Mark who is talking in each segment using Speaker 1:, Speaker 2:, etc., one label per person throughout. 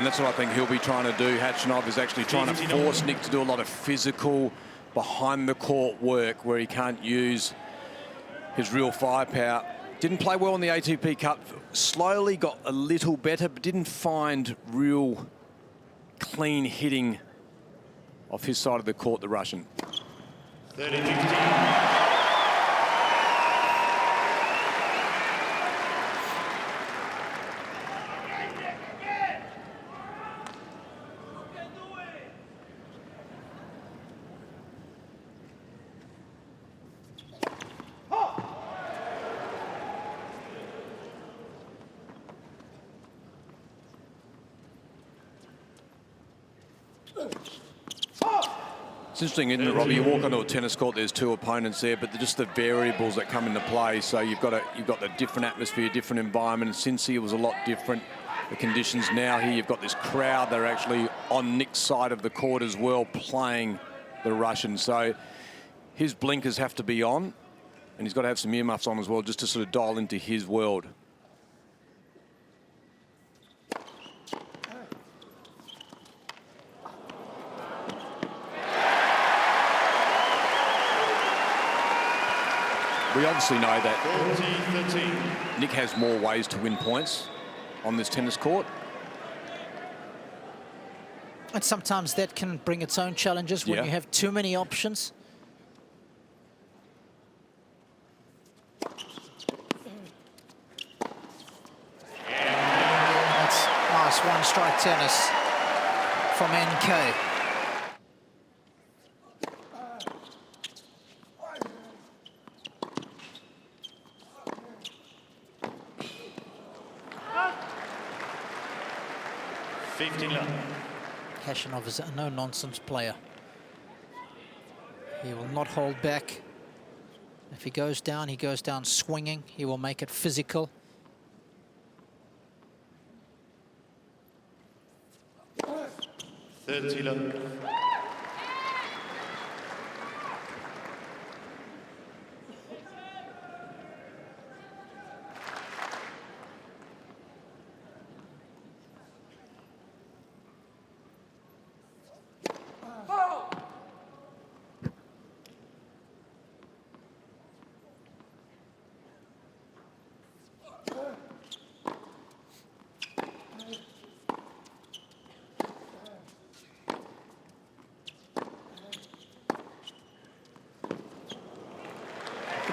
Speaker 1: And that's what I think he'll be trying to do. Khachanov is actually trying to force Nick to do a lot of physical, behind-the-court work where he can't use his real firepower. Didn't play well in the ATP Cup. Slowly got a little better, but didn't find real clean hitting off his side of the court, the Russian.
Speaker 2: 30-15.
Speaker 1: It's interesting, isn't it, Robbie? You walk onto a tennis court, there's two opponents there, but just the variables that come into play. So you've got the different atmosphere, different environment. Since it was a lot different, the conditions now here, you've got this crowd that are actually on Nick's side of the court as well, playing the Russian. So his blinkers have to be on, and he's got to have some earmuffs on as well, just to sort of dial into his world. We obviously know that
Speaker 2: 14-13.
Speaker 1: Nick has more ways to win points on this tennis court.
Speaker 3: And sometimes that can bring its own challenges when you have too many options. That's nice one-strike tennis from NK. Khachanov is a no-nonsense player. He will not hold back. If he goes down swinging. He will make it physical.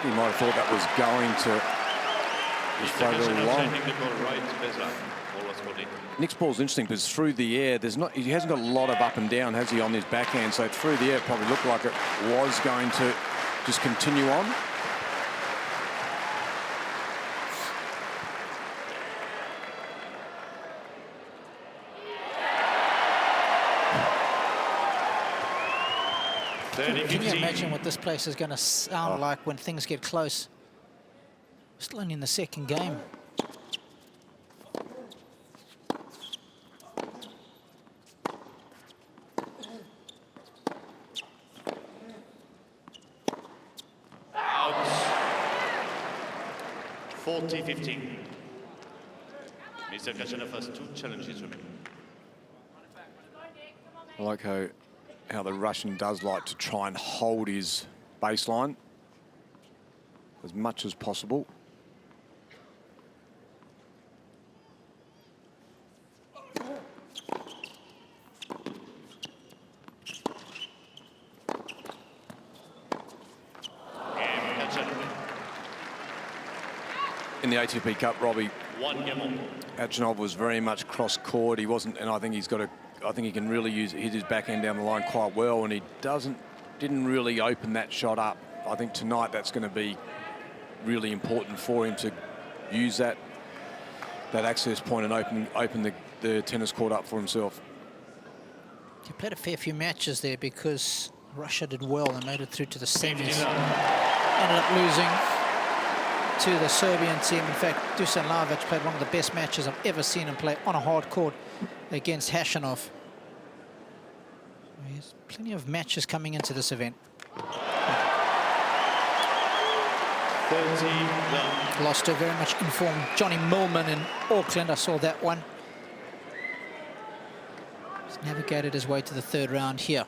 Speaker 1: He might have thought that was going to just very long. Nick's ball's interesting because through the air, he hasn't got a lot of up and down, has he, on his backhand? So through the air, it probably looked like it was going to just continue on.
Speaker 3: Can you imagine what this place is going to sound like when things get close? Still only in the second game.
Speaker 2: Out. 40-15. Mr. Khachanov has 2 challenges remaining.
Speaker 1: I like how the Russian does like to try and hold his baseline as much as possible. In the ATP Cup, Robbie, Khachanov was very much cross-court. He wasn't, and I think he can really hit his backhand down the line quite well, and he didn't really open that shot up. I think tonight that's going to be really important for him to use that access point and open the tennis court up for himself.
Speaker 3: He played a fair few matches there because Russia did well and made it through to the semis. Ended up losing to the Serbian team. In fact, Dusan Lajovic played one of the best matches I've ever seen him play on a hard court against Khachanov. There's plenty of matches coming into this event.
Speaker 2: 30.
Speaker 3: Lost to a very much informed Johnny Millman in Auckland. I saw that one. He's navigated his way to the third round here.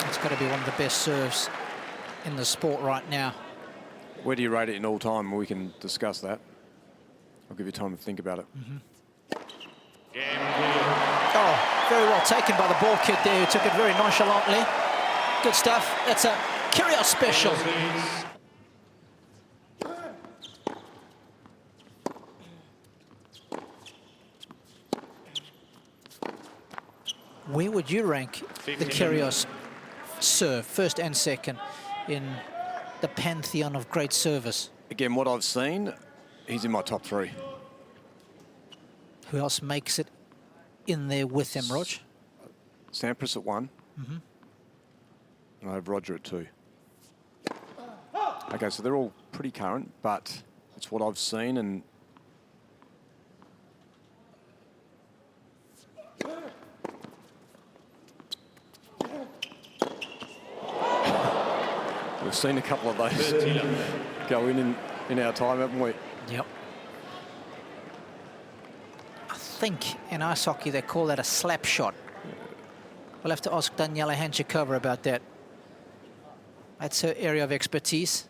Speaker 3: It's got to be one of the best serves in the sport right now.
Speaker 1: Where do you rate it in all time? We can discuss that. I'll give you time to think about it.
Speaker 3: Oh, very well taken by the ball kid there, who took it very nonchalantly. Good stuff. That's a Kyrgios special. Where would you rank the Kyrgios serve, first and second, in the pantheon of great service?
Speaker 1: Again, what I've seen, he's in my top 3.
Speaker 3: Who else makes it in there with him, Rog?
Speaker 1: Sampras at 1. And I have Roger at 2. Okay, so they're all pretty current, but it's what I've seen, and we've seen a couple of those go in our time, haven't we?
Speaker 3: Yep. I think in ice hockey they call that a slap shot. We'll have to ask Daniela Hanchikova about that. That's her area of expertise.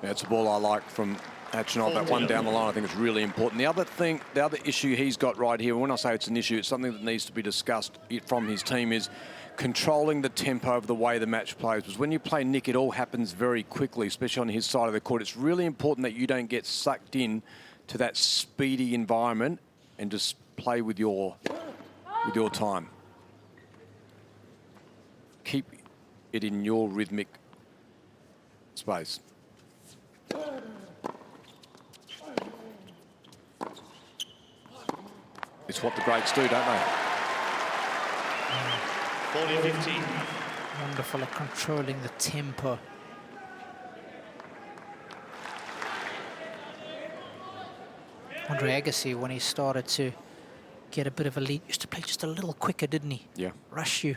Speaker 1: That's a ball I like from Khachanov. That one down the line, I think, is really important. The other issue he's got right here, when I say it's an issue, it's something that needs to be discussed from his team, is controlling the tempo of the way the match plays. Because when you play Nick, it all happens very quickly, especially on his side of the court. It's really important that you don't get sucked in to that speedy environment and just play with your time. Keep it in your rhythmic space. It's what the greats do, don't they?
Speaker 2: 40-15.
Speaker 3: Wonderful at controlling the tempo. Andre Agassi, when he started to get a bit of a lead, used to play just a little quicker, didn't he?
Speaker 1: Yeah.
Speaker 3: Rush you.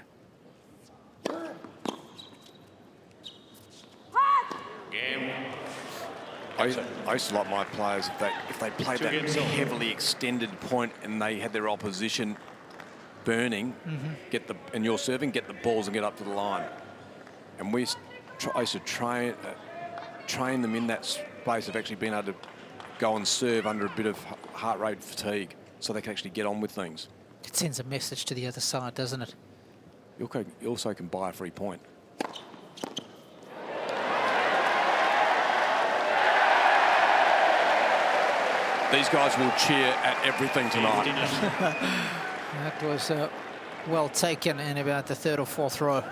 Speaker 1: I used to like my players if they played that heavily extended point and they had their opposition burning, and you're serving, get the balls and get up to the line. And I used to train them in that space of actually being able to go and serve under a bit of heart rate fatigue, so they can actually get on with things.
Speaker 3: It sends a message to the other side, doesn't it?
Speaker 1: You also can buy a free point. These guys will cheer at everything tonight.
Speaker 3: That was well taken in about the third or fourth row.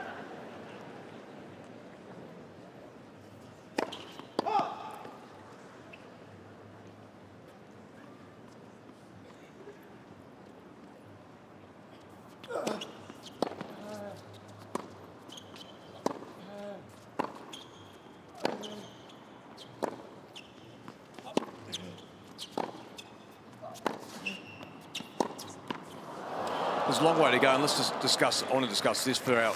Speaker 1: There's a long way to go, and let's just discuss. I want to discuss this for our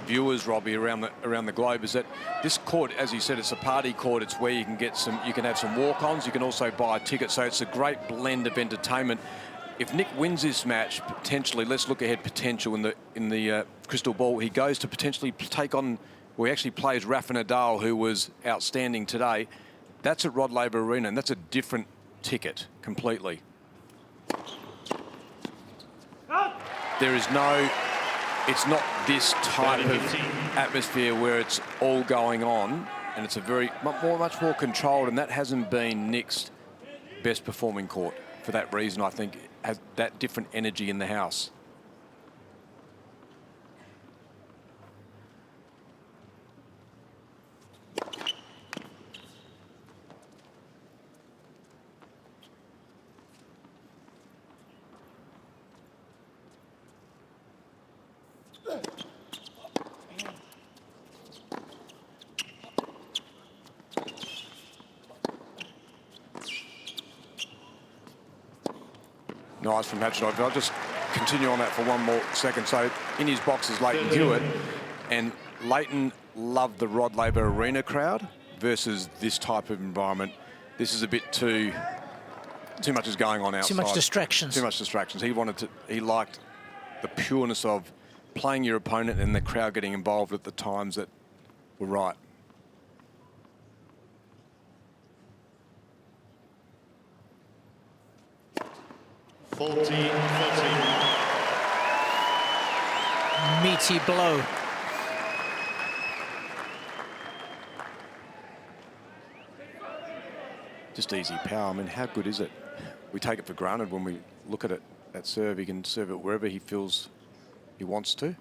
Speaker 1: viewers, Robbie, around the globe. Is that this court, as you said, it's a party court. It's where you can get you can have some walk-ons. You can also buy a ticket. So it's a great blend of entertainment. If Nick wins this match, potentially, let's look ahead. Potential in the crystal ball. He goes to potentially take on. Well, he actually plays Rafa Nadal, who was outstanding today. That's at Rod Laver Arena, and that's a different ticket completely. There is it's not this type of atmosphere where it's all going on, and it's a much more controlled, and that hasn't been Nick's best performing court. For that reason, I think it has that different energy in the house. Nice from Khachanov. I'll just continue on that for one more second. So in his box is Leighton Hewitt, and Leighton loved the Rod Laver Arena crowd versus this type of environment. This is a bit too much is going on outside.
Speaker 3: Too much distractions.
Speaker 1: Too much distractions. He liked the pureness of playing your opponent and the crowd getting involved at the times that were right.
Speaker 3: Meaty blow.
Speaker 1: Just easy power. I mean, how good is it? We take it for granted when we look at it at serve. He can serve it wherever he feels he wants to.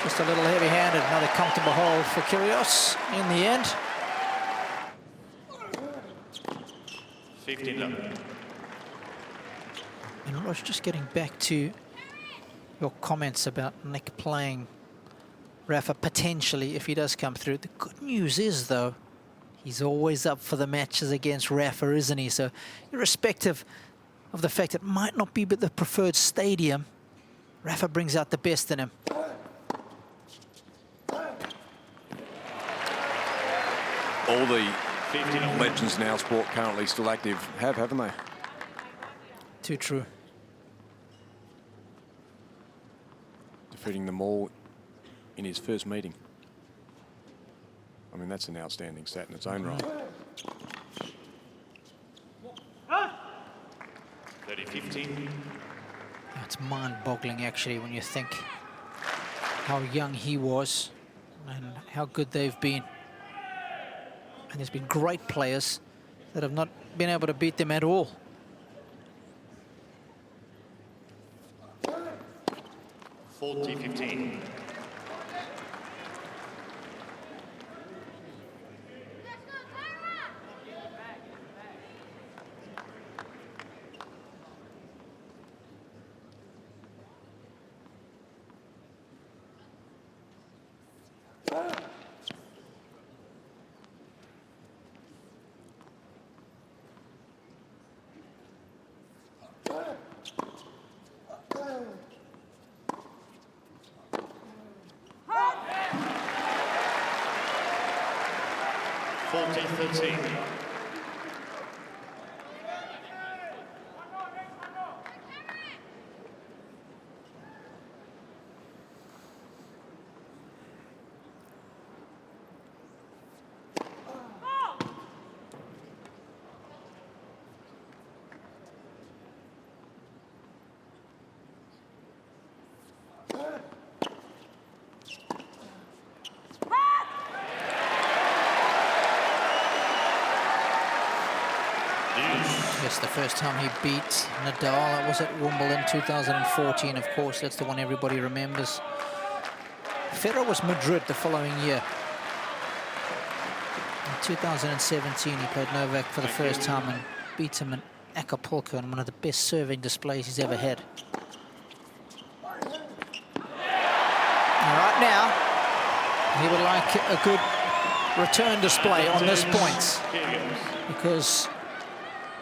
Speaker 3: Just a little heavy-handed. Another comfortable hold for Kyrgios in the end.
Speaker 2: 15 love.
Speaker 3: And Roger, just getting back to your comments about Nick playing Rafa potentially if he does come through. The good news is, though, he's always up for the matches against Rafa, isn't he? So irrespective of the fact it might not be the preferred stadium, Rafa brings out the best in him.
Speaker 1: All the legends in our sport currently still active haven't they?
Speaker 3: Too true.
Speaker 1: Defeating them all in his first meeting. I mean, that's an outstanding stat in its own right.
Speaker 2: 30-15.
Speaker 3: It's mind-boggling, actually, when you think how young he was and how good they've been. And there's been great players that have not been able to beat them at all.
Speaker 2: 40-15.
Speaker 3: Yes, the first time he beat Nadal, that was at Wimbledon 2014, of course. That's the one everybody remembers. Federer was Madrid the following year. In 2017, he played Novak for the first time and beat him in Acapulco in one of the best serving displays he's ever had. And right now, he would like a good return display on this point, because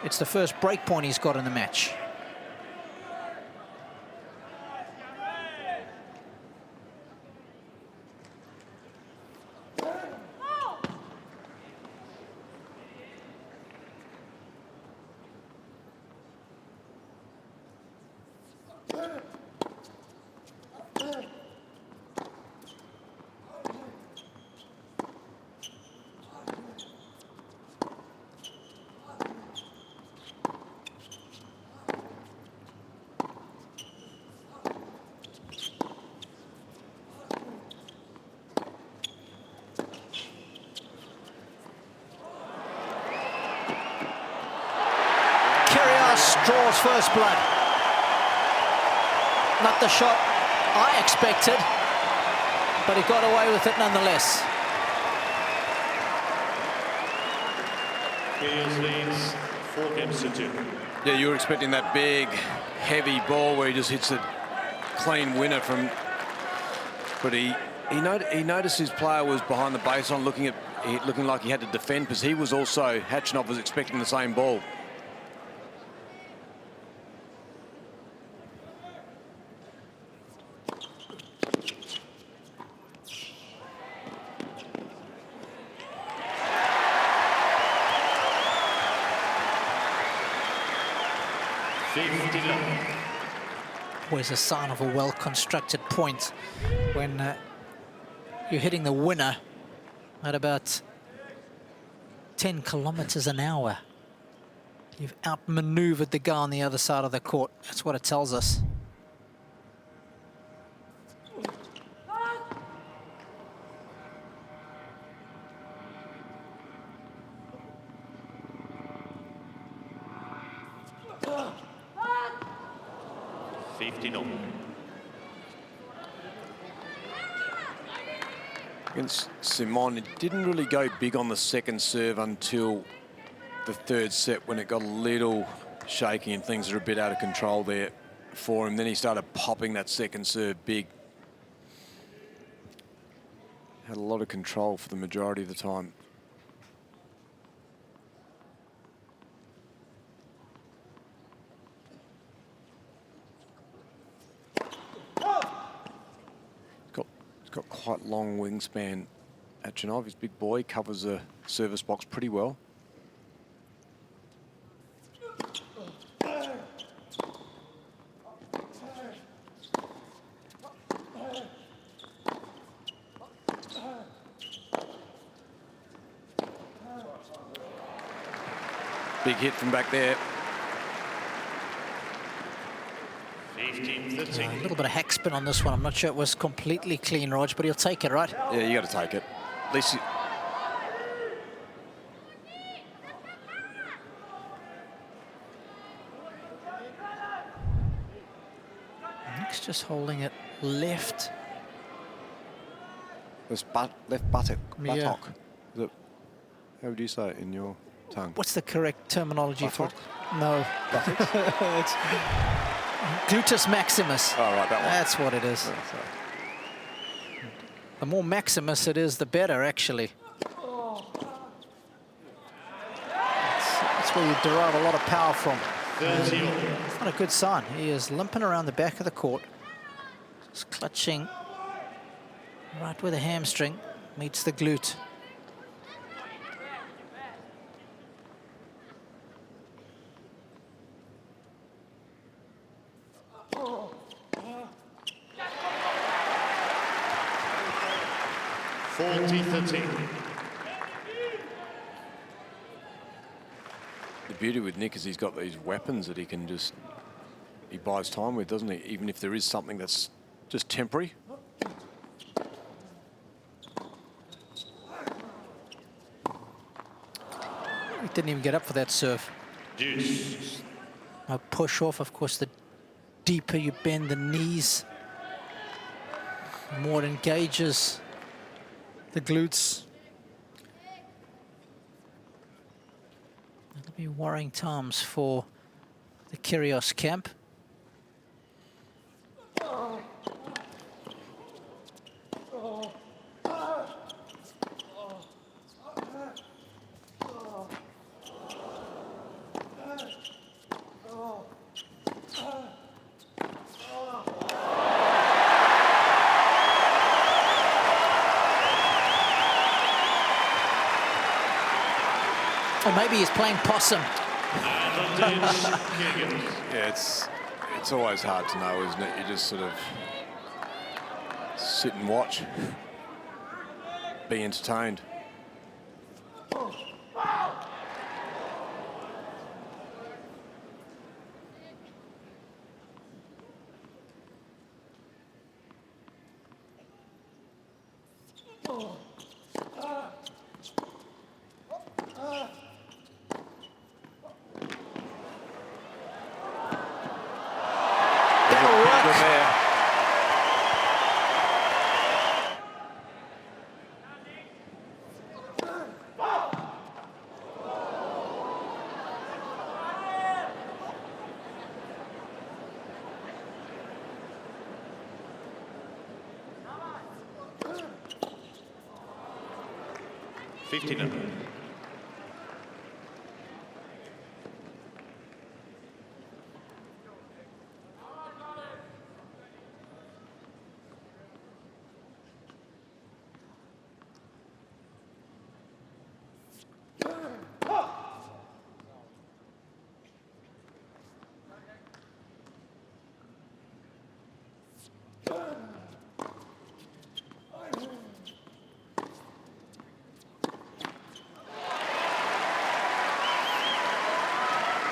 Speaker 3: it's the first break point he's got in the match. Draws first blood. Not the shot I expected. but he got away with it nonetheless.
Speaker 2: Kyrgios leads 4-2.
Speaker 1: Yeah, you were expecting that big, heavy ball where he just hits a clean winner from. But he noticed his player was behind the baseline, looking like he had to defend, because he was also, Khachanov was expecting the same ball.
Speaker 3: Always a sign of a well-constructed point when you're hitting the winner at about 10 kilometers an hour. You've outmaneuvered the guy on the other side of the court. That's what it tells us.
Speaker 1: Against Simon, it didn't really go big on the second serve until the third set, when it got a little shaky and things are a bit out of control there for him. Then he started popping that second serve big. Had a lot of control for the majority of the time. Got quite long wingspan. Khachanov, his big boy, covers the service box pretty well. Big hit from back there.
Speaker 2: 15-13.
Speaker 3: A little bit of hack spin on this one. I'm not sure it was completely clean, Rog, but he'll take it, right?
Speaker 1: Yeah, you got to take it. At least
Speaker 3: Nick's just holding it left.
Speaker 1: this left buttock.
Speaker 3: Yeah.
Speaker 1: Buttock. Is it, how would you say it in your tongue?
Speaker 3: What's the correct terminology
Speaker 1: Buttock?
Speaker 3: for it? No. It's gluteus maximus.
Speaker 1: Oh, right, that one.
Speaker 3: That's what it is.
Speaker 1: Oh, sorry.
Speaker 3: The more maximus it is, the better, actually. That's where you derive a lot of power from.
Speaker 2: 30.
Speaker 3: It's not a good sign. He is limping around the back of the court. Just clutching right where the hamstring meets the glute.
Speaker 1: The beauty with Nick is he's got these weapons that he can just, he buys time with, doesn't he? Even if there is something that's just temporary.
Speaker 3: He didn't even get up for that serve.
Speaker 2: Deuce.
Speaker 3: A push off, of course, the deeper you bend the knees, the more it engages the glutes. It'll be worrying times for the Kyrgios camp. Or maybe he's playing possum.
Speaker 1: Yeah, it's always hard to know, isn't it? You just sort of sit and watch, be entertained.
Speaker 2: 15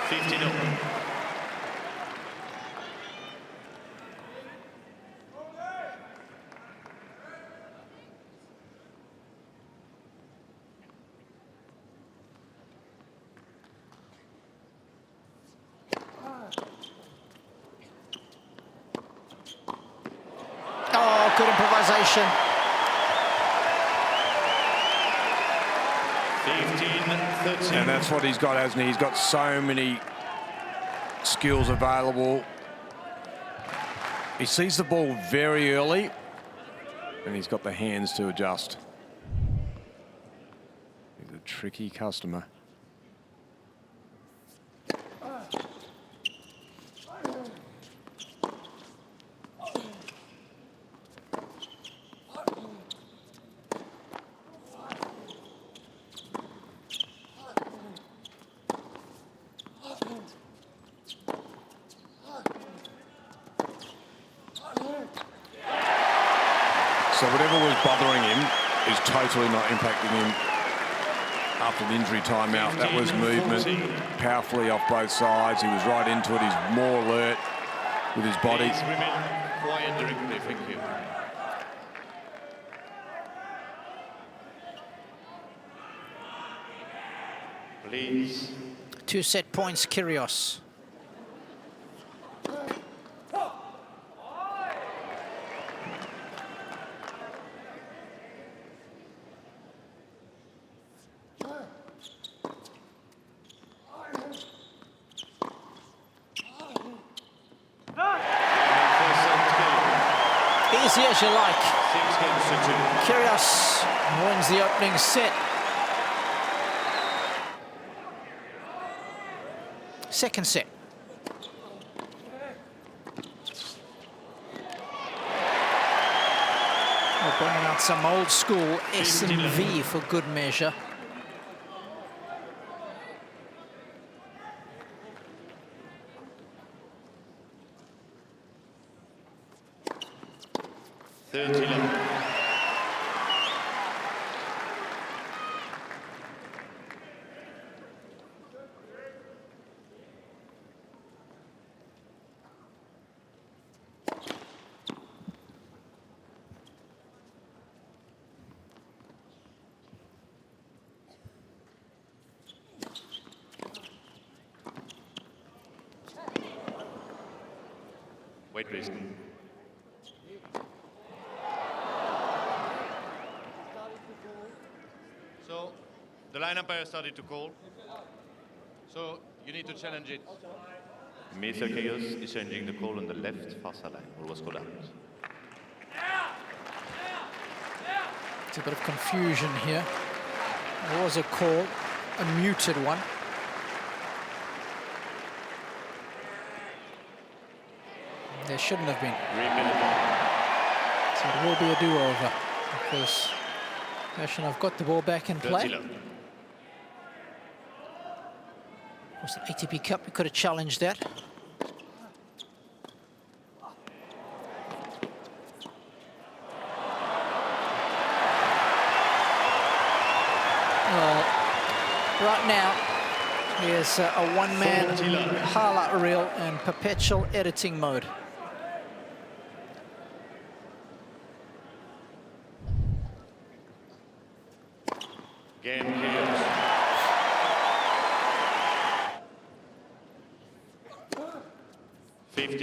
Speaker 2: 15
Speaker 3: Oh, good improvisation.
Speaker 2: 15-13.
Speaker 1: And that's what he's got, hasn't he? He's got so many skills available. He sees the ball very early, and he's got the hands to adjust. He's a tricky customer. So whatever was bothering him is totally not impacting him after the injury timeout. That was movement powerfully off both sides. He was right into it. He's more alert with his body.
Speaker 2: Please remain quiet during play. Thank you. Please.
Speaker 3: 2 set points, Kyrgios. Easy as you like.
Speaker 2: 6-2.
Speaker 3: Kyrgios wins the opening set. Second set. We're bringing out some old school S&V for good measure.
Speaker 2: Wait, please. So, the line umpire started to call. So, you need to challenge it. Mr. Kyrgios is changing the call on the left far side line. What was called out?
Speaker 3: It's a bit of confusion here. There was a call, a muted one. There shouldn't have been. So it will be a do-over because Khachanov got the ball back in play. Of course, the ATP Cup, we could have challenged that. Well, right now, here's a one-man highlight reel in perpetual editing mode.
Speaker 2: Game Kyrgios.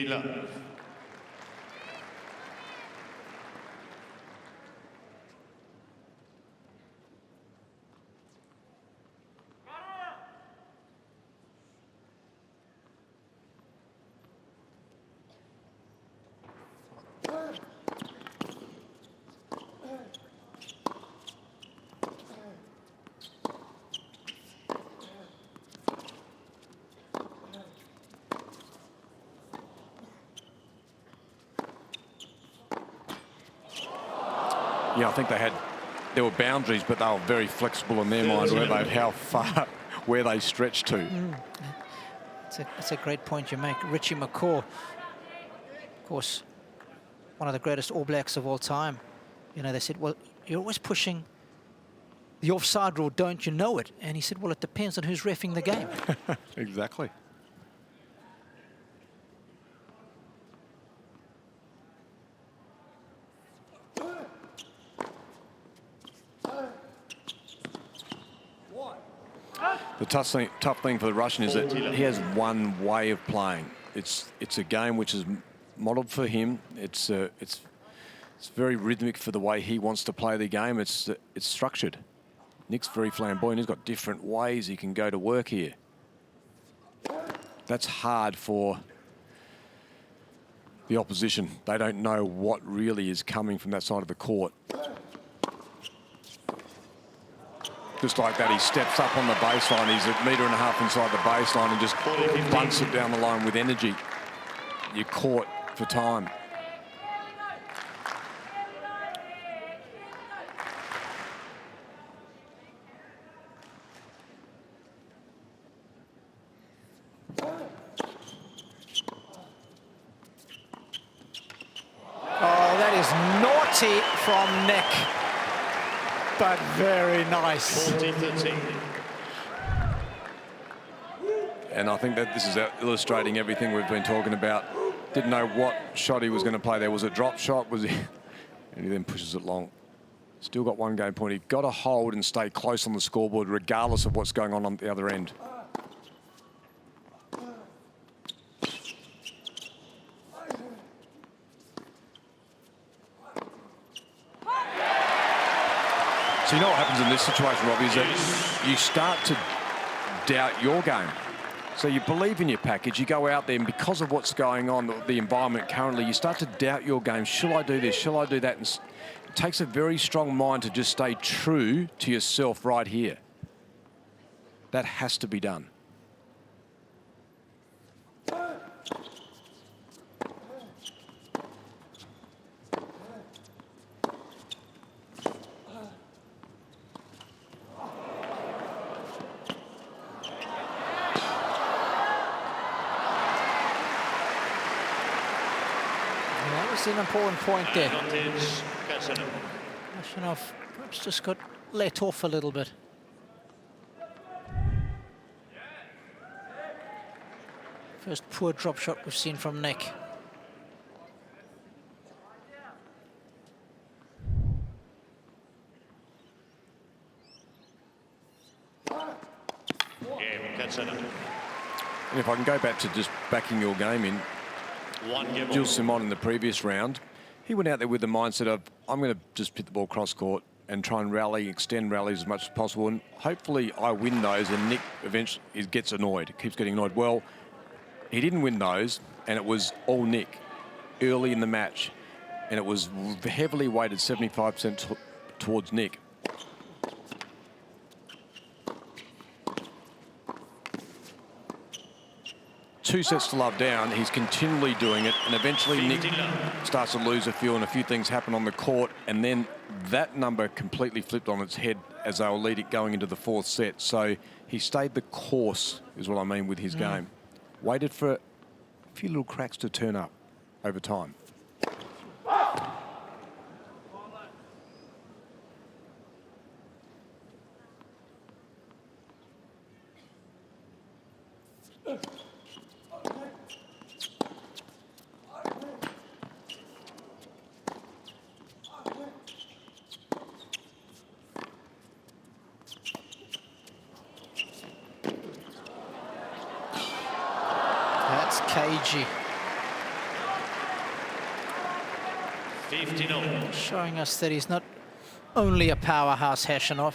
Speaker 2: Love.
Speaker 1: Yeah, I think there were boundaries, but they were very flexible in their mind, weren't they, of how far, where they stretched to.
Speaker 3: It's a great point you make. Richie McCaw, of course, one of the greatest All Blacks of all time. You know, they said, well, you're always pushing the offside rule, don't you know it? And he said, well, it depends on who's reffing the game.
Speaker 1: Exactly. The tough thing for the Russian is that he has one way of playing. It's a game which is modelled for him. It's very rhythmic for the way he wants to play the game. It's structured. Nick's very flamboyant. He's got different ways he can go to work here. That's hard for the opposition. They don't know what really is coming from that side of the court. Just like that, he steps up on the baseline. He's a metre and a half inside the baseline and just bunts it down the line with energy. You're caught for time.
Speaker 3: Oh, that is naughty from Nick, but very nice.
Speaker 2: 14-13.
Speaker 1: And I think that this is illustrating everything we've been talking about. Didn't know what shot he was going to play there. Was it a drop shot? Was he? And he then pushes it long. Still got one game point. He's got to hold and stay close on the scoreboard regardless of what's going on the other end. So you know what happens in this situation, Robbie, is that you start to doubt your game. So you believe in your package, you go out there, and because of what's going on, the environment currently, you start to doubt your game. Shall I do this? Shall I do that? And it takes a very strong mind to just stay true to yourself right here. That has to be done.
Speaker 3: That's an important point there.
Speaker 2: Advantage, Khachanov.
Speaker 3: Khachanov perhaps just got let off a little bit. First poor drop shot we've seen from Nick.
Speaker 2: Game, Khachanov.
Speaker 1: And if I can go back to just backing your game in,
Speaker 2: One game.
Speaker 1: Jules Simon in the previous round, he went out there with the mindset of, I'm going to just put the ball cross court and try and rally, extend rallies as much as possible. And hopefully I win those and Nick eventually gets annoyed, keeps getting annoyed. Well, he didn't win those and it was all Nick early in the match. And it was heavily weighted 75% towards Nick. Two sets to love down, he's continually doing it, and eventually Nick starts to lose a feel and a few things happen on the court, and then that number completely flipped on its head as they were lead it going into the fourth set. So he stayed the course, is what I mean with his game. Waited for a few little cracks to turn up over time.
Speaker 3: That's cagey.
Speaker 2: 15-0.
Speaker 3: Showing us that he's not only a powerhouse, Khachanov.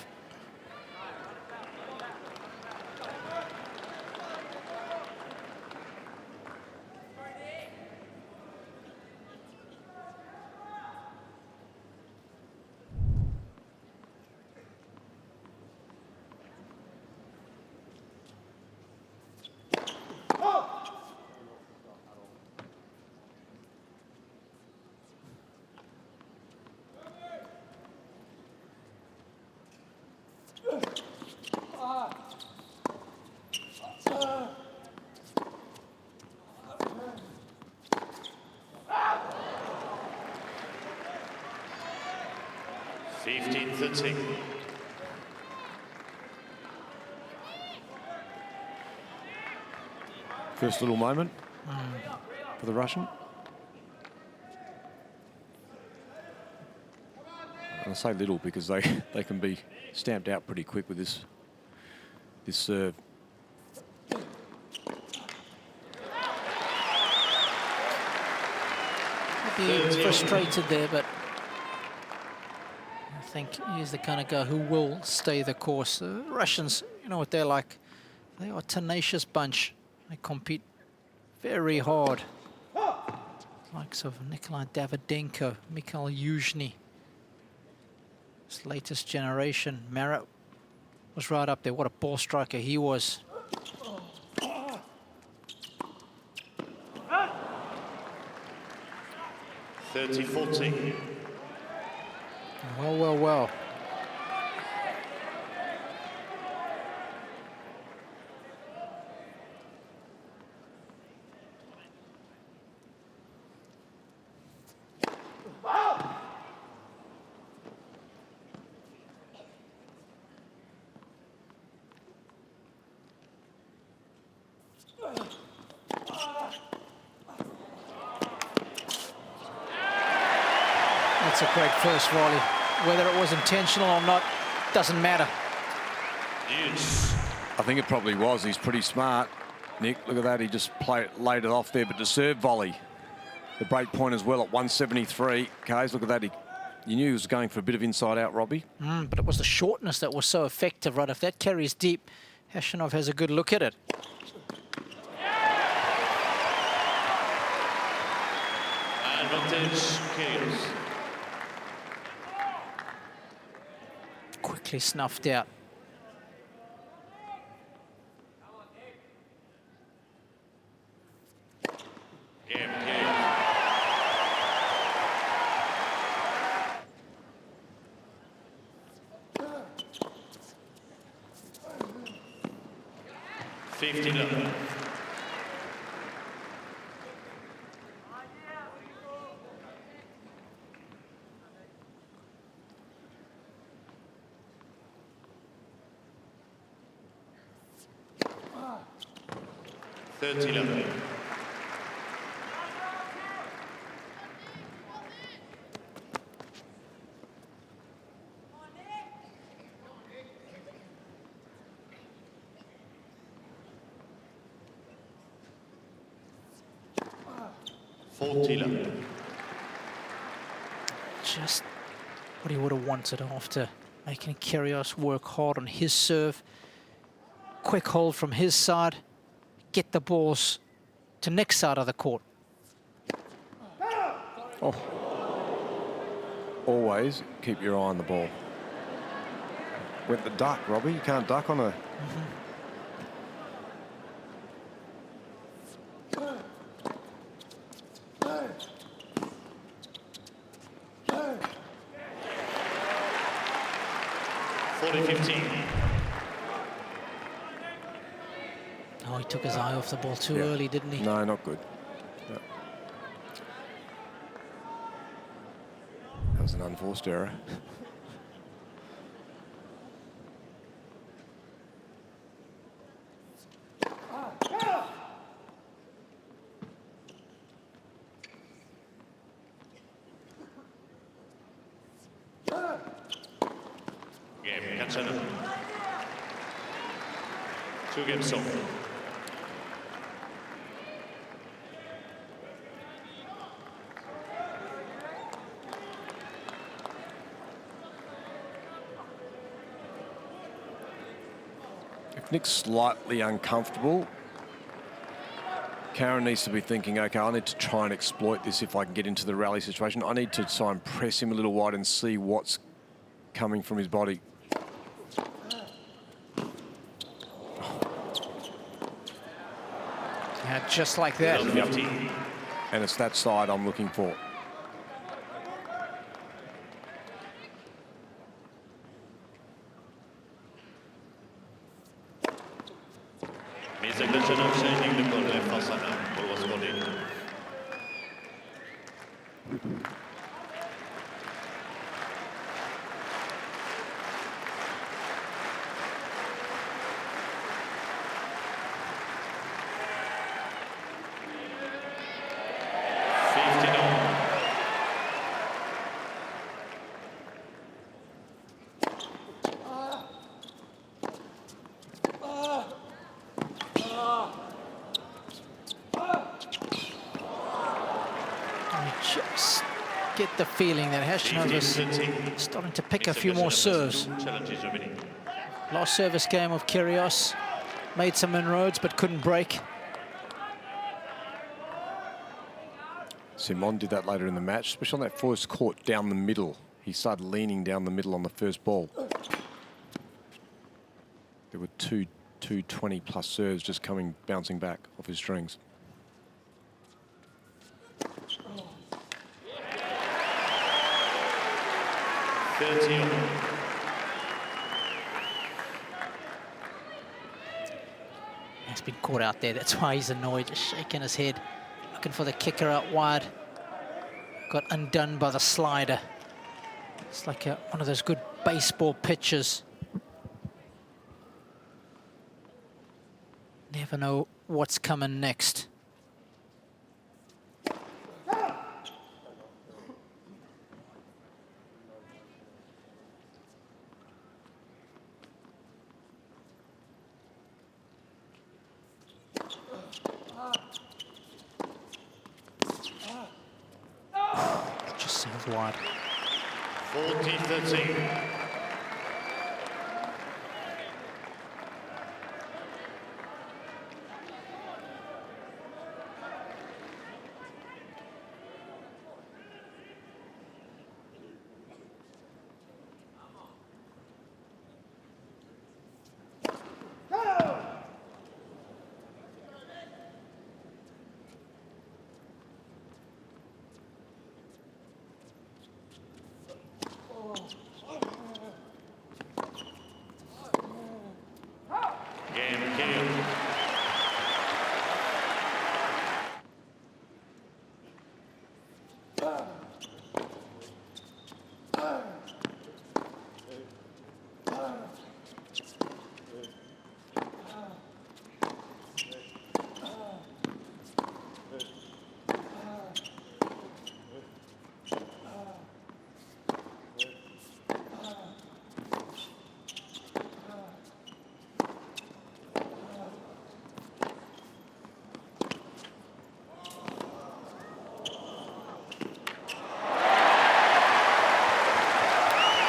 Speaker 2: 15-13.
Speaker 1: First little moment for the Russian. And I say little because they can be stamped out pretty quick with this serve.
Speaker 3: Maybe frustrated there, but I think he's the kind of guy who will stay the course. The Russians, you know what they're like. They are a tenacious bunch. They compete very hard. Likes of Nikolai Davydenko, Mikhail Yuzhny. This latest generation. Marat was right up there. What a ball striker he was.
Speaker 2: 30-14.
Speaker 3: Well, well, well. That's a great first volley. Whether it was intentional or not, doesn't matter.
Speaker 2: Yes.
Speaker 1: I think it probably was. He's pretty smart. Nick, look at that. He just laid it off there. But the serve volley, the break point as well at 173. K's, look at that. You knew he was going for a bit of inside out, Robbie.
Speaker 3: But it was the shortness that was so effective, right? If that carries deep, Khachanov has a good look at it.
Speaker 2: Advantage Kyrgios.
Speaker 3: Quickly snuffed out.
Speaker 2: Game, 15-11.
Speaker 3: Just what he would have wanted after making Kyrgios work hard on his serve. Quick hold from his side. Get the balls to Nick's side of the court.
Speaker 1: Oh. Always keep your eye on the ball. Went the duck, Robbie. You can't duck on a...
Speaker 2: 40-15.
Speaker 3: Oh, he took his eye off the ball too early, didn't he?
Speaker 1: No, not good. No. That was an unforced error.
Speaker 2: Game, Khachanov. 2 games off.
Speaker 1: If Nick's slightly uncomfortable, Karen needs to be thinking, okay, I need to try and exploit this if I can get into the rally situation. I need to try and press him a little wide and see what's coming from his body.
Speaker 3: Yeah, just like that.
Speaker 1: Yep. And it's that side I'm looking for.
Speaker 2: Mr. Khachanov changing the ball left for Sana. Ball was volleyed.
Speaker 3: just get the feeling that Khachanov is starting to pick a few more serves. Last service game of Kyrgios, made some inroads but couldn't break.
Speaker 1: Simon did that later in the match, especially on that first court down the middle. He started leaning down the middle on the first ball. There were two 20-plus serves just bouncing back off his strings.
Speaker 3: He's been caught out there. That's why he's annoyed, just shaking his head, looking for the kicker out wide. Got undone by the slider. It's like one of those good baseball pitches. Never know what's coming next. Just served wide.
Speaker 2: 40-13.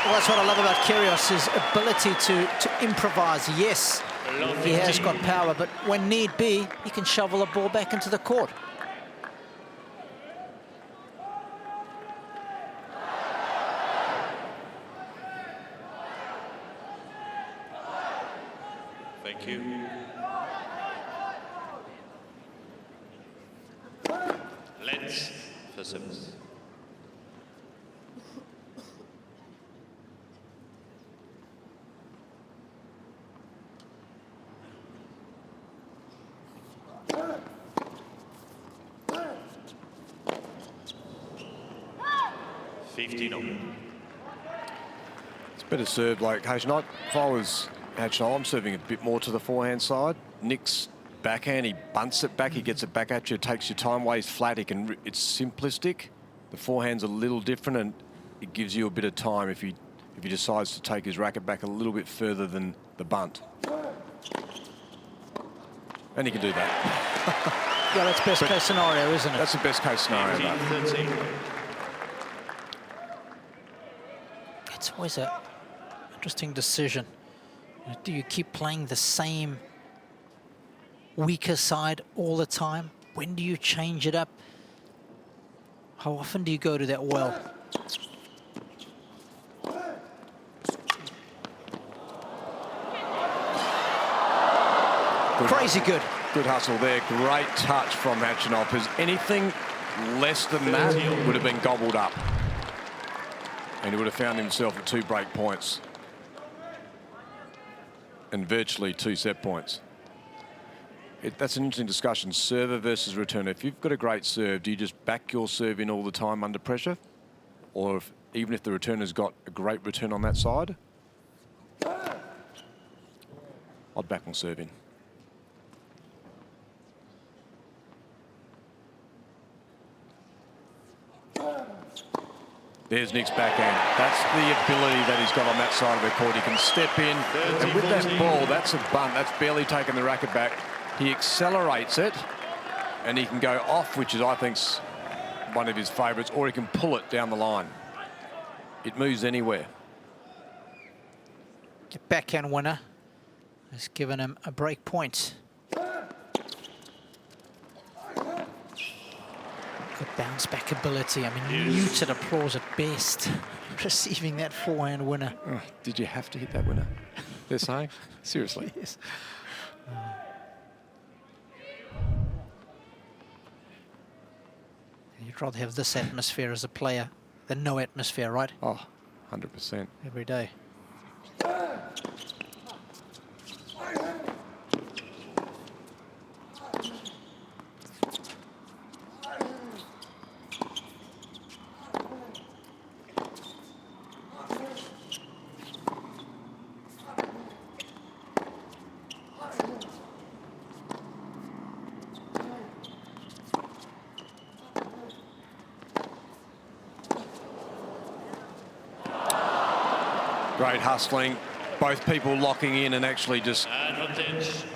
Speaker 3: Well, that's what I love about Kyrgios, his ability to improvise. Yes, he has got power, but when need be, he can shovel the ball back into the court.
Speaker 2: Thank you. Let's for service.
Speaker 1: It's better served like Khachanov. If I was Khachanov, I'm serving a bit more to the forehand side. Nick's backhand, he bunts it back, he gets it back at you, takes your time, lays flat. It's simplistic. The forehand's a little different, and it gives you a bit of time if he decides to take his racket back a little bit further than the bunt. And he can do that.
Speaker 3: Yeah, that's best case scenario, isn't it?
Speaker 1: That's the best case scenario.
Speaker 3: It's always an interesting decision. Do you keep playing the same weaker side all the time? When do you change it up? How often do you go to that well? Crazy good.
Speaker 1: Good hustle there. Great touch from Khachanov, because anything less than that would have been gobbled up. And he would have found himself at 2 break points. And virtually 2 set points. That's an interesting discussion, server versus returner. If you've got a great serve, do you just back your serve in all the time under pressure? Or even if the returner's got a great return on that side? I'd back my serve in. There's Nick's backhand. That's the ability that he's got on that side of the court. He can step in, and with that ball, that's a bunt. That's barely taking the racket back. He accelerates it, and he can go off, which is, I think, one of his favourites, or he can pull it down the line. It moves anywhere.
Speaker 3: The backhand winner has given him a break point. Good bounce back ability. I mean, muted applause at best. Receiving that forehand winner.
Speaker 1: Oh, did you have to hit that winner? They're saying? Seriously?
Speaker 3: Yes. You'd rather have this atmosphere as a player than no atmosphere, right?
Speaker 1: Oh, 100%.
Speaker 3: Every day.
Speaker 1: Great hustling. Both people locking in and actually just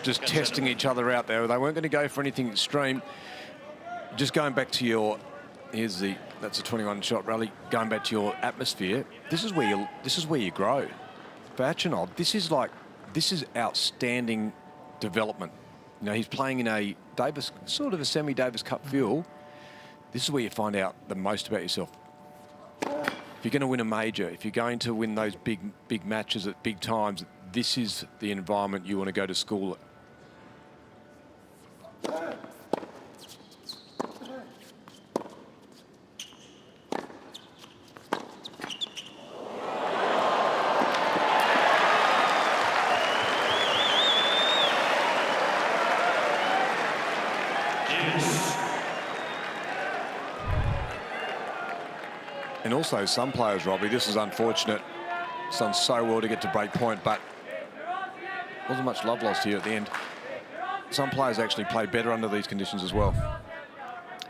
Speaker 1: testing each other out there. They weren't going to go for anything extreme. Just going back to your, that's a 21-shot rally. Going back to your atmosphere. This is where you grow. For Khachanov, this is outstanding development. You know, he's playing in a Davis, sort of a semi-Davis Cup feel. This is where you find out the most about yourself. If you're going to win a major, if you're going to win those big matches at big times, this is the environment you want to go to school at. And also some players, Robbie, this is unfortunate. It's done so well to get to break point, but wasn't much love lost here at the end. Some players actually play better under these conditions as well.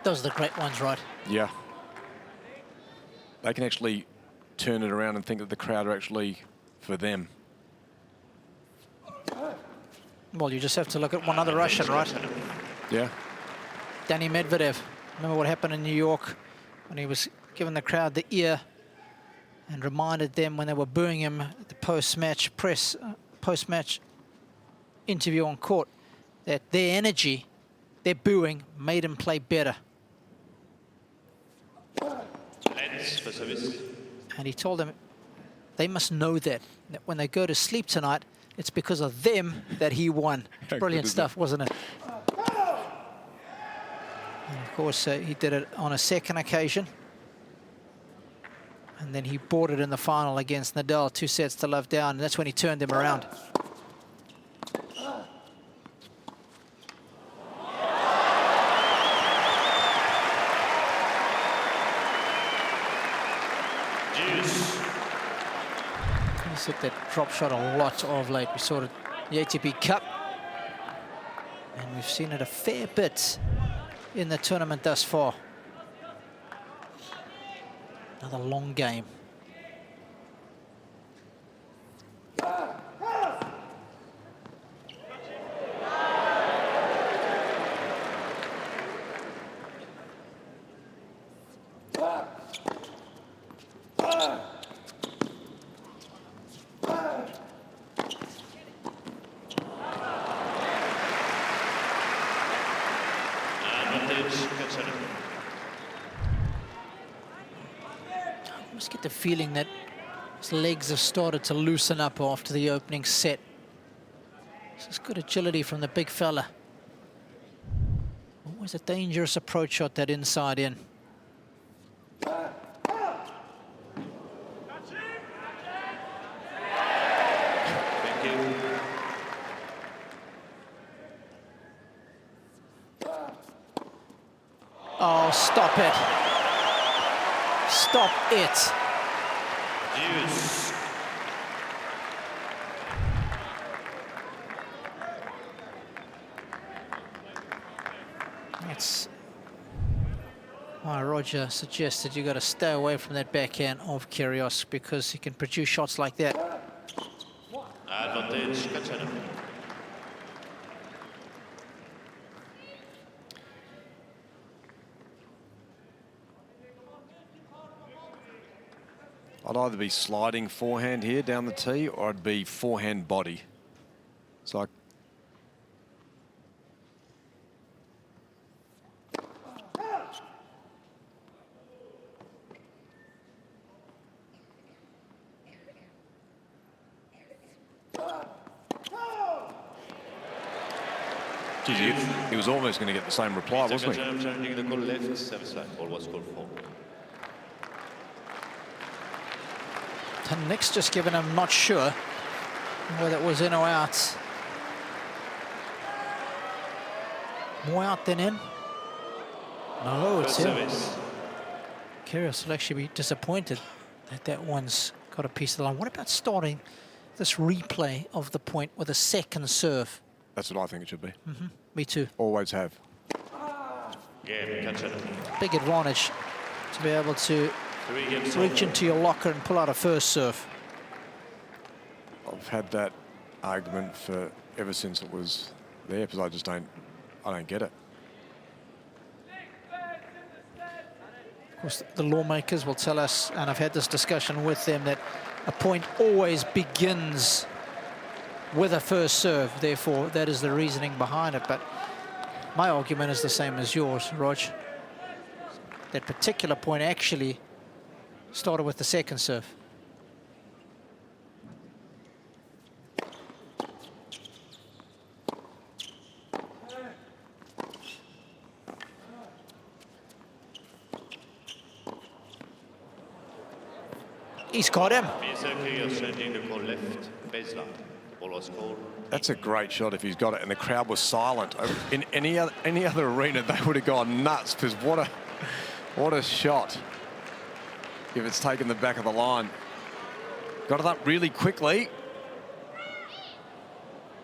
Speaker 3: Those are the great ones, right?
Speaker 1: Yeah. They can actually turn it around and think that the crowd are actually for them.
Speaker 3: Well, you just have to look at one other Russian, right?
Speaker 1: Yeah.
Speaker 3: Danny Medvedev. Remember what happened in New York when he was giving the crowd the ear and reminded them when they were booing him at the post-match interview on court that their energy, their booing, made him play better. And he told them they must know that when they go to sleep tonight, it's because of them that he won. Brilliant stuff, wasn't it? And of course, he did it on a second occasion. And then he bought it in the final against Nadal, 2 sets to love down. And that's when he turned him around. He's hit that drop shot a lot of late. We saw it at the ATP Cup. And we've seen it a fair bit in the tournament thus far. Another long game. I just get the feeling that his legs have started to loosen up after the opening set. This is good agility from the big fella. Always a dangerous approach shot, that inside in. Oh, stop it. Stop it. That's why Roger suggested you got to stay away from that backhand of Kyrgios, because he can produce shots like that.
Speaker 2: Advantage, Khachanov.
Speaker 1: I'd either be sliding forehand here down the tee, or I'd be forehand body. So I Geez, he was almost going to get the same reply, wasn't he?
Speaker 2: Challenging the call left, service line. Ball was called for.
Speaker 3: And Nick's just given him not sure whether it was in or out. More out than in. No, it's in. Kyrgios will actually be disappointed that that one's got a piece of the line. What about starting this replay of the point with a second serve?
Speaker 1: That's what I think it should be.
Speaker 3: Me too.
Speaker 1: Always have.
Speaker 2: Game, Khachanov.
Speaker 3: Big advantage to be able to reach into your locker and pull out a first serve.
Speaker 1: I've had that argument for ever since it was there, because I don't get it.
Speaker 3: Of course, the lawmakers will tell us, and I've had this discussion with them, that a point always begins with a first serve. Therefore, that is the reasoning behind it. But my argument is the same as yours, Rog. That particular point actually started with the second serve. He's got him.
Speaker 2: Changing the call left, baseline. Ball was called.
Speaker 1: That's a great shot if he's got it, and the crowd was silent. In any other arena, they would have gone nuts, because what a shot if it's taken the back of the line. Got it up really quickly,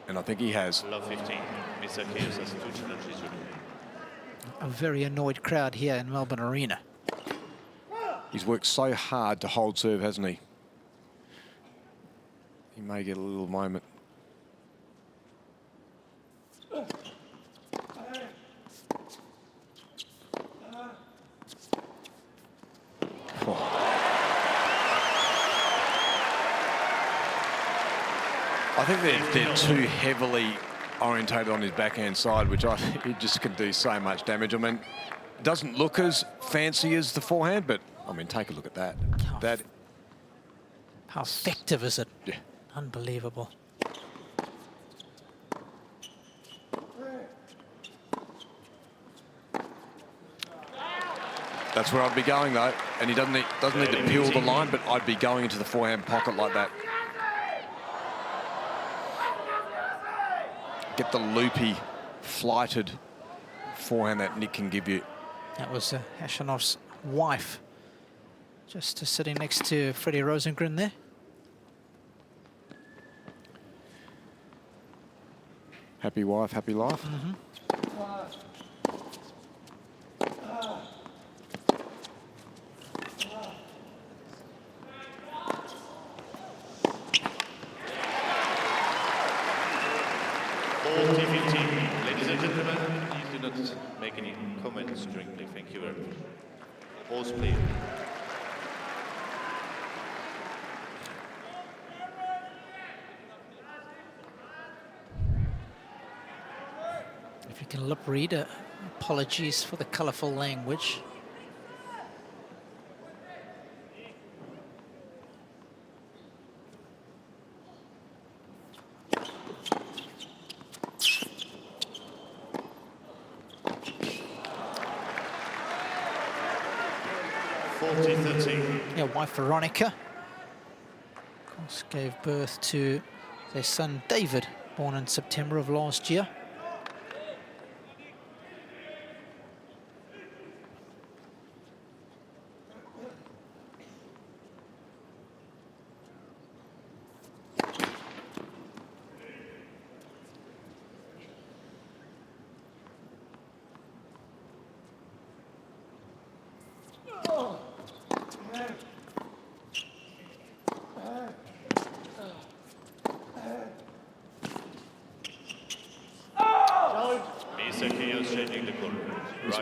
Speaker 1: and I think he has.
Speaker 2: Love 15. Mr. Kyrgios has 2 challenges.
Speaker 3: A very annoyed crowd here in Melbourne Arena.
Speaker 1: He's worked so hard to hold serve, hasn't he? He may get a little moment. I think they're too heavily orientated on his backhand side, which he just can do so much damage. I mean, it doesn't look as fancy as the forehand, but I mean, take a look at that.
Speaker 3: How effective is it?
Speaker 1: Yeah.
Speaker 3: Unbelievable.
Speaker 1: That's where I'd be going, though. And he doesn't need to peel the line, but I'd be going into the forehand pocket like that. Get the loopy, flighted forehand that Nick can give you.
Speaker 3: That was Khachanov's wife, just sitting next to Freddie Rosengren there.
Speaker 1: Happy wife, happy life.
Speaker 2: Ladies and gentlemen, please do not make any comments during play. Thank you very much. Pause, please.
Speaker 3: If you can lip read, apologies for the colourful language. Yeah, wife Veronica, of course, gave birth to their son David, born in September of last year.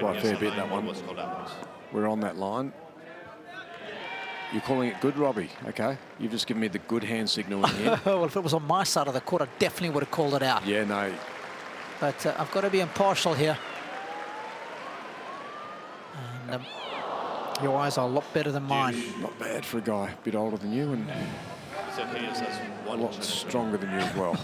Speaker 1: By a fair bit, that one. We're on that line. You're calling it good, Robbie? Okay. You've just given me the good hand signal in here.
Speaker 3: Well, if it was on my side of the court, I definitely would have called it out.
Speaker 1: Yeah, no.
Speaker 3: But I've got to be impartial here. And your eyes are a lot better than mine.
Speaker 1: Not bad for a guy a bit older than you and
Speaker 2: Mr. Kyrgios has
Speaker 1: a
Speaker 2: one
Speaker 1: lot
Speaker 2: challenge.
Speaker 1: stronger than you as well.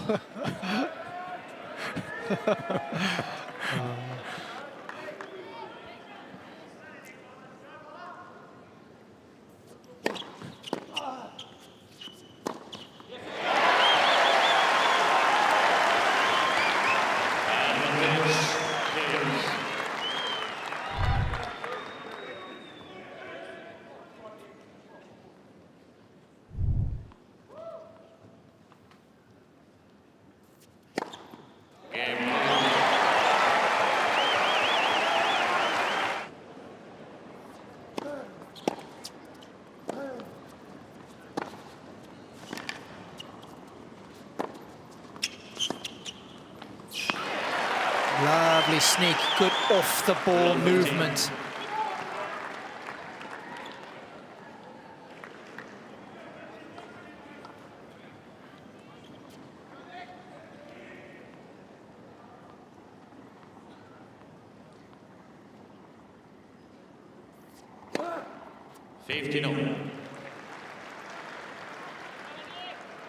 Speaker 3: Lovely sneak, good off-the-ball movement.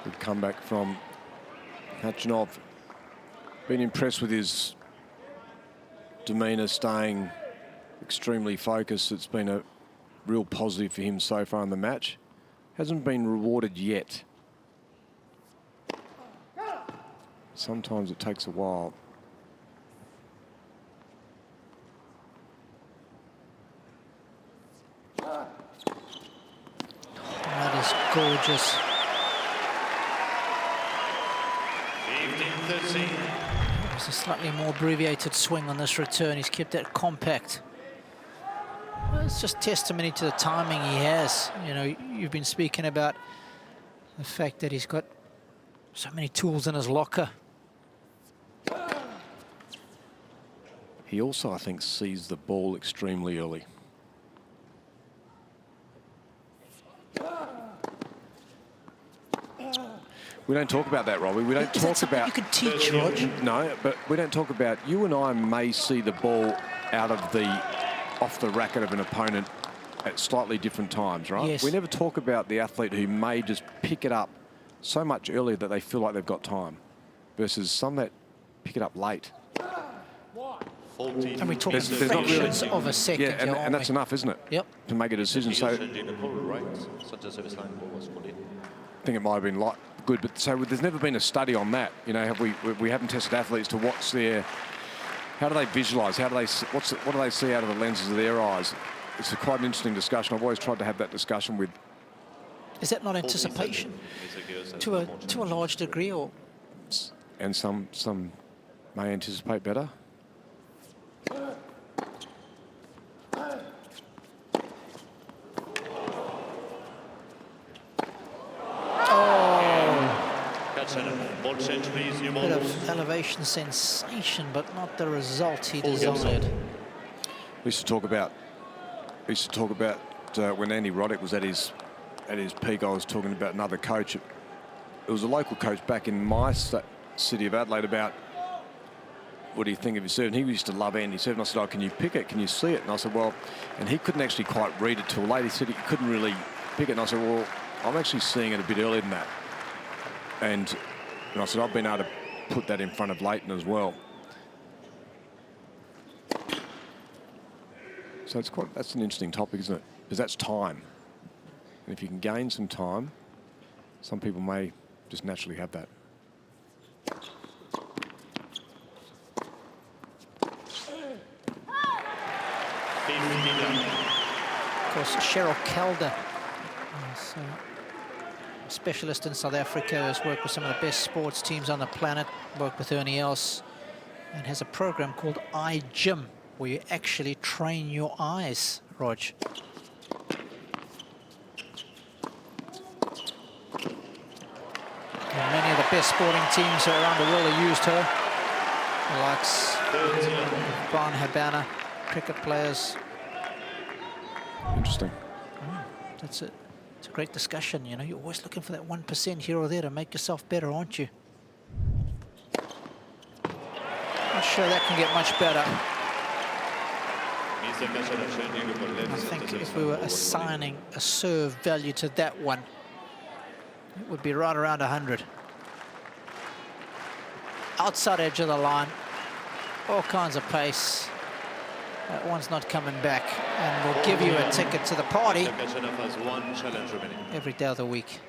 Speaker 3: Good
Speaker 1: comeback from Khachanov. Been impressed with his demeanour, staying extremely focused. It's been a real positive for him so far in the match. Hasn't been rewarded yet. Sometimes it takes a while.
Speaker 3: That is gorgeous.
Speaker 2: 15-13.
Speaker 3: It's a slightly more abbreviated swing on this return. He's kept that compact. Well, it's just testimony to the timing he has. You know, you've been speaking about the fact that he's got so many tools in his locker.
Speaker 1: He also, I think, sees the ball extremely early. We don't talk about that, Robbie. We don't
Speaker 3: Is
Speaker 1: talk
Speaker 3: that something
Speaker 1: about...
Speaker 3: you can teach, Rog?
Speaker 1: No, but we don't talk about... You and I may see the ball out of the... off the racket of an opponent at slightly different times, right?
Speaker 3: Yes.
Speaker 1: We never talk about the athlete who may just pick it up so much earlier that they feel like they've got time versus some that pick it up late.
Speaker 3: And we talk
Speaker 1: There's not really-
Speaker 3: fractions of a second.
Speaker 1: Yeah,
Speaker 3: here,
Speaker 1: and
Speaker 3: aren't
Speaker 1: that's
Speaker 3: we?
Speaker 1: enough, isn't it?
Speaker 3: Yep.
Speaker 1: To make a decision. So I
Speaker 2: Changing the call, right? Such a service line ball was called in.
Speaker 1: think it might have been good, but so there's never been a study on that. You know, we haven't tested athletes to what's their, how do they visualise? How do they what do they see out of the lenses of their eyes? It's quite an interesting discussion. I've always tried to have that discussion with.
Speaker 3: Is that not anticipation to a large degree, or?
Speaker 1: And some may anticipate better.
Speaker 2: Ball change, please. New ball.
Speaker 3: Bit of elevation sensation, but not the result he desired.
Speaker 1: We used to talk about when Andy Roddick was at his peak. I was talking about another coach. It was a local coach back in my city of Adelaide about what do you think of his serve. And he used to love Andy's serve. And I said, oh, can you pick it? Can you see it? And I said, well, and he couldn't actually quite read it till late. He said he couldn't really pick it. And I said, well, I'm actually seeing it a bit earlier than that. And I said, I've been able to put that in front of Leighton as well. So that's an interesting topic, isn't it? Because that's time. And if you can gain some time, some people may just naturally have that.
Speaker 3: Of course, Cheryl Calder, specialist in South Africa, has worked with some of the best sports teams on the planet, worked with Ernie Els, and has a program called iGym, where you actually train your eyes, Rog. And many of the best sporting teams around the world have used her. The likes of Brian Habana, cricket players.
Speaker 1: Interesting.
Speaker 3: That's it. It's a great discussion, you know. You're always looking for that 1% here or there to make yourself better, aren't you? Not sure that can get much better. I think if we were assigning a serve value to that one, it would be right around 100. Outside edge of the line, all kinds of pace. That one's not coming back, and will give you a ticket to the party every day of the week.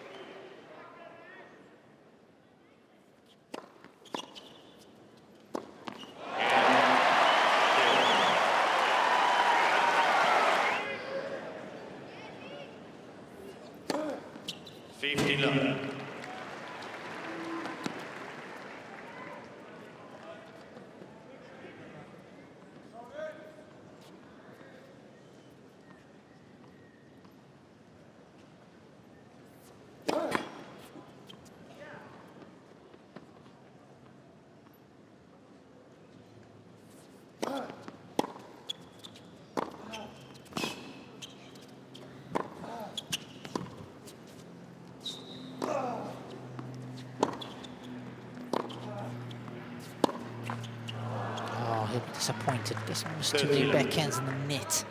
Speaker 3: He'll be disappointed. There's almost too many backhands in the net.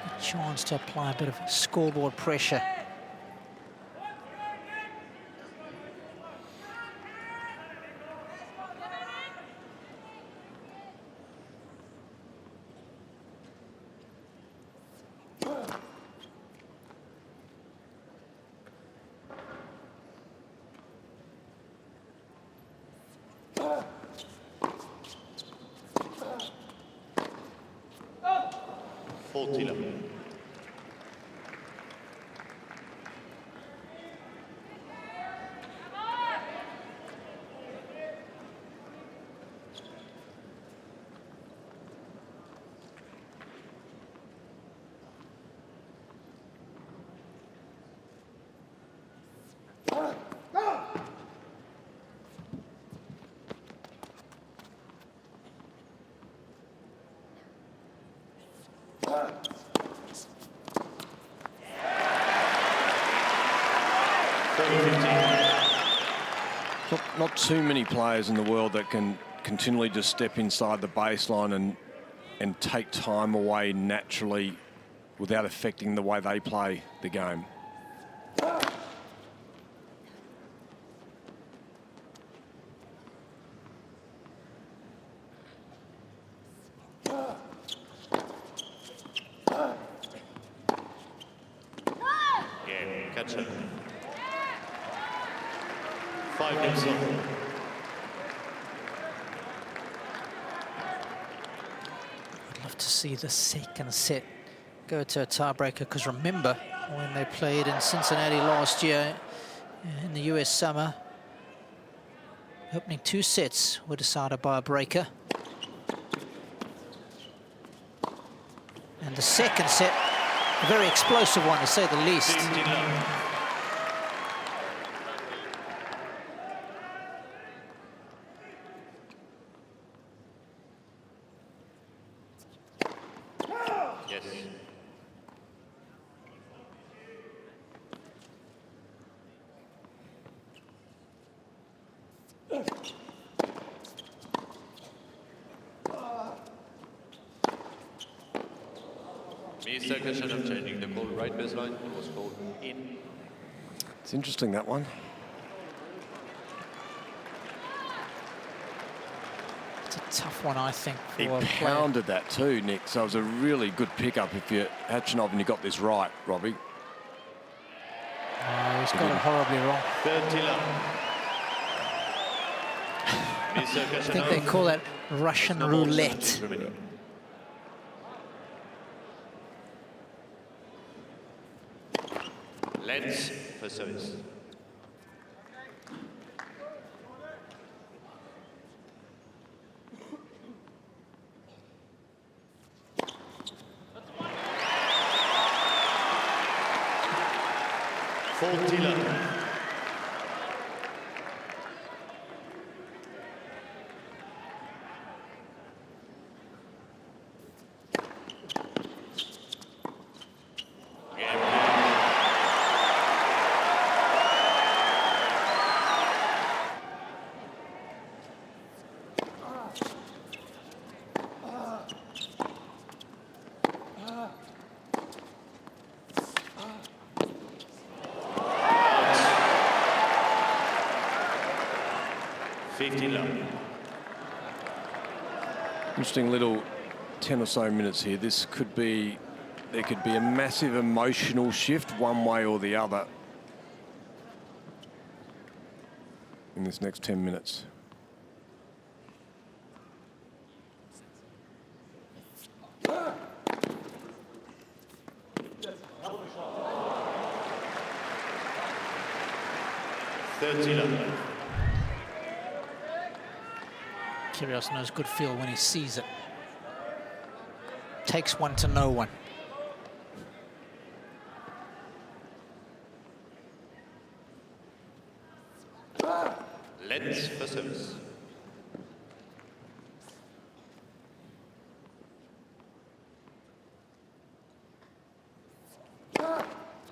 Speaker 3: A chance to apply a bit of scoreboard pressure.
Speaker 1: Not too many players in the world that can continually just step inside the baseline and take time away naturally without affecting the way they play the game.
Speaker 2: Khachanov. 5 games on.
Speaker 3: I'd love to see the second set go to a tiebreaker, because remember when they played in Cincinnati last year in the US summer, opening 2 sets were decided by a breaker. And the second set, a very explosive one to say the least.
Speaker 2: Yes. Mr. Khachanov changing the call, right baseline, it was called in.
Speaker 1: It's interesting, that one.
Speaker 3: It's a tough one, I think, for
Speaker 1: He
Speaker 3: a player.
Speaker 1: pounded that too, Nick, so it was a really good pickup if you're Khachanov and you got this right, Robbie.
Speaker 3: Oh, he's got it horribly wrong.
Speaker 2: 30 love. Mr.
Speaker 3: I think they call that Russian roulette.
Speaker 2: Let's for service. 15 love.
Speaker 1: Interesting little 10 or so minutes here. There could be a massive emotional shift one way or the other in this next 10 minutes.
Speaker 3: Kyrgios knows good feel when he sees it. Takes one to know one.
Speaker 2: Let's for service.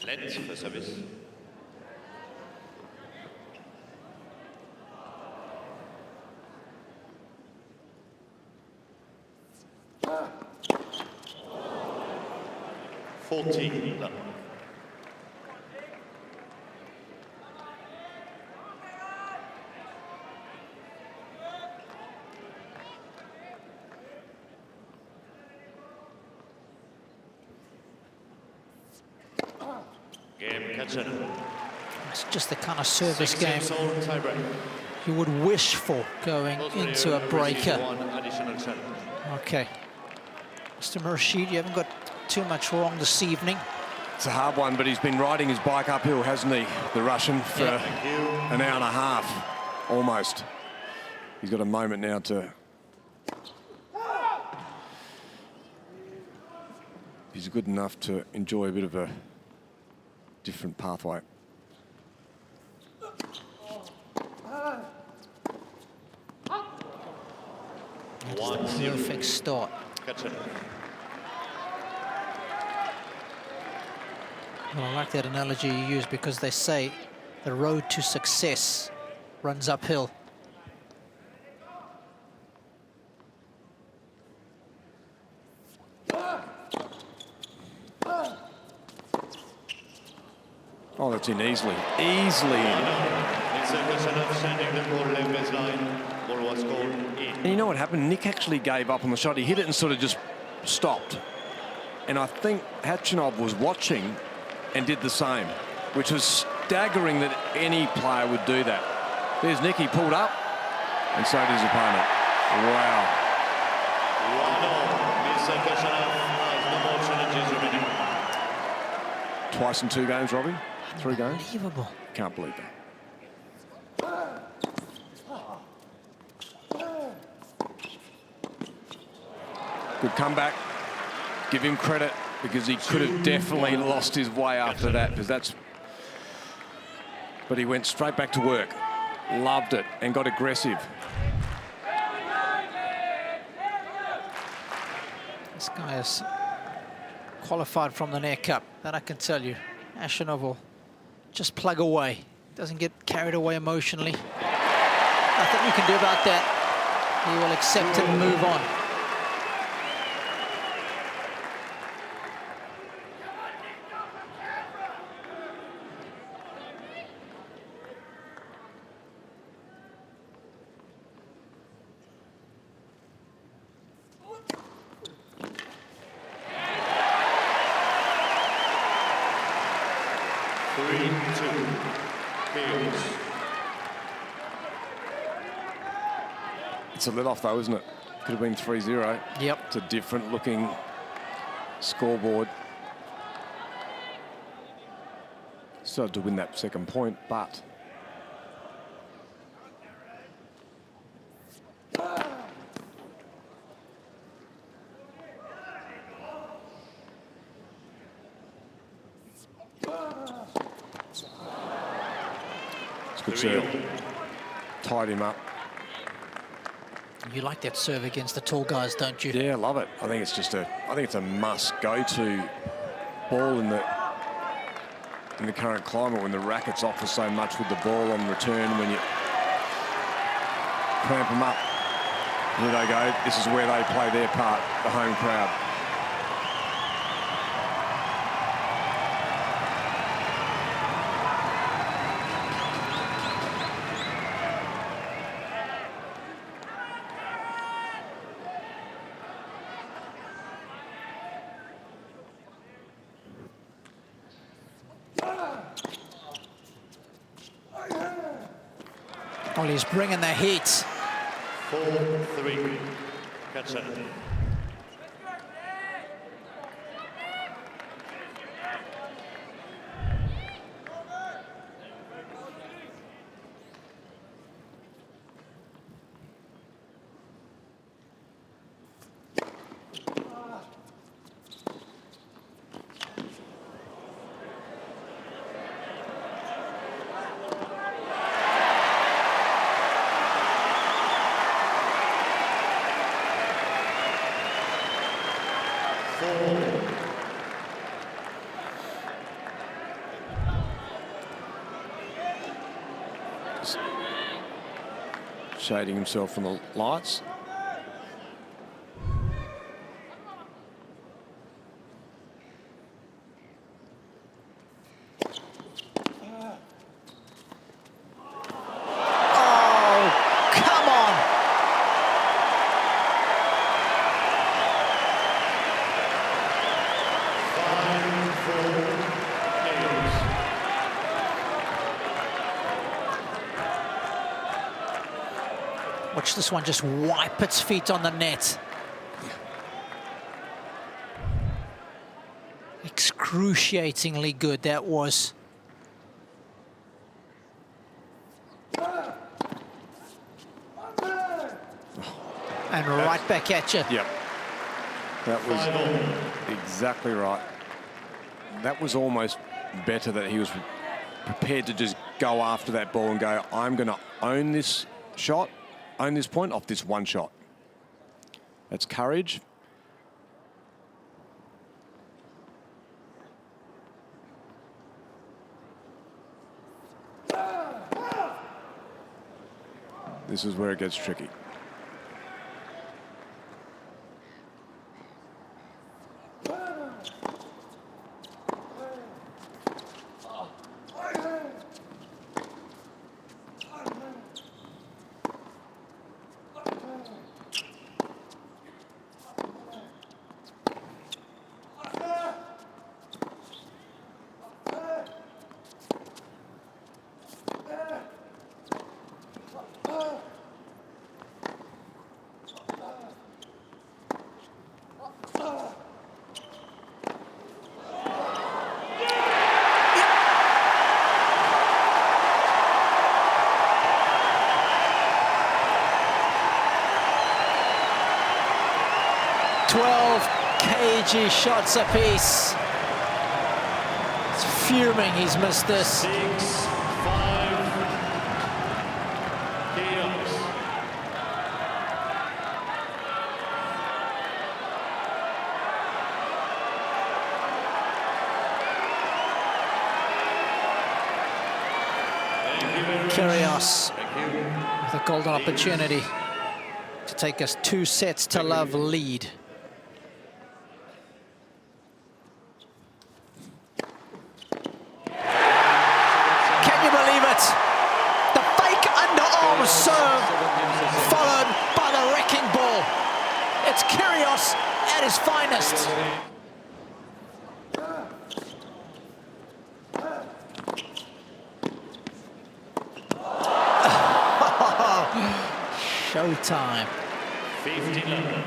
Speaker 2: Let's for service. Love. Khachanov.
Speaker 3: It's just the kind of service game
Speaker 2: Tiebreaker.
Speaker 3: you would wish for going into a breaker.
Speaker 2: One additional challenge.
Speaker 3: Okay. Mr. Rashid, you haven't got too much wrong this evening.
Speaker 1: It's a hard one, but he's been riding his bike uphill, hasn't he, the Russian, for an hour and a half, almost. He's got a moment now to... He's good enough to enjoy a bit of a different pathway.
Speaker 3: That's the perfect start. Well, I like that analogy you use because they say the road to success runs uphill.
Speaker 1: Oh, that's in easily. Easily in.
Speaker 2: It's a question of sending the ball left baseline. Ball was called in.
Speaker 1: And you know what happened? Nick actually gave up on the shot. He hit it and sort of just stopped. And I think Khachanov was watching and did the same, which was staggering that any player would do that. There's Nick, he pulled up, and so did his opponent. Wow.
Speaker 2: Mr. Khachanov has no more challenges remaining.
Speaker 1: Twice in 2 games, Robbie? 3 games?
Speaker 3: Unbelievable.
Speaker 1: Can't believe that. Good comeback. Give him credit, because he could have definitely lost his way after that. But he went straight back to work. Loved it and got aggressive.
Speaker 3: This guy has qualified from the Nair Cup, that I can tell you. Khachanov will just plug away. Doesn't get carried away emotionally. Nothing you can do about that. He will accept it and move on.
Speaker 1: It's a let-off, though, isn't it? Could have been 3-0.
Speaker 3: Yep.
Speaker 1: It's a different-looking scoreboard. Still had to win that second point, but... It's good serve. Tied him up.
Speaker 3: You like that serve against the tall guys, don't you?
Speaker 1: Yeah, I love it. I think it's just a must-go-to ball in the current climate, when the rackets offer so much with the ball on return. When you clamp them up, here they go. This is where they play their part, the home crowd.
Speaker 3: Well, he's bringing the heat.
Speaker 2: 4-3. Khachanov.
Speaker 1: Shading himself from the lights.
Speaker 3: Oh, come on. Watch this one just wipe its feet on the net. Excruciatingly good that was. And right back at you.
Speaker 1: Yep. That was exactly right. That was almost better that he was prepared to just go after that ball and go, I'm going to own this shot, own this point off this one shot. That's courage. This is where it gets tricky. Shots apiece. It's fuming he's missed this.
Speaker 2: 6-5. Kyrgios.
Speaker 3: Kyrgios with a golden opportunity to take us 2-0 lead. Serve followed by the wrecking ball. It's Kyrgios at his finest. Showtime.
Speaker 2: 15-11.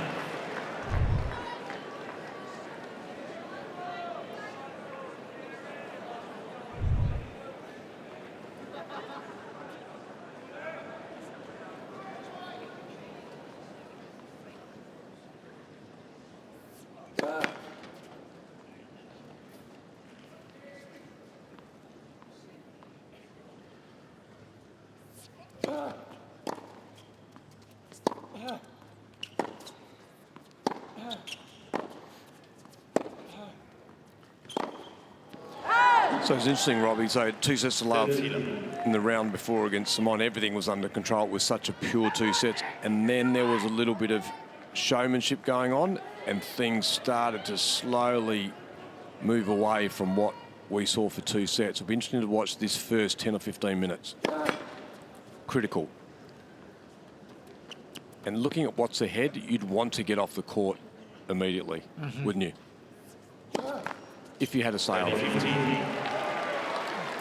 Speaker 1: So it's interesting, Robbie. So 2-0 in the round before against Simon. Everything was under control. It was such a pure 2 sets. And then there was a little bit of showmanship going on and things started to slowly move away from what we saw for 2 sets. It'll be interesting to watch this first 10 or 15 minutes. Critical. And looking at what's ahead, you'd want to get off the court immediately, wouldn't you? If you had a say on it.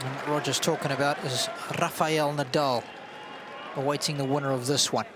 Speaker 3: And Roger's talking about is Rafael Nadal. awaiting the winner of this one.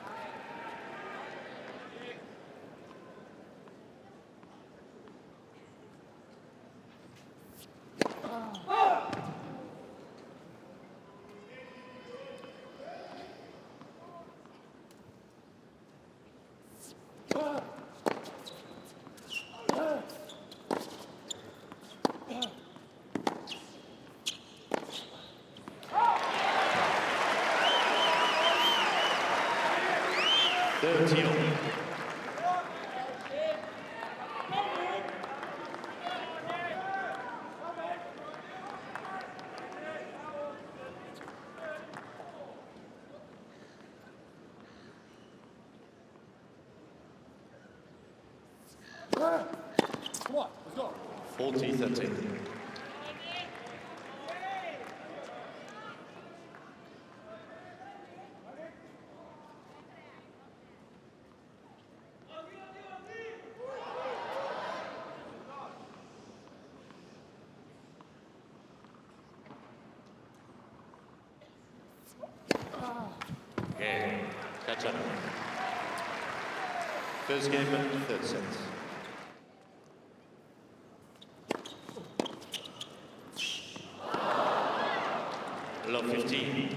Speaker 2: What? 40-13. Karen Khachanov. First game, third set. Love 15.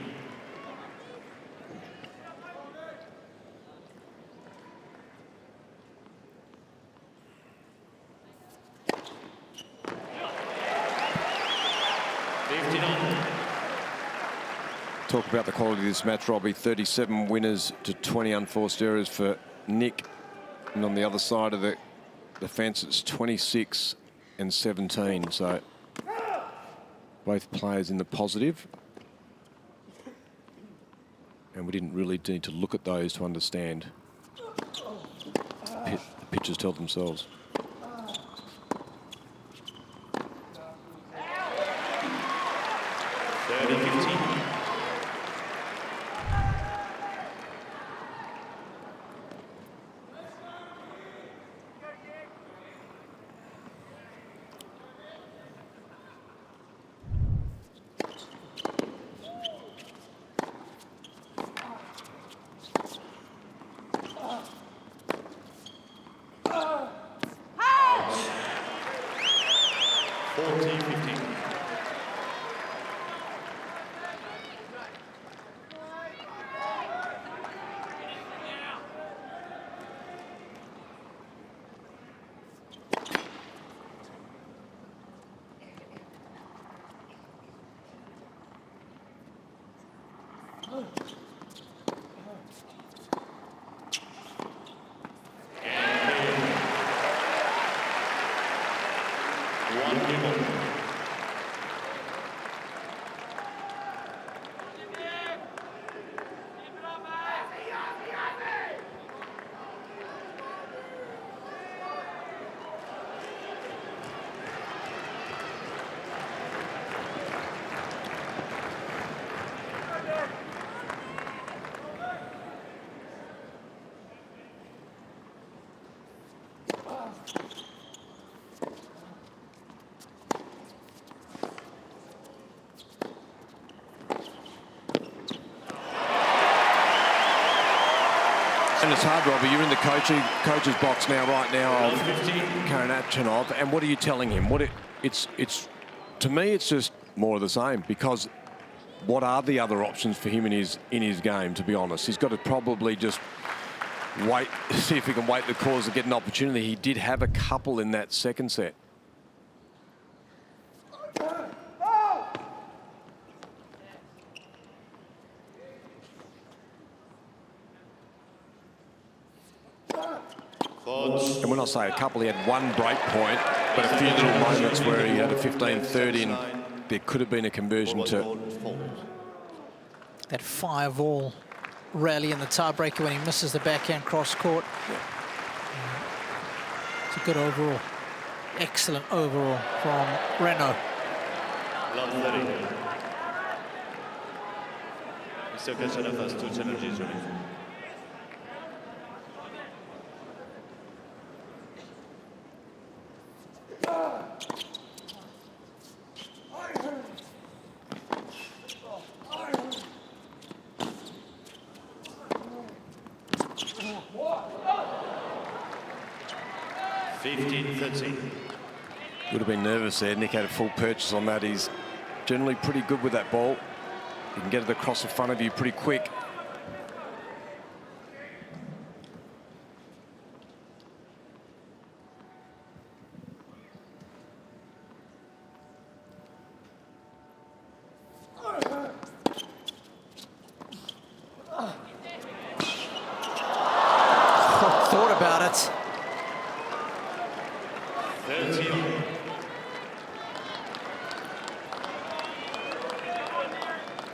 Speaker 1: Talk about the quality of this match, Robbie. 37 winners to 20 unforced errors for Nick. And on the other side of the fence, it's 26 and 17. So both players in the positive. And we didn't really need to look at those to understand. The pitchers tell themselves. And it's hard, Robbie. You're in the coach's box now, right now, of Karen Khachanov. And what are you telling him? To me, it's just more of the same. Because what are the other options for him in his game? To be honest, he's got to probably just wait, see if he can wait the calls to get an opportunity. He did have a couple in that second set. And when I say a couple, he had one break point, but a few little moments where he had a 15-30 and there could have been a conversion to...
Speaker 3: That 5-all rally in the tiebreaker when he misses the backhand cross court.
Speaker 1: Yeah.
Speaker 3: It's a good overall. Excellent overall from Renault.
Speaker 2: Love 30. Mr. Khachanov has 2 challenges remaining. 15-13.
Speaker 1: Would have been nervous there. Nick had a full purchase on that. He's generally pretty good with that ball. You can get it across the front of you pretty quick.
Speaker 3: Thought about it.
Speaker 2: 13.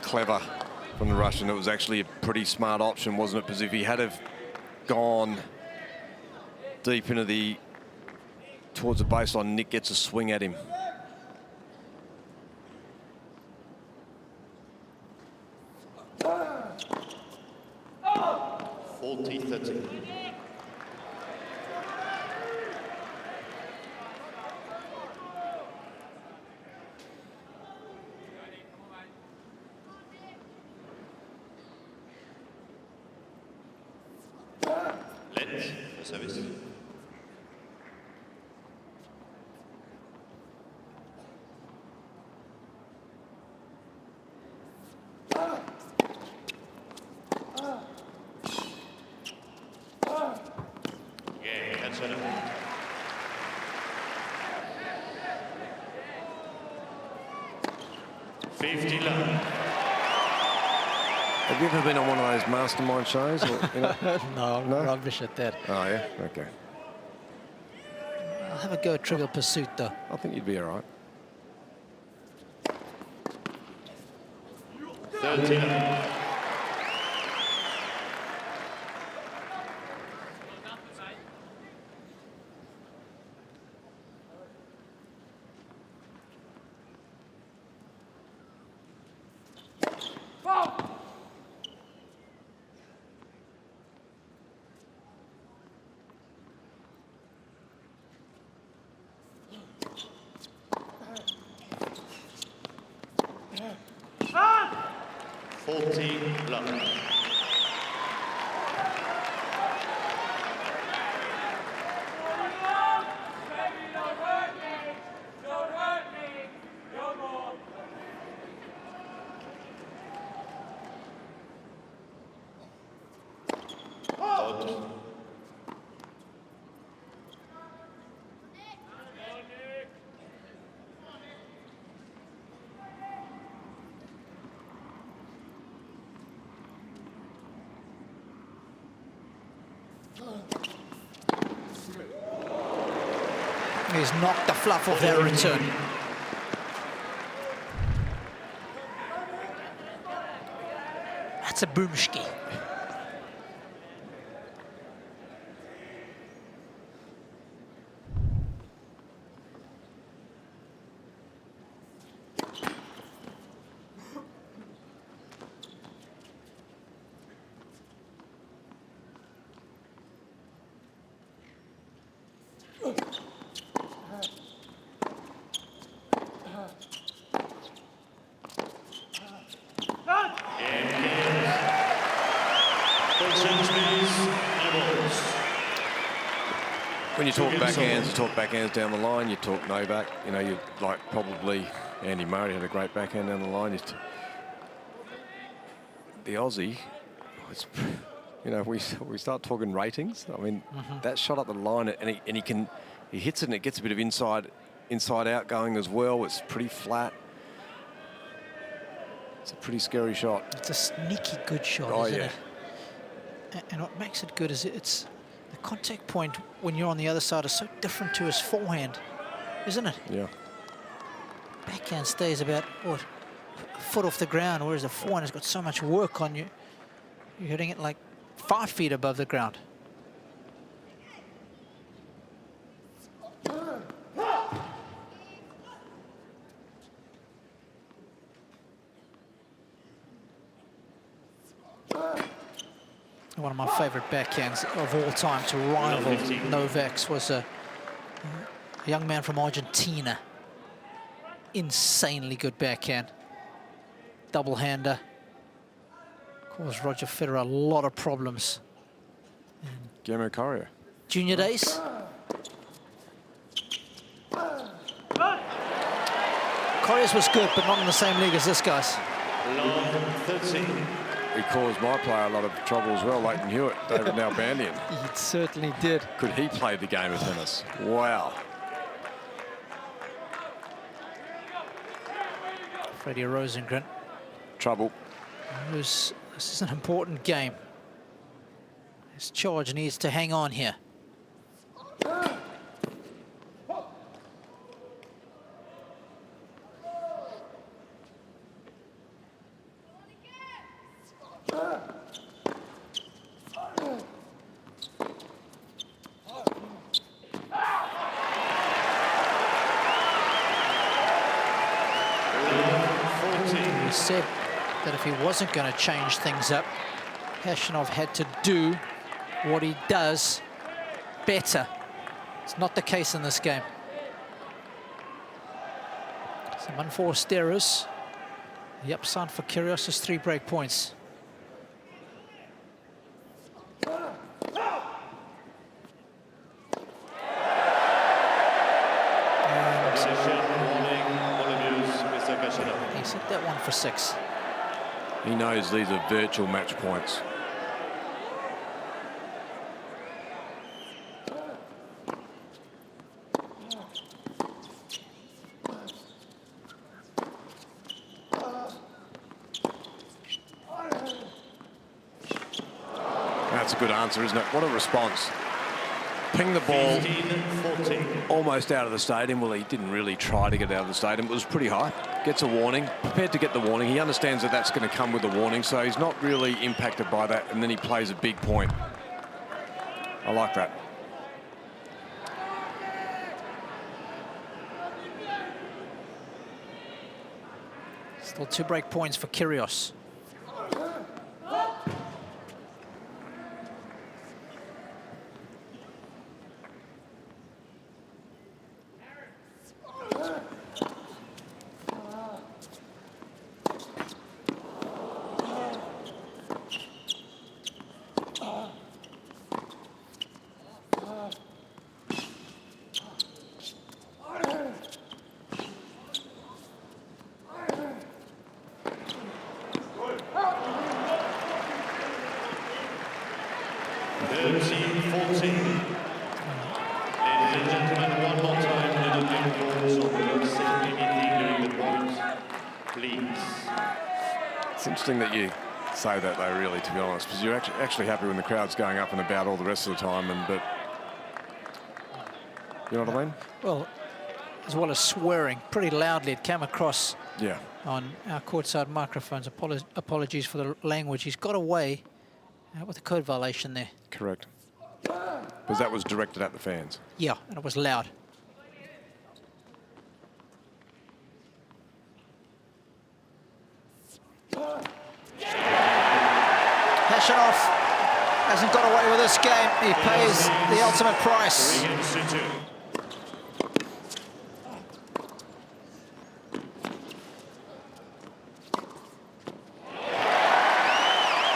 Speaker 1: Clever from the Russian. It was actually a pretty smart option, wasn't it? Because if he had have gone deep into the towards the baseline, Nick gets a swing at him.
Speaker 2: Le service. Yeah, Khachanov.
Speaker 1: Have you ever been on one of those mastermind shows? Or, you know?
Speaker 3: No,
Speaker 1: No?
Speaker 3: rubbish at that.
Speaker 1: Oh, yeah? Okay.
Speaker 3: I'll have a go at Trivial Pursuit, though.
Speaker 1: I think you'd be all right.
Speaker 2: 13.
Speaker 3: He's knocked the fluff off that return. That's a boomski.
Speaker 1: When you talk backhands down the line, you talk Novak, you know, you like probably Andy Murray had a great backhand down the line. The Aussie, you know, we start talking ratings. I mean, that shot up the line, and he hits it, and it gets a bit of inside out going as well. It's pretty flat. It's a pretty scary shot.
Speaker 3: It's a sneaky good shot, isn't it? And what makes it good is it's the contact point when you're on the other side is so different to his forehand, isn't it?
Speaker 1: Yeah.
Speaker 3: Backhand stays about, what, a foot off the ground, whereas the forehand has got so much work on you. You're hitting it like 5 feet above the ground. One of my favorite backhands of all time to rival Novak's was a young man from Argentina. Insanely good backhand. Double-hander. Caused Roger Federer a lot of problems.
Speaker 1: Guillermo Coria.
Speaker 3: Junior days. Kyrgios was good, but not in the same league as this guy's.
Speaker 2: Love 13.
Speaker 1: He caused my player a lot of trouble as well, Leighton Hewitt, David Nalbandian.
Speaker 3: He certainly did.
Speaker 1: Could he play the game of tennis? Wow.
Speaker 3: Freddie Rosengren.
Speaker 1: Trouble.
Speaker 3: This is an important game. His charge needs to hang on here. He said that if he wasn't going to change things up, Khachanov had to do what he does better. It's not the case in this game. Some unforced errors. The upside for Kyrgios is 3 break points. He set that one for 6.
Speaker 1: He knows these are virtual match points. That's a good answer, isn't it? What a response. Ping the ball
Speaker 2: 15-14.
Speaker 1: almost out of the stadium. Well, he didn't really try to get out of the stadium. It was pretty high. Gets a warning. Prepared to get the warning. He understands that that's going to come with a warning, so he's not really impacted by that. And then he plays a big point. I like that.
Speaker 3: Still 2 break points for Kyrgios.
Speaker 1: It's interesting that you say that, though, really, to be honest, because you're actually happy when the crowd's going up and about all the rest of the time, but you know what I mean?
Speaker 3: Well, as well as swearing pretty loudly, it came across on our courtside microphones. Apologies for the language. He's got away with a code violation there.
Speaker 1: Correct. Because that was directed at the fans.
Speaker 3: Yeah, and it was loud. Khachanov hasn't got away with this game. He pays the ultimate price.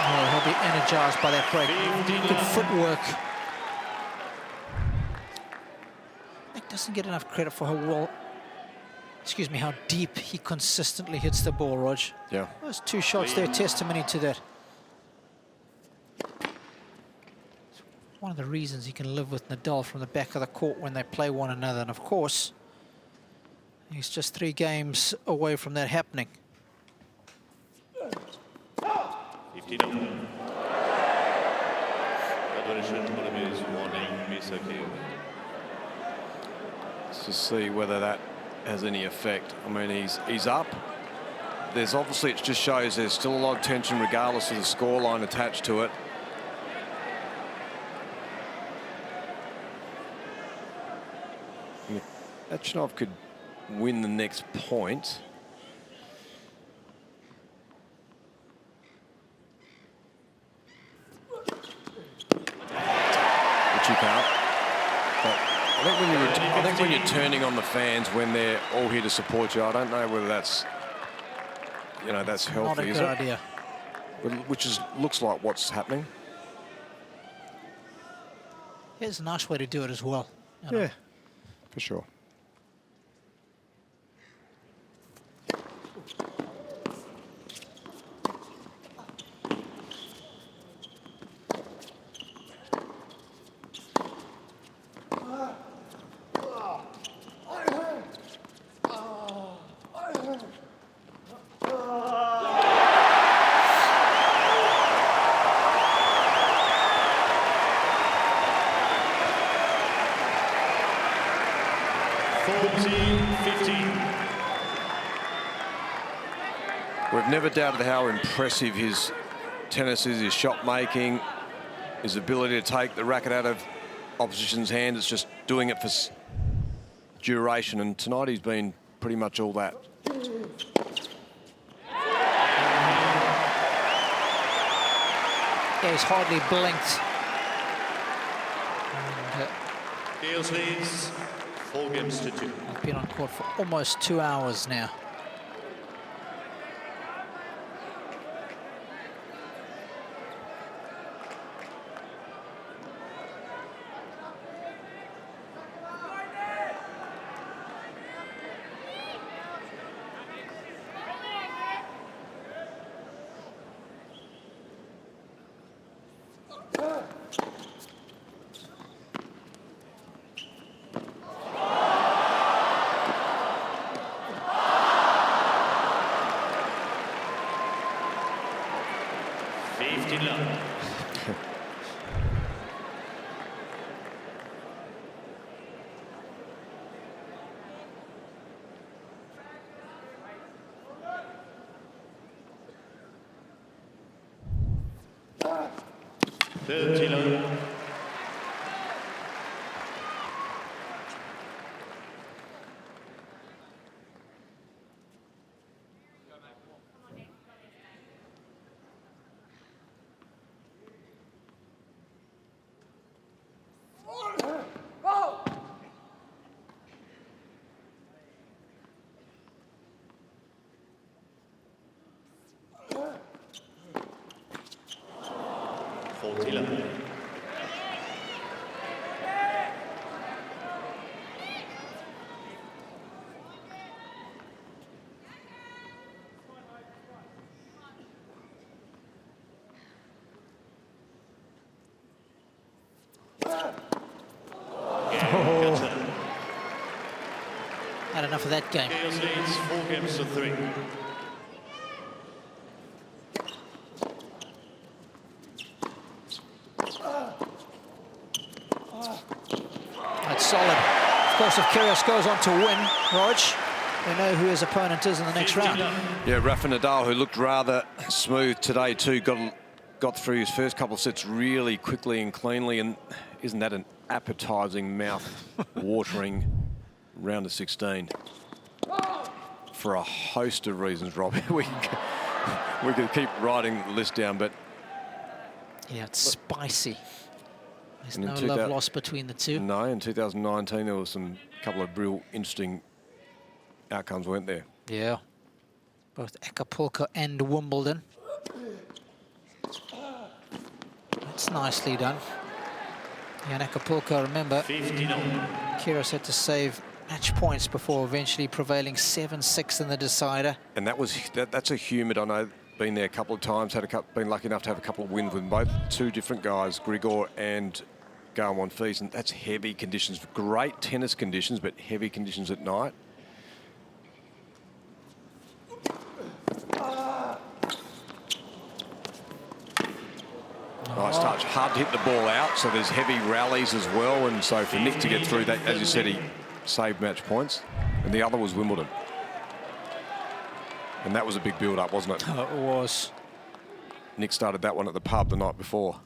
Speaker 3: Oh, he'll be energized by that break. Good footwork. Nick doesn't get enough credit for how how deep he consistently hits the ball, Rog.
Speaker 1: Yeah.
Speaker 3: Those 2 shots there, testimony to that. It's one of the reasons he can live with Nadal from the back of the court when they play one another. And of course, he's just 3 games away from that happening.
Speaker 2: 15 over.
Speaker 1: Let's just see whether that has any effect. I mean, he's up. There's obviously, it just shows there's still a lot of tension regardless of the scoreline attached to it. Khachanov could win the next point. Which you can't. But I think when you're turning on the fans when they're all here to support you, I don't know whether that's, that's healthy.
Speaker 3: Not a good idea.
Speaker 1: Which looks like what's happening.
Speaker 3: Here's a nice way to do it as well.
Speaker 1: Yeah, for sure. We've never doubted how impressive his tennis is, his shot making, his ability to take the racket out of opposition's hand. It's just doing it for duration, and tonight he's been pretty much all that.
Speaker 3: Yeah, he's hardly blinked.
Speaker 2: Kyrgios leads 4-2.
Speaker 3: I've been on court for almost 2 hours now. Had enough of that game.
Speaker 2: Kyrgios leads 4-3.
Speaker 3: That's solid. Of course, if Kyrgios goes on to win, Rog, we know who his opponent is in the next round.
Speaker 1: Yeah, Rafa Nadal, who looked rather smooth today too, got through his first couple of sets really quickly and cleanly, and isn't that an appetising, mouth-watering round of 16? For a host of reasons, Robbie. We could keep writing the list down, but...
Speaker 3: Yeah, it's spicy. There's no love lost between the two.
Speaker 1: No, in 2019 there was a couple of real interesting outcomes, weren't there?
Speaker 3: Yeah. Both Acapulco and Wimbledon. That's nicely done. Yeah, in Acapulco, remember, Kyrgios had to save match points before eventually prevailing 7-6 in the decider.
Speaker 1: And that's a humid. I know, been there a couple of times, been lucky enough to have a couple of wins with both two different guys, Grigor and Gael Monfils, and that's heavy conditions. Great tennis conditions, but heavy conditions at night. Nice touch. Hard to hit the ball out, so there's heavy rallies as well. And so for Nick to get through that, as you said, he saved match points. And the other was Wimbledon. And that was a big build-up, wasn't it?
Speaker 3: Oh, it was.
Speaker 1: Nick started that one at the pub the night before.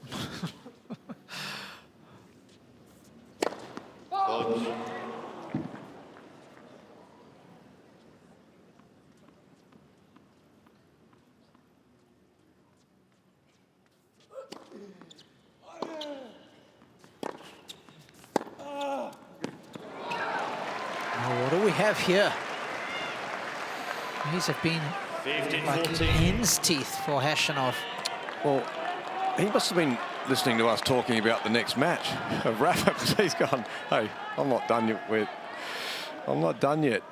Speaker 3: What do we have here? These have been like hen's teeth for Khachanov.
Speaker 1: Well, he must have been listening to us talking about the next match of Rafa. He's gone, hey, I'm not done yet. I'm not done yet.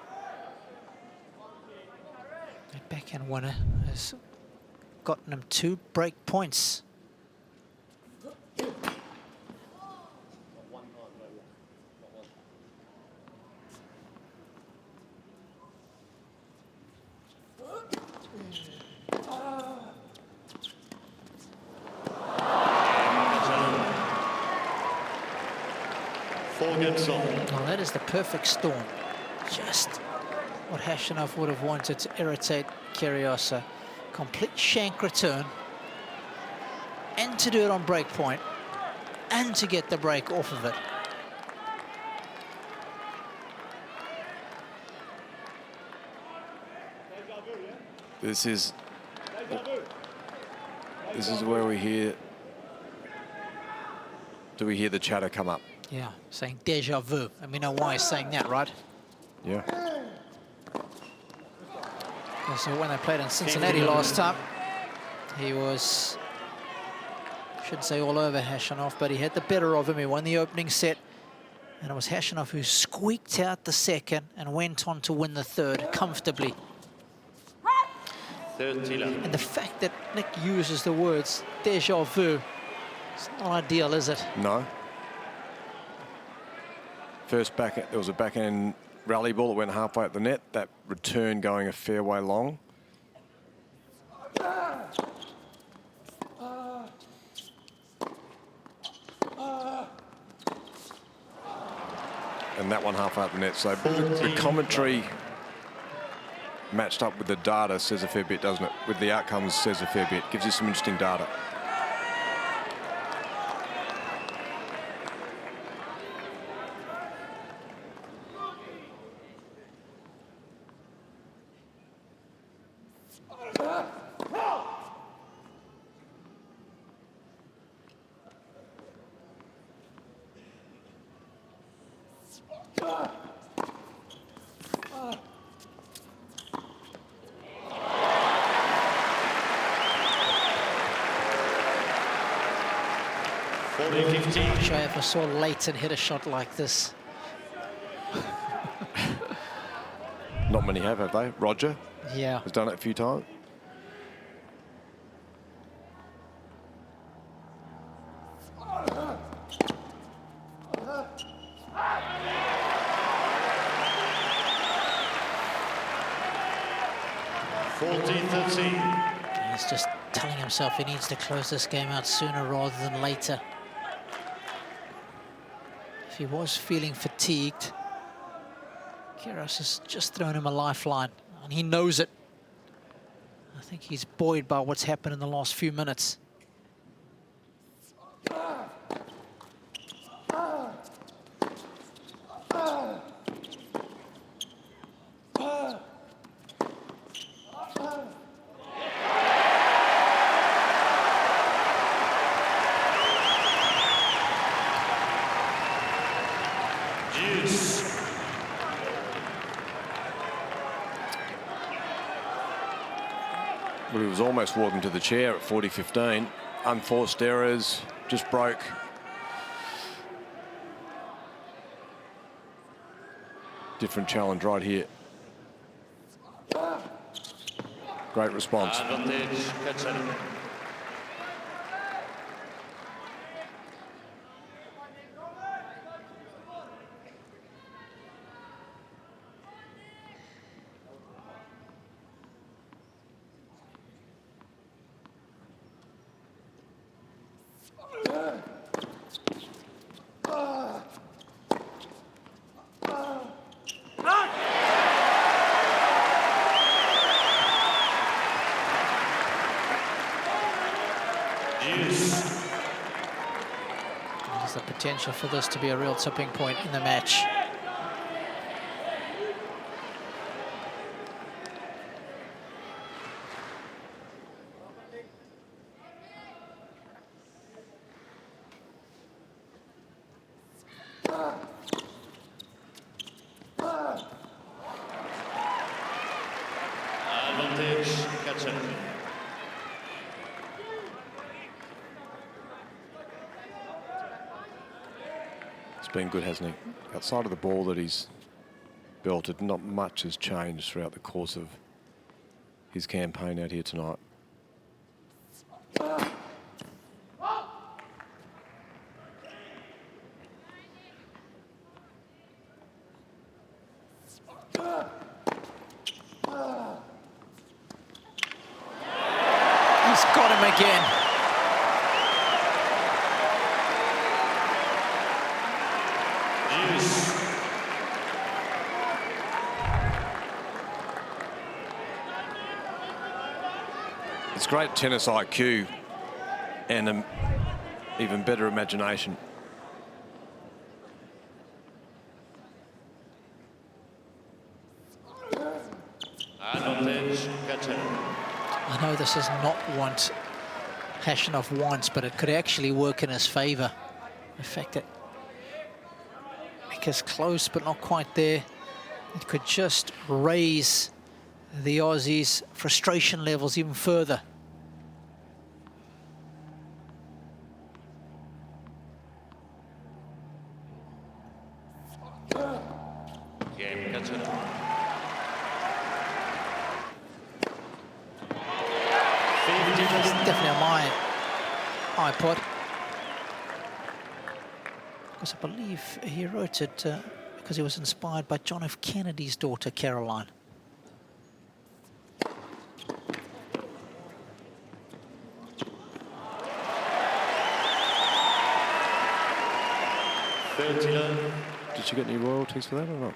Speaker 3: The backhand winner has gotten him 2 break points. Well, that is the perfect storm. Just what Khachanov would have wanted to irritate Kyrgios. A complete shank return, and to do it on break point, and to get the break off of it.
Speaker 1: This is where we hear. Do we hear the chatter come up?
Speaker 3: Yeah, saying déjà vu, and we know why he's saying that, right?
Speaker 1: Yeah.
Speaker 3: So when they played in Cincinnati last time, he was, shouldn't say all over Khachanov, but he had the better of him. He won the opening set, and it was Khachanov who squeaked out the second and went on to win the third comfortably. And the fact that Nick uses the words déjà vu, it's not ideal, is it?
Speaker 1: No. First there was a backhand rally ball that went halfway up the net. That return going a fair way long. And that one halfway up the net. So the commentary matched up with the data says a fair bit, doesn't it? With the outcomes says a fair bit. Gives you some interesting data.
Speaker 3: I'm sure I ever saw Leighton hit a shot like this.
Speaker 1: Not many have they? Roger has done it a few times.
Speaker 3: He's just telling himself he needs to close this game out sooner rather than later. If he was feeling fatigued, Kyrgios has just thrown him a lifeline, and he knows it. I think he's buoyed by what's happened in the last few minutes.
Speaker 1: Well, he was almost walking to the chair at 40-15. Unforced errors, just broke. Different challenge right here. Great response.
Speaker 2: Advantage, Khachanov.
Speaker 3: There's the potential for this to be a real tipping point in the match.
Speaker 2: Advantage, Khachanov.
Speaker 1: It's been good, hasn't he? Outside of the ball that he's belted, not much has changed throughout the course of his campaign out here tonight.
Speaker 3: He's got him again.
Speaker 1: It's great tennis IQ and an even better imagination.
Speaker 2: Advantage, Khachanov.
Speaker 3: I know this is not what Khachanov wants, but it could actually work in his favour. The fact that Nick is close but not quite there, it could just raise the Aussies' frustration levels even further.
Speaker 2: Game, Khachanov.
Speaker 3: It's definitely on my iPod, because I believe he wrote it because he was inspired by John F. Kennedy's daughter, Caroline.
Speaker 1: Did she get any royalties for that or not?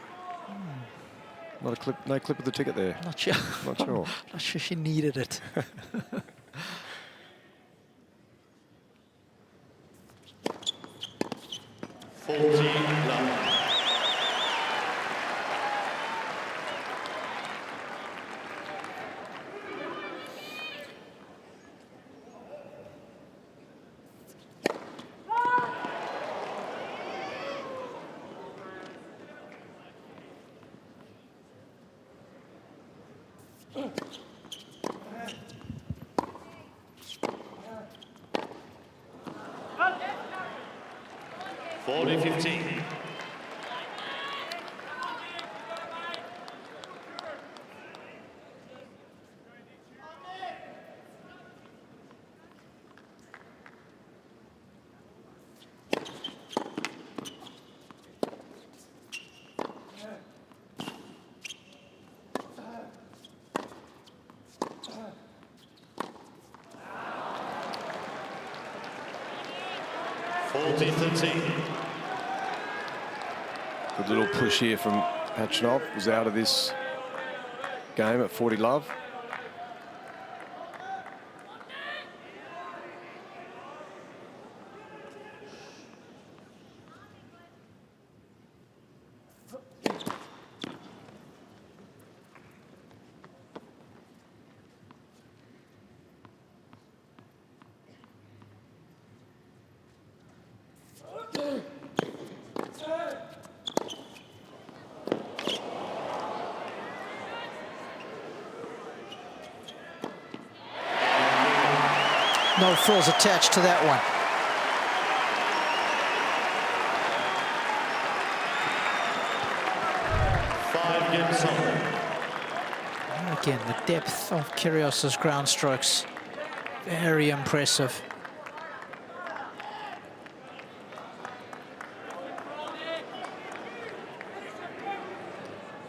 Speaker 1: Not a clip, no clip of the ticket there.
Speaker 3: Not sure.
Speaker 1: Not sure.
Speaker 3: Not sure she needed it.
Speaker 1: Good little push here from Khachanov. Was out of this game at 40 love.
Speaker 3: No frills attached to that one. Again, the depth of Kyrgios' ground strokes, very impressive.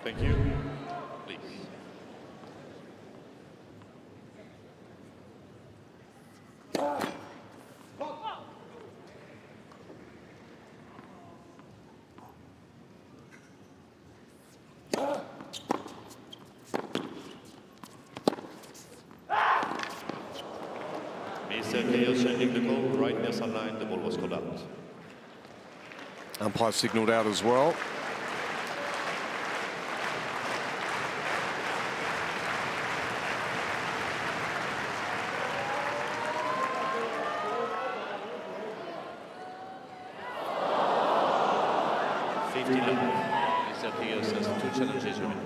Speaker 2: Thank you. Please. Mr. Kyrgios sending the ball right near sunline. The ball was called out.
Speaker 1: Umpire signalled out as well.
Speaker 2: Mr. Kyrgios has 2 challenges remaining.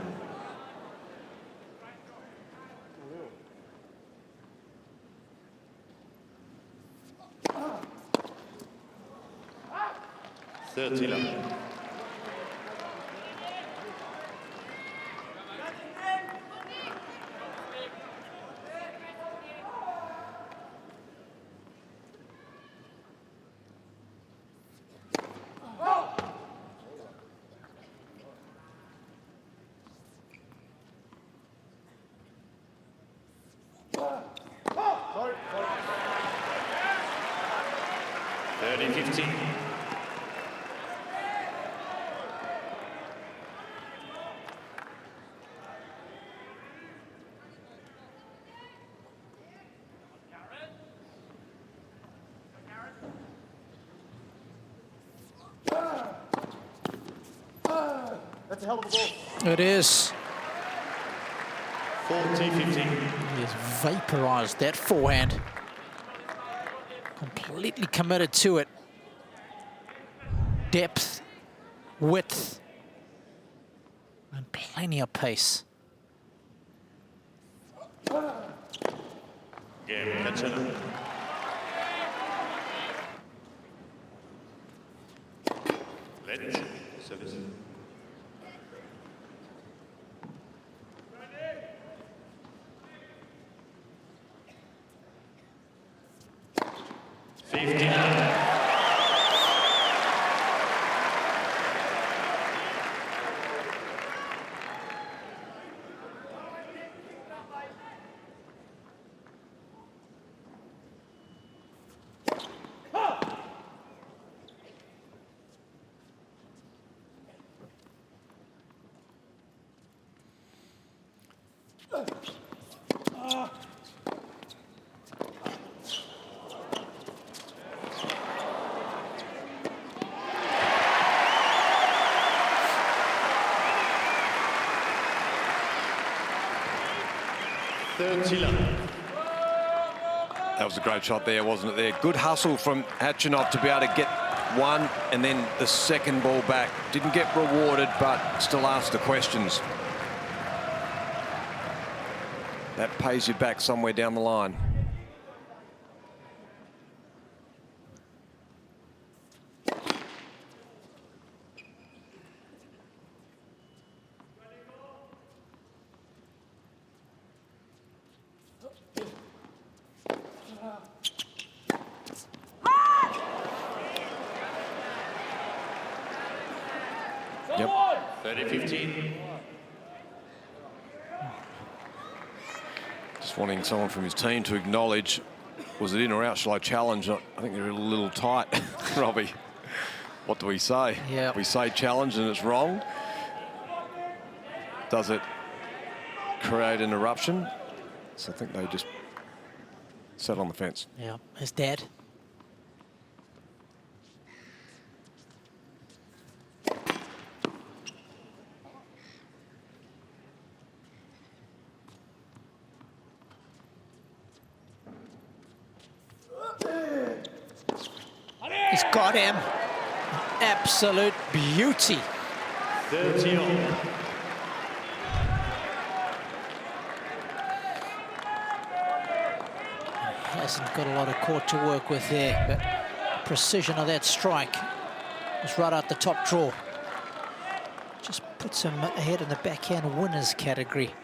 Speaker 2: 30-15.
Speaker 4: That's a hell of a ball.
Speaker 3: It is.
Speaker 2: 40-15.
Speaker 3: He has vaporized that forehand. Completely committed to it. Depth, width, and plenty of pace.
Speaker 2: Karen Khachanov. Let service.
Speaker 1: That was a great shot there, wasn't it there? Good hustle from Khachanov to be able to get one and then the second ball back. Didn't get rewarded, but still asked the questions. That pays you back somewhere down the line. Yep.
Speaker 2: 30-15.
Speaker 1: Just wanting someone from his team to acknowledge, was it in or out? Shall I challenge? I think they're a little tight, Robbie. What do we say?
Speaker 3: Yeah.
Speaker 1: We say challenge and it's wrong. Does it create an eruption? So I think they just sat on the fence.
Speaker 3: Yeah, his dad. He's got him. Absolute beauty.
Speaker 2: 30 all.
Speaker 3: Hasn't got a lot of court to work with there, but precision of that strike was right out the top draw. Just puts him ahead in the backhand winners category.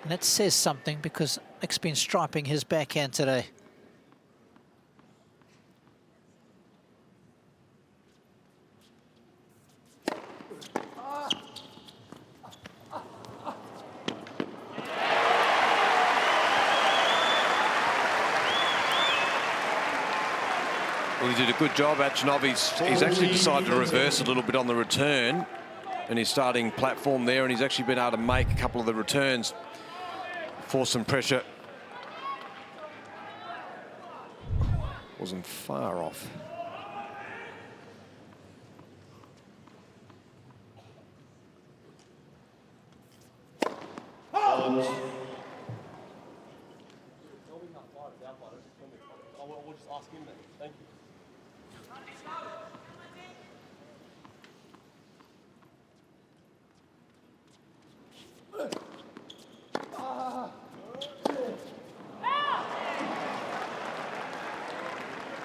Speaker 3: And that says something because Nick's been striping his backhand today.
Speaker 1: Well, he did a good job, Khachanov. He's actually decided to reverse a little bit on the return and his starting platform there, and he's actually been able to make a couple of the returns, force some pressure. Wasn't far off.
Speaker 4: We'll just ask him then. Thank you.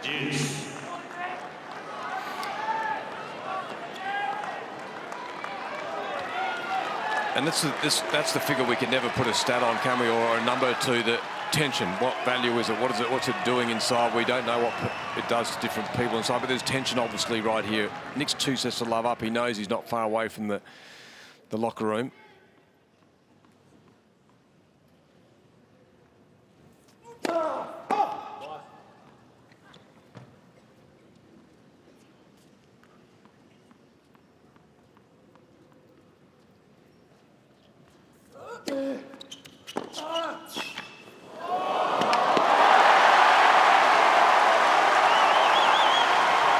Speaker 2: Deuce.
Speaker 1: And that's the figure we can never put a stat on, can we, or a number to the tension. What value is it? What is it? What's it doing inside? We don't know what it does to different people inside, but there's tension obviously right here. Nick's 2 sets to love up. He knows he's not far away from the locker room.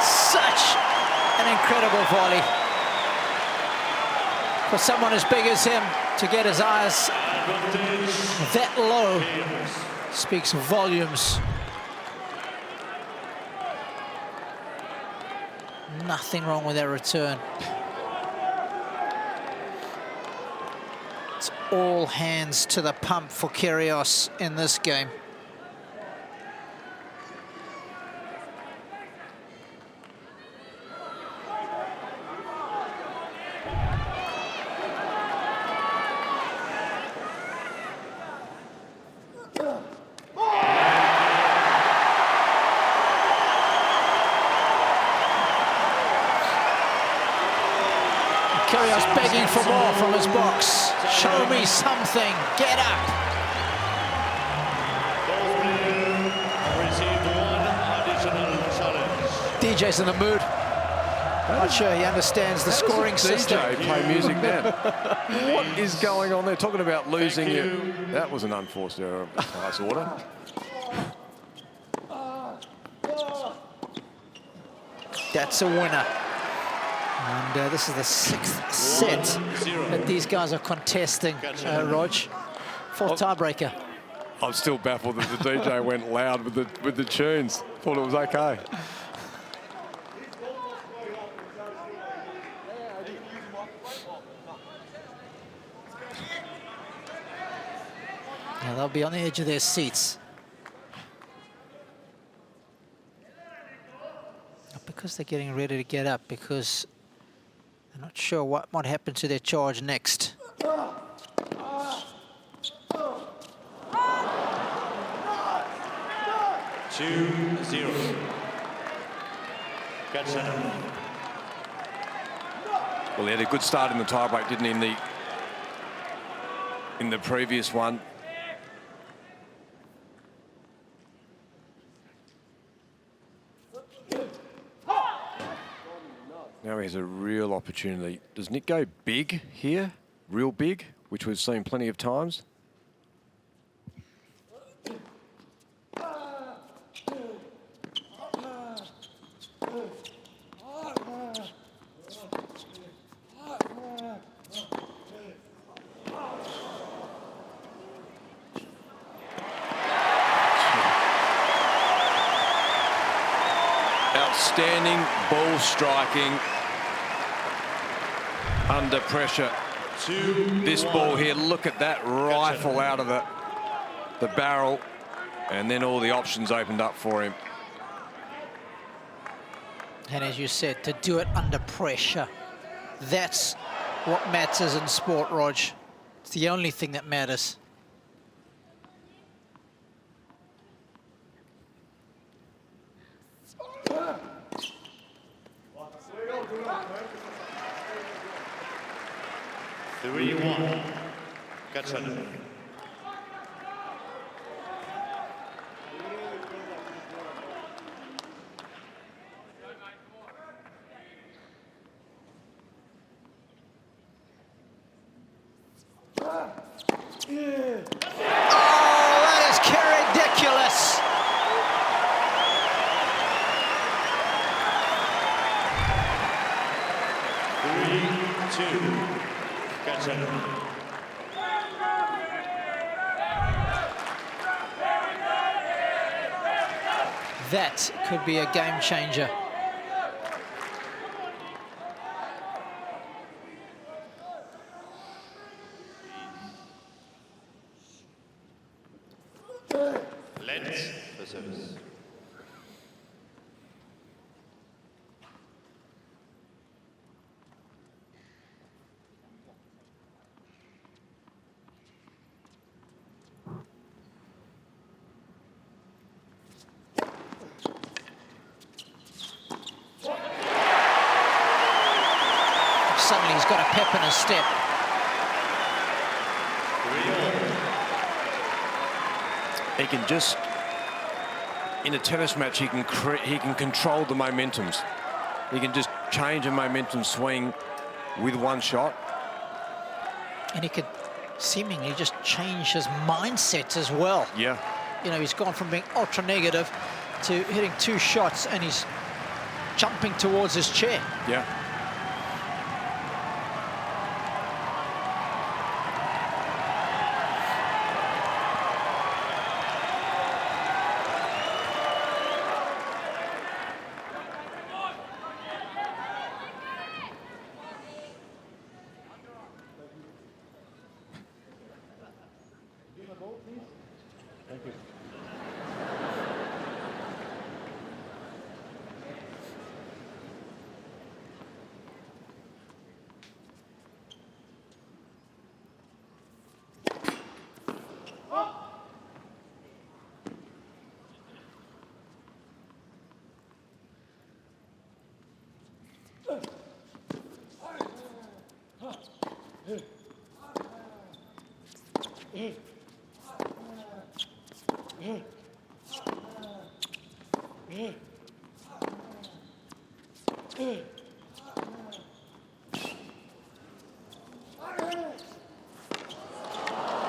Speaker 3: Such an incredible volley. For someone as big as him to get his eyes that low speaks volumes. Nothing wrong with that return. It's all hands to the pump for Kyrgios in this game. Kyrgios begging for more from his box. Show me something. Get up.
Speaker 2: Received one additional challenge.
Speaker 3: DJ's in the mood. Not sure he understands the scoring system.
Speaker 1: DJ play music then. What is going on there? Talking about losing you. That was an unforced error of the highest order.
Speaker 3: That's a winner. And this is the 6th set that these guys are contesting, Rog. Fourth tiebreaker.
Speaker 1: I'm still baffled that the DJ went loud with the tunes. Thought it was okay.
Speaker 3: Yeah, they'll be on the edge of their seats. Not because they're getting ready to get up, because they're not sure what might happen to their charge next.
Speaker 2: 2-0. Khachanov.
Speaker 1: Well, he had a good start in the tiebreak, didn't he, in the previous one. Now he has a real opportunity. Does Nick go big here? Real big, which we've seen plenty of times. Outstanding ball striking under pressure. This ball here, look at that rifle out of the barrel, and then all the options opened up for him.
Speaker 3: And as you said, to do it under pressure, that's what matters in sport, Rog. It's the only thing that matters.
Speaker 2: Khachanov.
Speaker 3: Oh, that is ridiculous.
Speaker 2: Khachanov.
Speaker 3: That could be a game changer.
Speaker 2: Let's for service.
Speaker 3: Suddenly he's got a pep in his step.
Speaker 1: He can just, in a tennis match, he can control the momentums. He can just change a momentum swing with one shot.
Speaker 3: And he could seemingly just changed his mindset as well.
Speaker 1: Yeah.
Speaker 3: You know, he's gone from being ultra negative to hitting 2 shots, and he's jumping towards his chair.
Speaker 1: Yeah.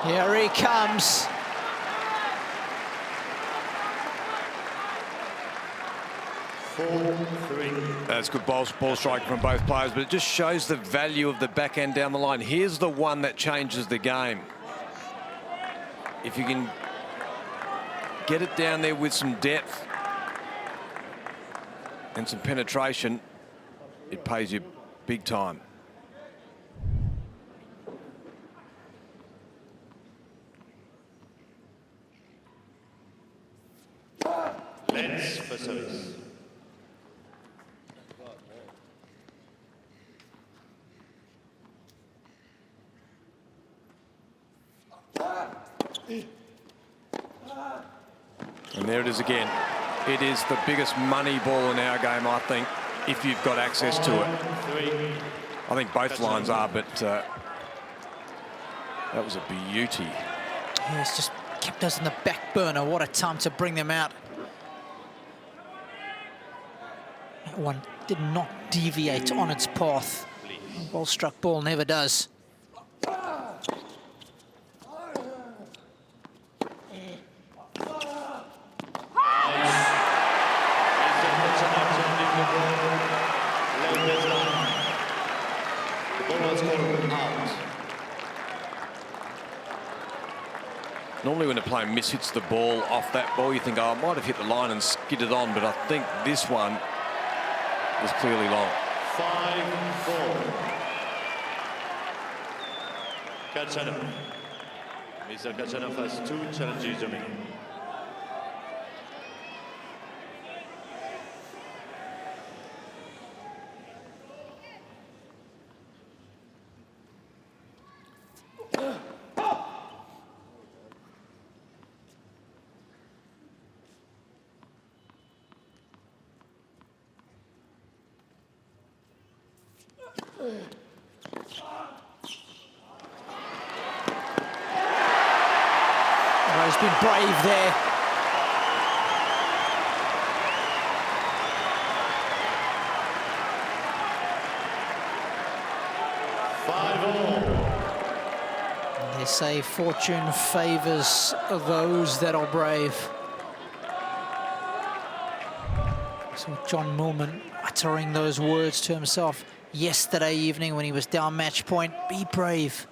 Speaker 3: Here he comes.
Speaker 1: That's good ball strike from both players, but it just shows the value of the backhand down the line. Here's the one that changes the game. If you can get it down there with some depth and some penetration, it pays you big time.
Speaker 2: Lens for service.
Speaker 1: And there it is again. It is the biggest money ball in our game, I think, if you've got access to it. I think both lines are, but that was a beauty.
Speaker 3: Yeah, it's just kept us in the back burner. What a time to bring them out. That one did not deviate on its path. A well-struck ball never does.
Speaker 1: Normally when a player mishits the ball off that ball, you think, oh, I might have hit the line and skidded on, but I think this one was clearly long.
Speaker 2: 5-4. Khachanov. Mr. Khachanov has 2 challenges remaining.
Speaker 3: Oh, he's been brave there. They say fortune favors those that are brave. So John Millman uttering those words to himself yesterday evening when he was down match point. Be brave.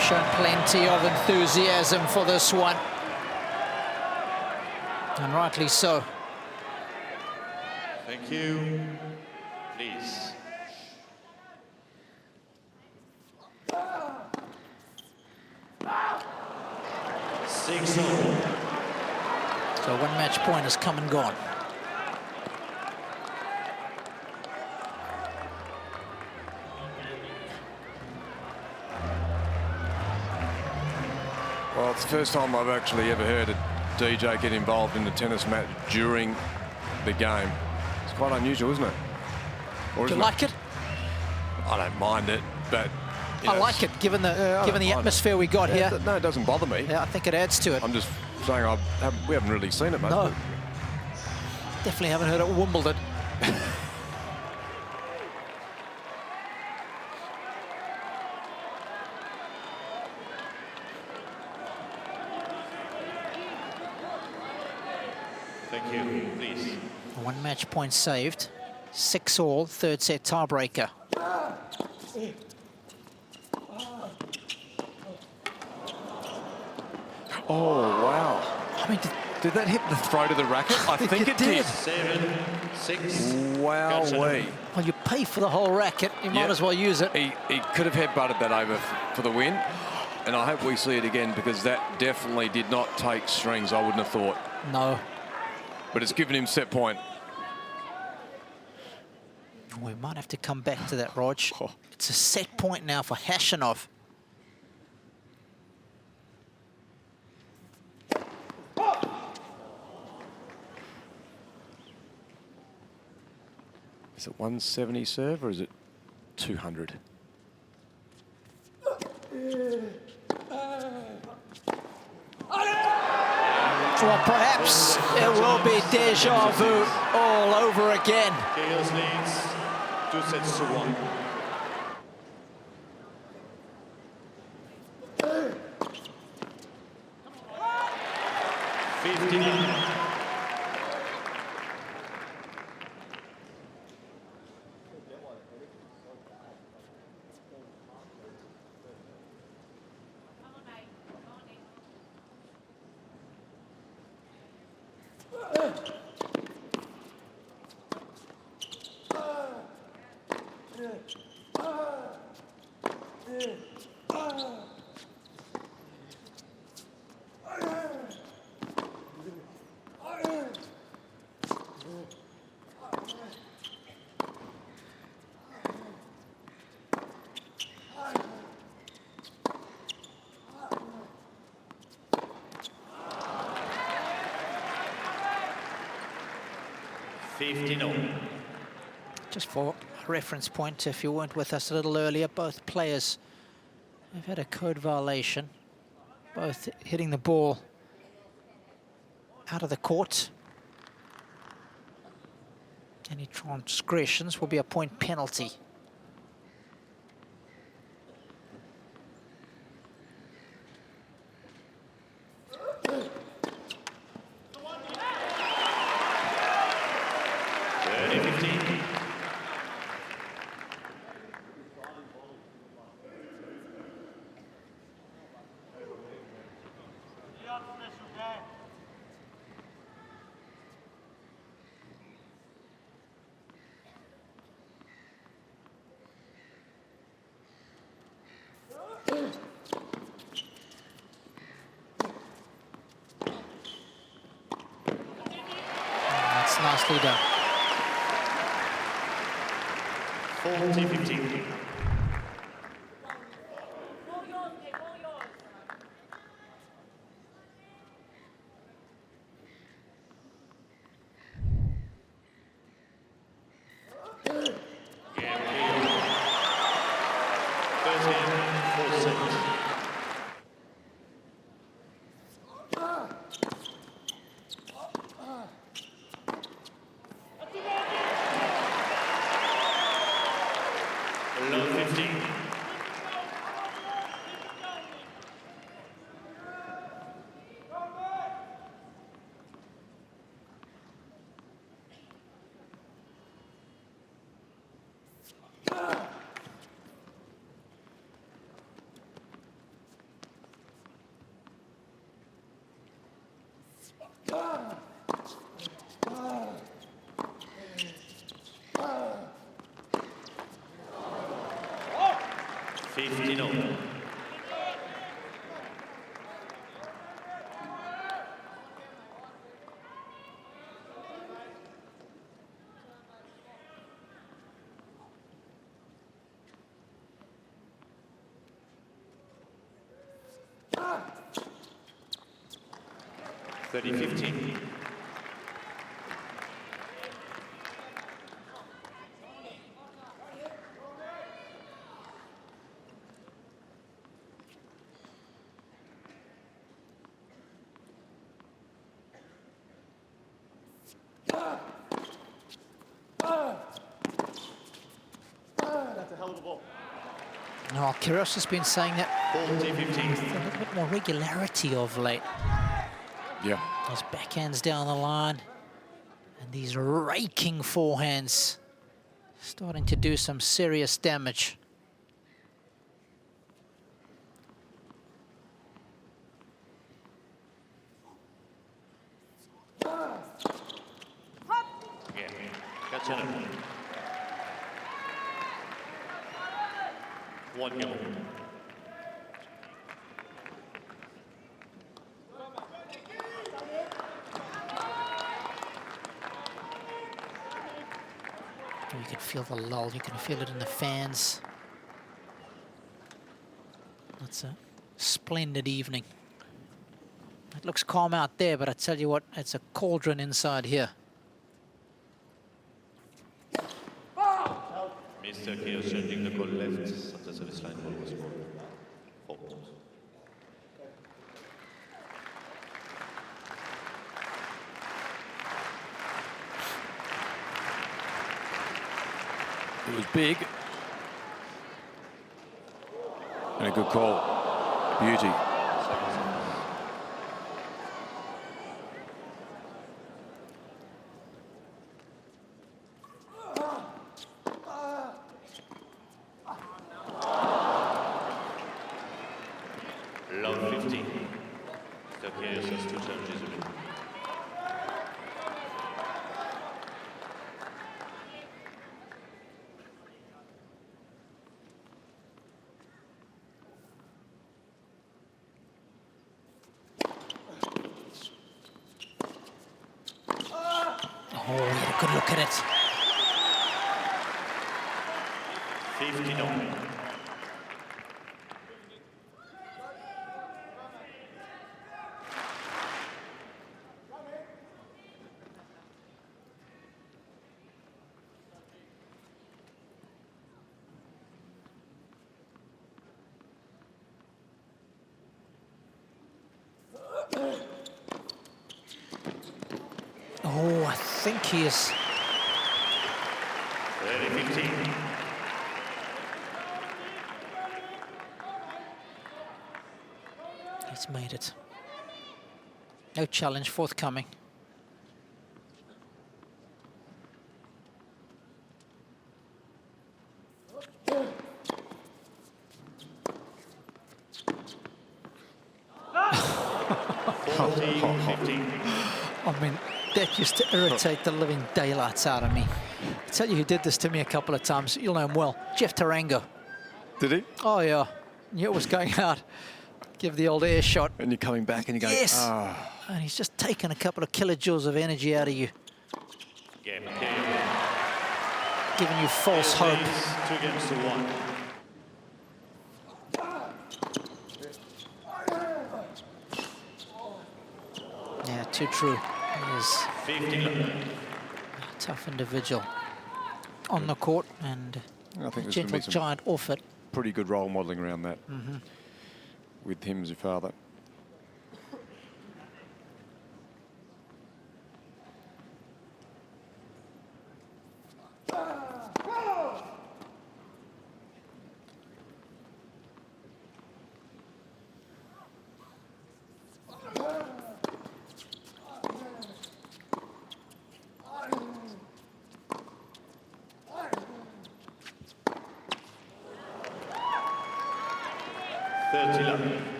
Speaker 3: Shown plenty of enthusiasm for this one, and rightly so.
Speaker 2: Thank you. Please.
Speaker 3: So 1 match point has come and gone.
Speaker 1: Well, it's the first time I've actually ever heard a DJ get involved in the tennis match during the game. It's quite unusual, isn't it? Or
Speaker 3: Do you
Speaker 1: isn't
Speaker 3: like it?
Speaker 1: I don't mind it, but you
Speaker 3: I
Speaker 1: know,
Speaker 3: like it, given the
Speaker 1: I don't mind
Speaker 3: atmosphere we got here.
Speaker 1: No, it doesn't bother me.
Speaker 3: Yeah, I think it adds to it.
Speaker 1: I'm just saying we haven't really seen it much.
Speaker 3: No. Definitely haven't heard it at Wimbledon.
Speaker 2: Thank you, please.
Speaker 3: 1 match point saved. 6-all, third set tiebreaker.
Speaker 1: Oh, wow.
Speaker 3: I mean,
Speaker 1: Did that hit the throat of the racket? I think it did.
Speaker 2: 7, 6.
Speaker 1: Wowee.
Speaker 3: well, you pay for the whole racket. You might
Speaker 1: Yeah.
Speaker 3: as well use it.
Speaker 1: He could have headbutted that over for the win. And I hope we see it again, because that definitely did not take strings, I wouldn't have thought.
Speaker 3: No.
Speaker 1: But it's given him set point.
Speaker 3: We might have to come back to that, Rog.
Speaker 1: Oh.
Speaker 3: It's a set point now for Khachanov.
Speaker 1: Is it 170 serve or is it 200?
Speaker 3: Well, perhaps it will be deja vu all over again.
Speaker 2: Kyrgios leads 2 sets to 1.
Speaker 3: Just for a reference point, if you weren't with us a little earlier, both players have had a code violation, both hitting the ball out of the court. Any transgressions will be a point penalty. That's nicely done.
Speaker 2: 40-15. 30-15.
Speaker 4: That's a hell of a ball.
Speaker 3: No, Kyrgios has been saying that
Speaker 2: 40-15.
Speaker 3: a little bit more regularity of late.
Speaker 1: Yeah.
Speaker 3: Those backhands down the line and these raking forehands starting to do some serious damage.
Speaker 2: Yeah. Khachanov. 1 goal.
Speaker 3: You can feel the lull, you can feel it in the fans. It's a splendid evening. It looks calm out there, but I tell you what, it's a cauldron inside here.
Speaker 2: Mr. Kyrgios changing the call left. After service line ball was scored. 4 goals.
Speaker 1: It was big. And a good call. Beauty.
Speaker 2: Love 15. Mr. Kyrgios has 2 challenges a minute.
Speaker 3: Oh, he had a good look at it.
Speaker 2: 59.
Speaker 3: Oh, I think he is.
Speaker 2: 30-15.
Speaker 3: He's made it. No challenge forthcoming. I mean, that used to irritate the living daylights out of me. I tell you who did this to me a couple of times. You'll know him well. Jeff Tarango.
Speaker 1: Did he?
Speaker 3: Oh, yeah. Knew it was going out. Give the old air shot.
Speaker 1: And you're coming back and you go,
Speaker 3: Yes.
Speaker 1: ah.
Speaker 3: And he's just taken a couple of kilojoules of energy out of you.
Speaker 2: Game.
Speaker 3: Giving you false hope.
Speaker 2: 2 games to 1.
Speaker 3: Yeah, too true. He is
Speaker 2: 15.
Speaker 3: a tough individual on the court and
Speaker 1: I think there's going to
Speaker 3: gentle
Speaker 1: be some
Speaker 3: giant off it.
Speaker 1: pretty good role modelling around that with him as your father.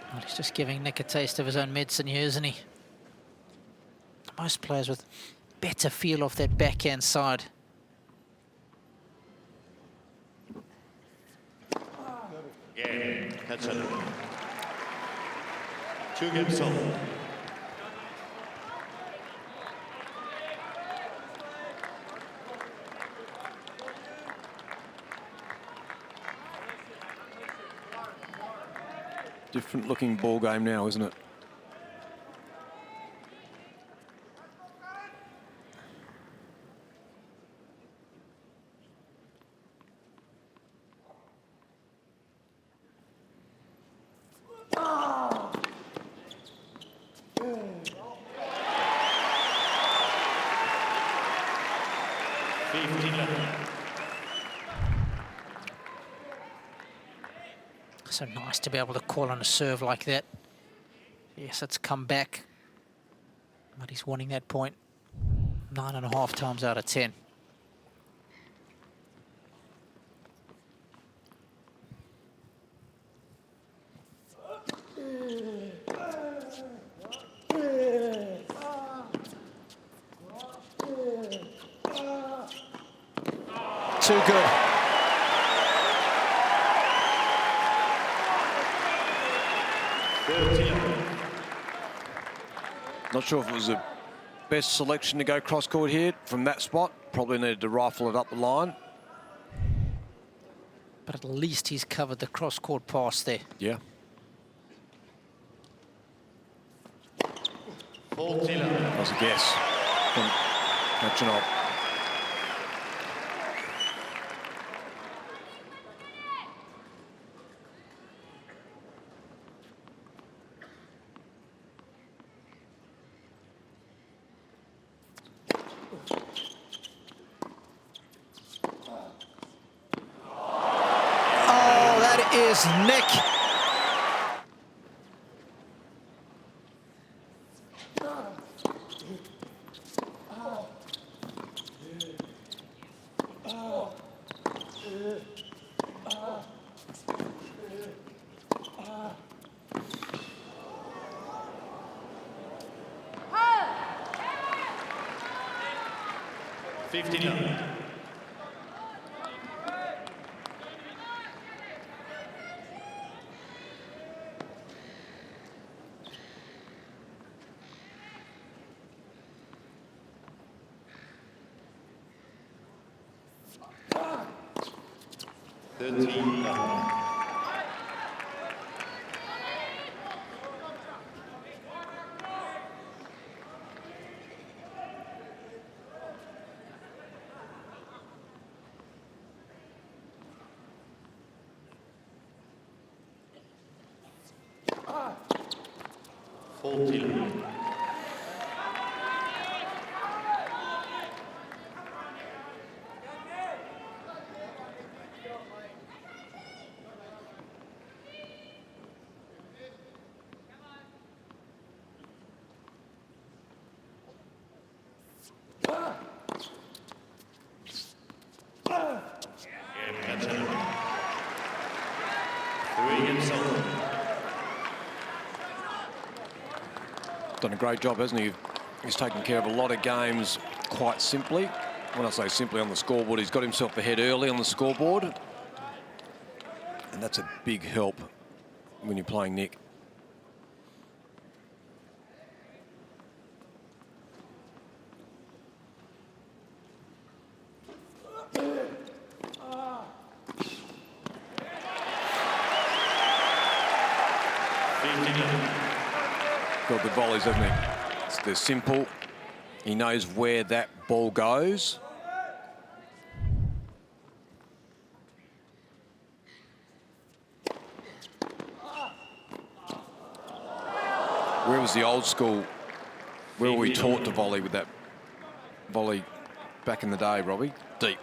Speaker 3: Well, he's just giving Nick a taste of his own medicine here, isn't he? most players with better feel of that backhand side.
Speaker 2: Karen Khachanov. 2 games all.
Speaker 1: Different looking ball game now, isn't it?
Speaker 3: So nice to be able to call on a serve like that. Yes, it's come back, but he's wanting that point 9.5 times out of 10. Too good.
Speaker 1: Not sure if it was the best selection to go cross-court here from that spot. Probably needed to rifle it up the line.
Speaker 3: But at least he's covered the cross-court pass there.
Speaker 1: Yeah. That was a guess from Khachanov.
Speaker 3: Is Nick. Done a great job, hasn't he? He's taken care of a lot of games quite simply. When I say simply on the scoreboard, he's got himself ahead early on the scoreboard. And that's a big help when you're playing Nick. Got the volleys, hasn't he? They're simple. He knows where that ball goes. Where was the old school? Where were we taught to volley with that volley back in the day, Robbie? Deep,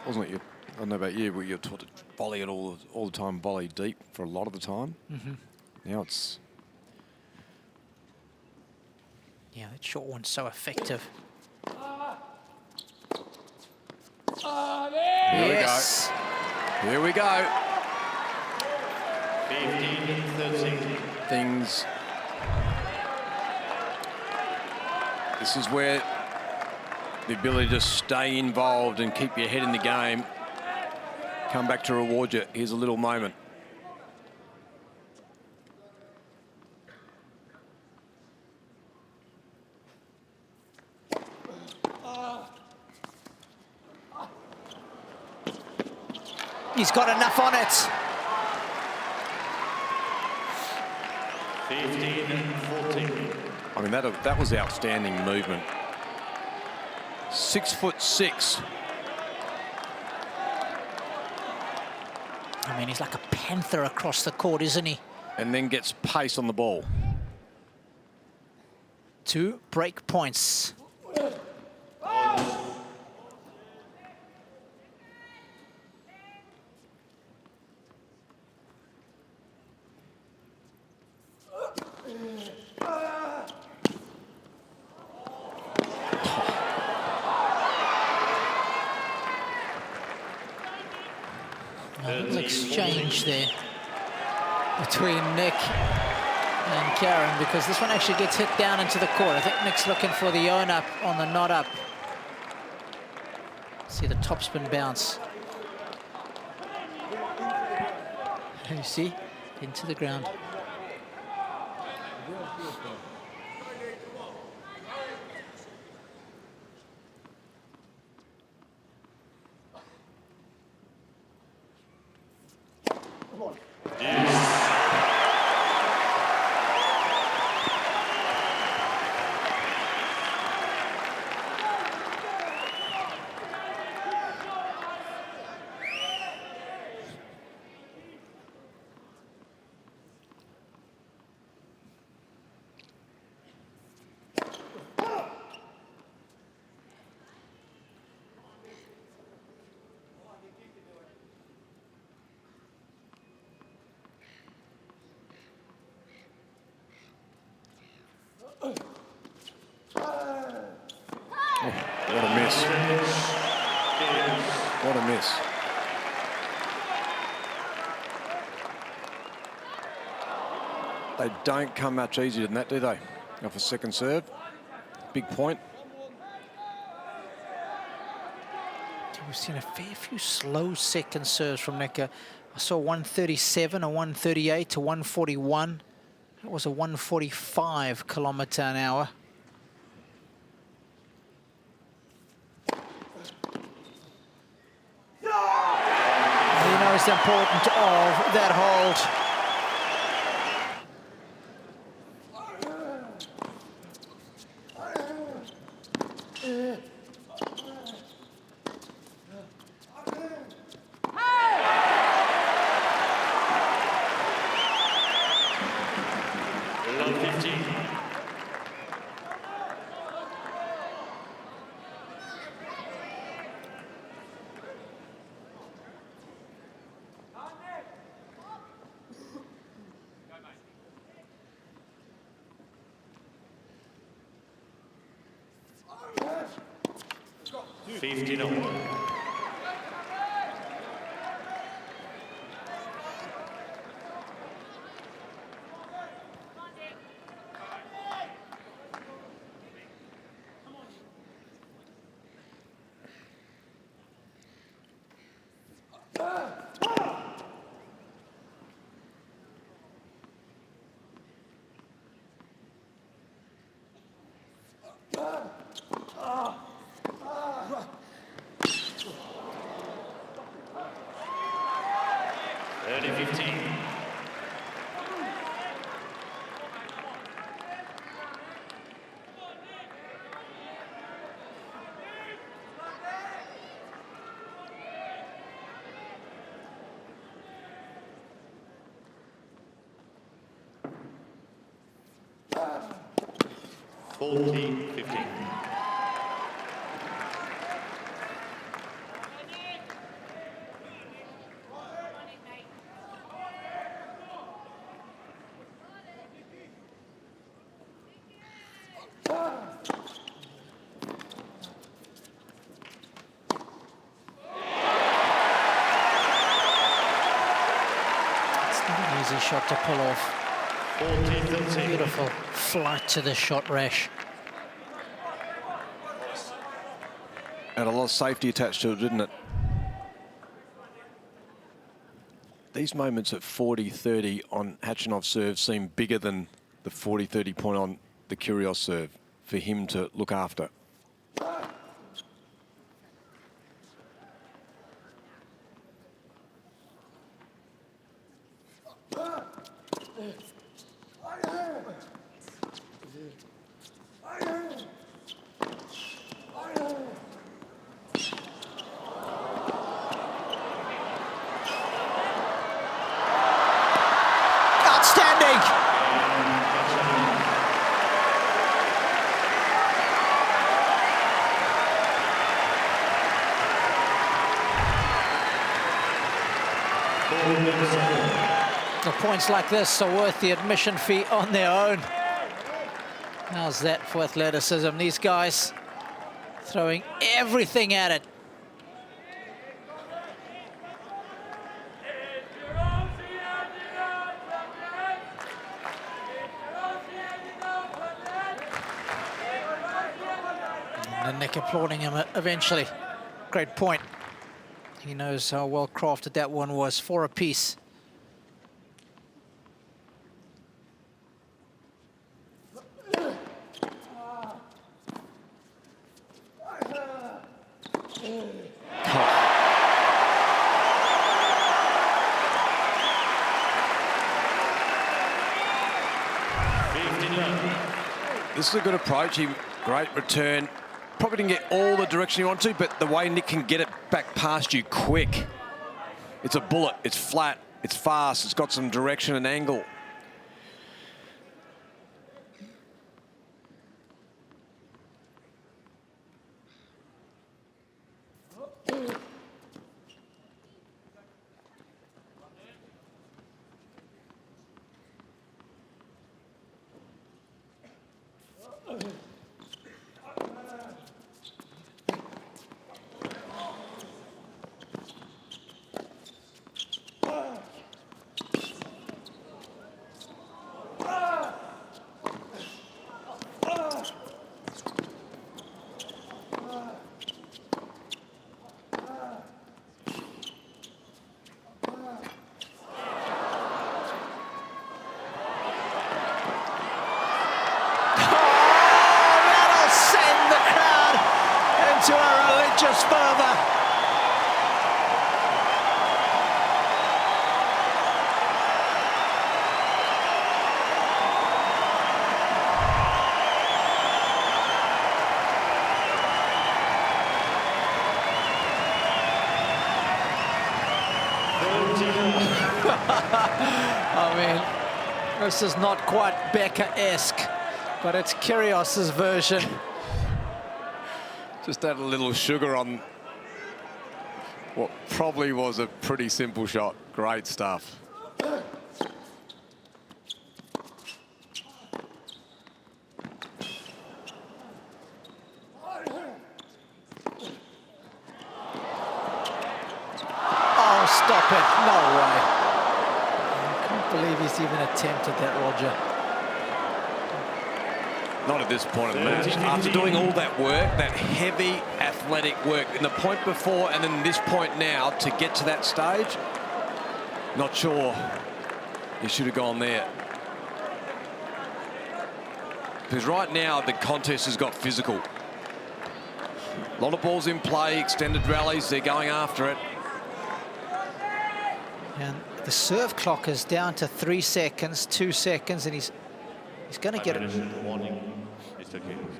Speaker 3: wasn't it? I don't know about you, but you were taught to volley it all the time, volley deep for a lot of the time. Now it's... Yeah, that short one's so effective.
Speaker 1: Yes. Here we go.
Speaker 2: 15-13.
Speaker 1: Things This is where the ability to stay involved and keep your head in the game come back to reward you. Here's a little moment.
Speaker 3: He's got enough on it.
Speaker 2: 15-14.
Speaker 1: I mean, that was outstanding movement. 6'6".
Speaker 3: I mean, he's like a panther across the court, isn't he?
Speaker 1: And then gets pace on the ball.
Speaker 3: 2 break points. A little exchange there between Nick and Karen, because this one actually gets hit down into the court. I think Nick's looking for the own up on the not up. See the topspin bounce. You see, into the ground.
Speaker 1: What a miss. What a miss. They don't come much easier than that, do they? Off a second serve. Big point.
Speaker 3: We've seen a fair few slow second serves from Nick. I saw 137, a 138 to 141. That was a 145 kilometre an hour. He knows the importance of that hold. Easy shot to pull off.
Speaker 2: 14-13.
Speaker 3: Beautiful flight to the shot rash.
Speaker 1: Had a lot of safety attached to it, didn't it? These moments at 40-30 on Khachanov's serve seem bigger than the 40-30 point on the Kyrgios serve for him to look after.
Speaker 3: The points like this are worth the admission fee on their own. How's that for athleticism? These guys throwing everything at it. And Nick applauding him eventually. Great point. He knows how well crafted that one was. 4 apiece.
Speaker 1: This is a good approach. Great return. Probably didn't get all the direction you want to, but the way Nick can get it back past you quick. It's a bullet. It's flat. It's fast. It's got some direction and angle. I mean, this is not quite Becker-esque, but it's Kyrgios's version. Just add a little sugar on what probably was a pretty simple shot. Great stuff.
Speaker 3: Oh, stop it. No way. I can't believe he's even attempted that, Roger.
Speaker 1: Not at this point of the match. After doing all that work, that heavy athletic work in the point before and then this point now to get to that stage, not sure he should have gone there. Because right now the contest has got physical. A lot of balls in play, extended rallies, they're going after it.
Speaker 3: And the serve clock is down to 3 seconds, 2 seconds, and he's going to get it.
Speaker 2: Warning, Mr. Kyrgios.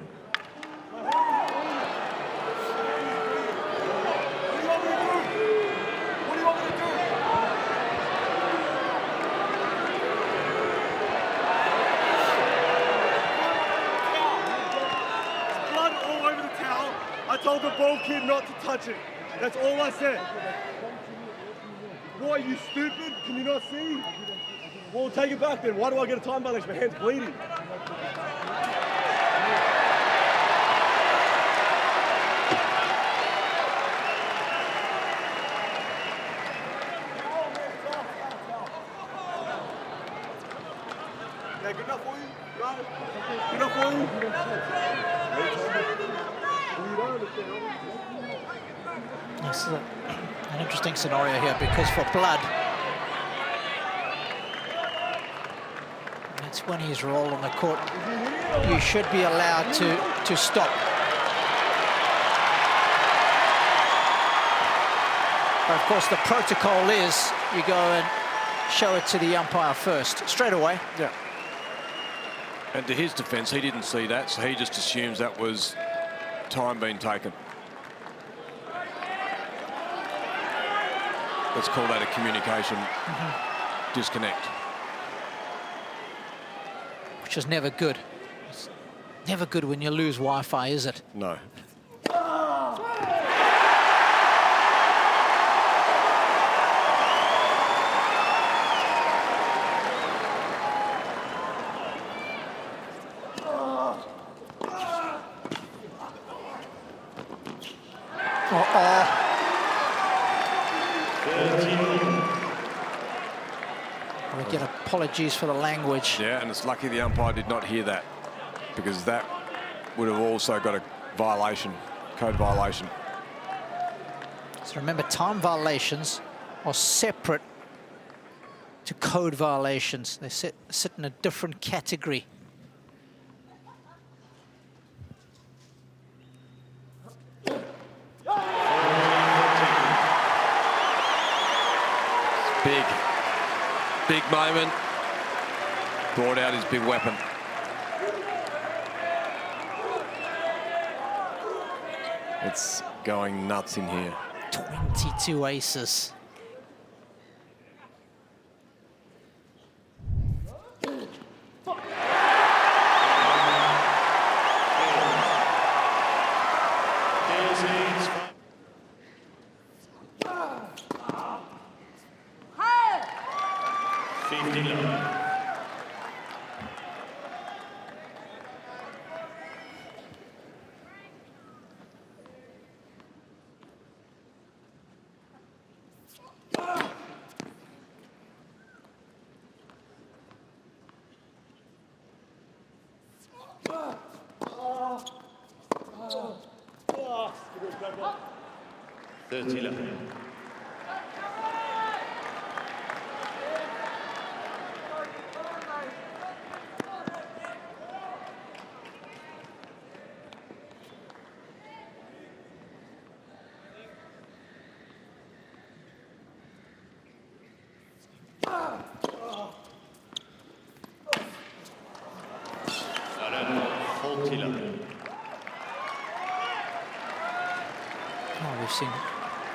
Speaker 4: Blood all over the towel. I told the ball kid not to touch it. That's all I said. What, are you stupid? Can you not see? Well, take it back then. Why do I get a time violation? My hand's bleeding. Yeah, good enough for you? Right? Good enough for you?
Speaker 3: This is an interesting scenario here because for blood, that's when he's rolled on the court. You should be allowed to stop. But of course, the protocol is you go and show it to the umpire first, straight away.
Speaker 1: Yeah. And to his defence, he didn't see that, so he just assumes that was time being taken. Let's call that a communication disconnect.
Speaker 3: Which is never good. It's never good when you lose Wi-Fi, is it?
Speaker 1: No.
Speaker 3: We get apologies for the language.
Speaker 1: Yeah, and it's lucky the umpire did not hear that, because that would have also got a violation, code violation.
Speaker 3: So remember, time violations are separate to code violations. They sit in a different category.
Speaker 1: Big moment. Brought out his big weapon. It's going nuts in here.
Speaker 3: 22 aces. Oh, we've seen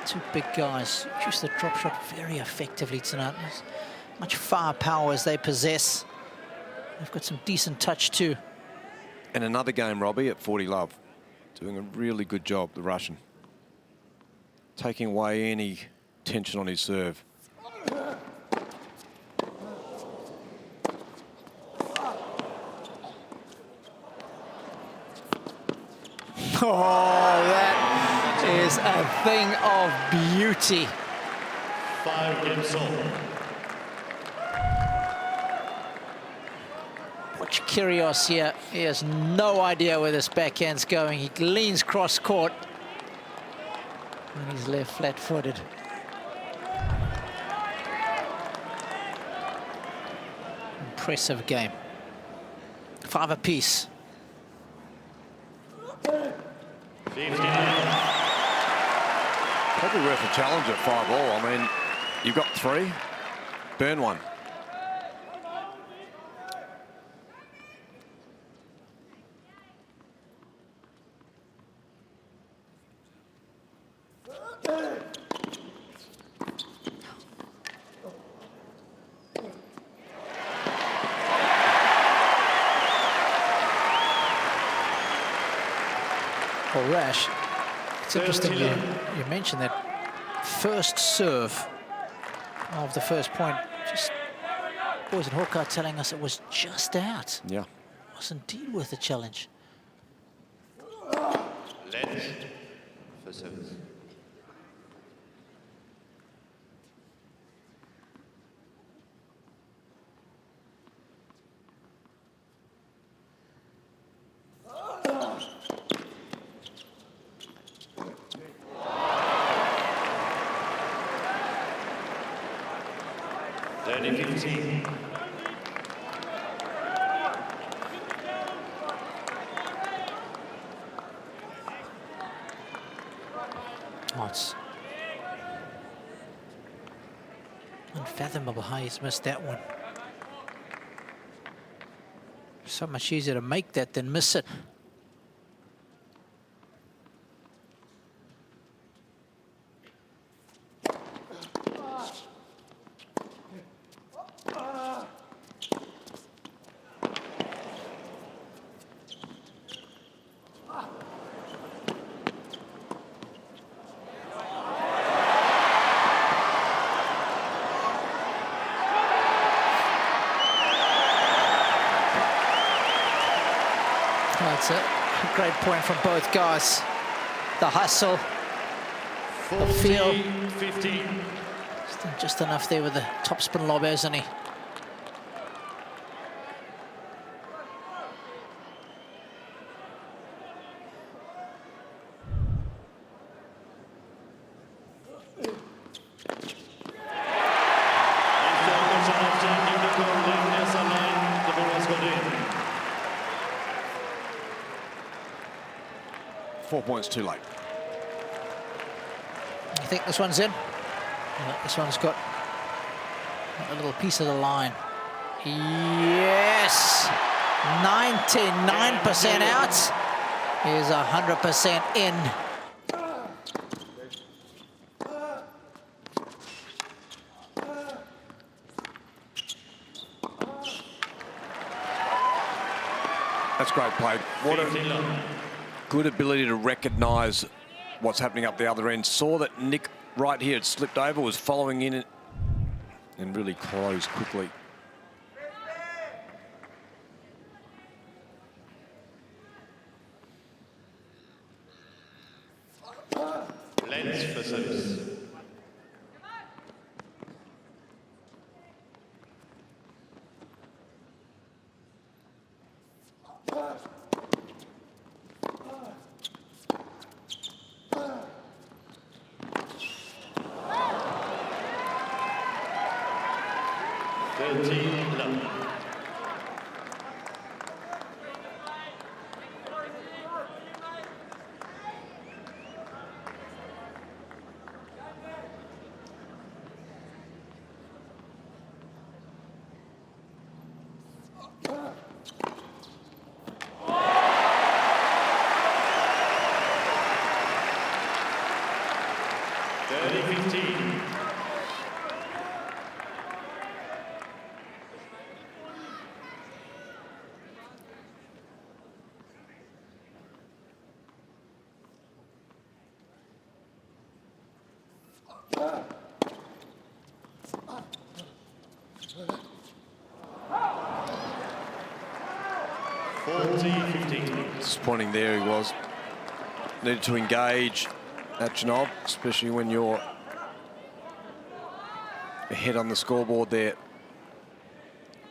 Speaker 3: two big guys use the drop shot very effectively tonight. As much firepower as they possess. They've got some decent touch too.
Speaker 1: And another game, Robbie, at 40 love. Doing a really good job, the Russian. Taking away any tension on his serve.
Speaker 3: Oh, that is a thing of beauty.
Speaker 2: 5 games all.
Speaker 3: Watch Kyrgios here. He has no idea where this backhand's going. He leans cross court. And he's left flat-footed. Impressive game. 5 apiece.
Speaker 2: 59.
Speaker 1: Probably worth a challenge at 5-all. I mean, you've got 3, burn one.
Speaker 3: Well, Rash, it's interesting you mentioned that first serve of the first point. Just boys at Hawkeye telling us it was just out.
Speaker 1: Yeah.
Speaker 3: It was indeed worth a challenge.
Speaker 2: Let's for service. 30-15.
Speaker 3: Oh, it's unfathomable how he's missed that one. So much easier to make that than miss it. That's a great point from both guys. The hustle, the feel.
Speaker 2: 15.
Speaker 3: Just enough there with the topspin lob, hasn't he?
Speaker 1: Points too late.
Speaker 3: You think this one's in? No, this one's got a little piece of the line. Yes! 99% out. Here's 100% in.
Speaker 1: That's great play. What a good ability to recognise what's happening up the other end. Saw that Nick right here had slipped over, was following in it, and really closed quickly.
Speaker 2: Lens for service.
Speaker 1: Disappointing there he was. Needed to engage Khachanov, especially when you're ahead on the scoreboard there.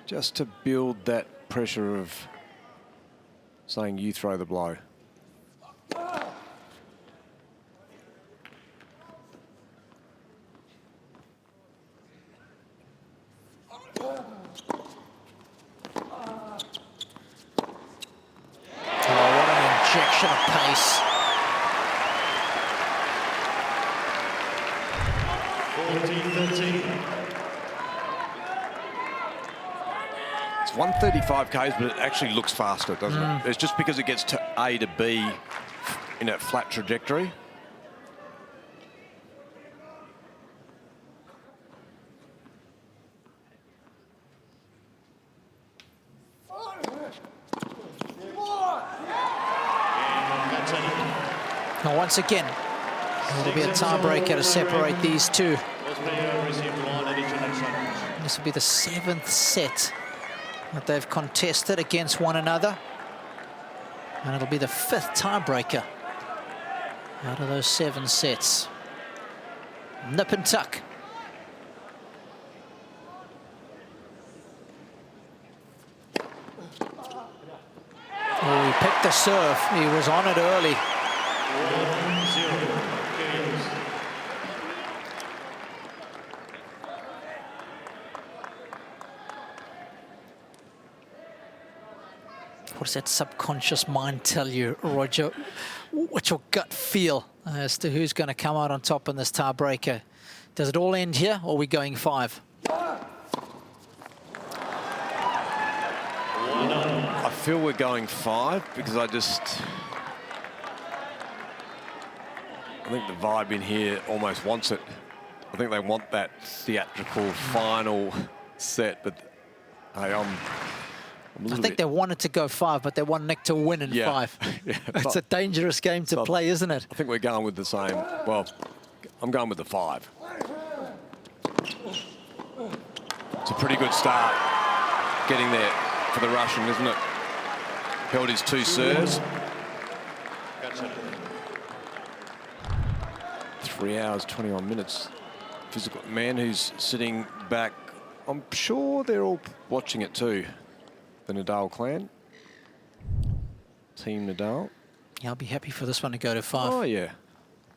Speaker 1: Just to build that pressure of saying you throw the blow.
Speaker 3: Injection of pace.
Speaker 2: 14-13.
Speaker 1: It's 135 Ks, but it actually looks faster, doesn't it? It's just because it gets to A to B in a flat trajectory.
Speaker 3: Now once again, it'll be a tiebreaker to separate these two. This will be the 7th set that they've contested against one another. And it'll be the 5th tiebreaker out of those 7 sets. Nip and tuck. Oh, he picked the serve. He was on it early.
Speaker 2: 1-0. Kyrgios.
Speaker 3: What does that subconscious mind tell you, Roger? What's your gut feel as to who's going to come out on top in this tiebreaker? Does it all end here, or are we going 5?
Speaker 1: I feel we're going 5 because I think the vibe in here almost wants it. I think they want that theatrical final set, but hey, I
Speaker 3: think they wanted to go 5, but they want Nick to win in 5.
Speaker 1: Yeah,
Speaker 3: it's a dangerous game to play, isn't it?
Speaker 1: I think we're going with the same. Well, I'm going with the 5. It's a pretty good start getting there for the Russian, isn't it? Held his 2 serves. 3 hours, 21 minutes. Physical man who's sitting back. I'm sure they're all watching it too. The Nadal clan. Team Nadal.
Speaker 3: Yeah, I'll be happy for this one to go to 5.
Speaker 1: Oh, yeah.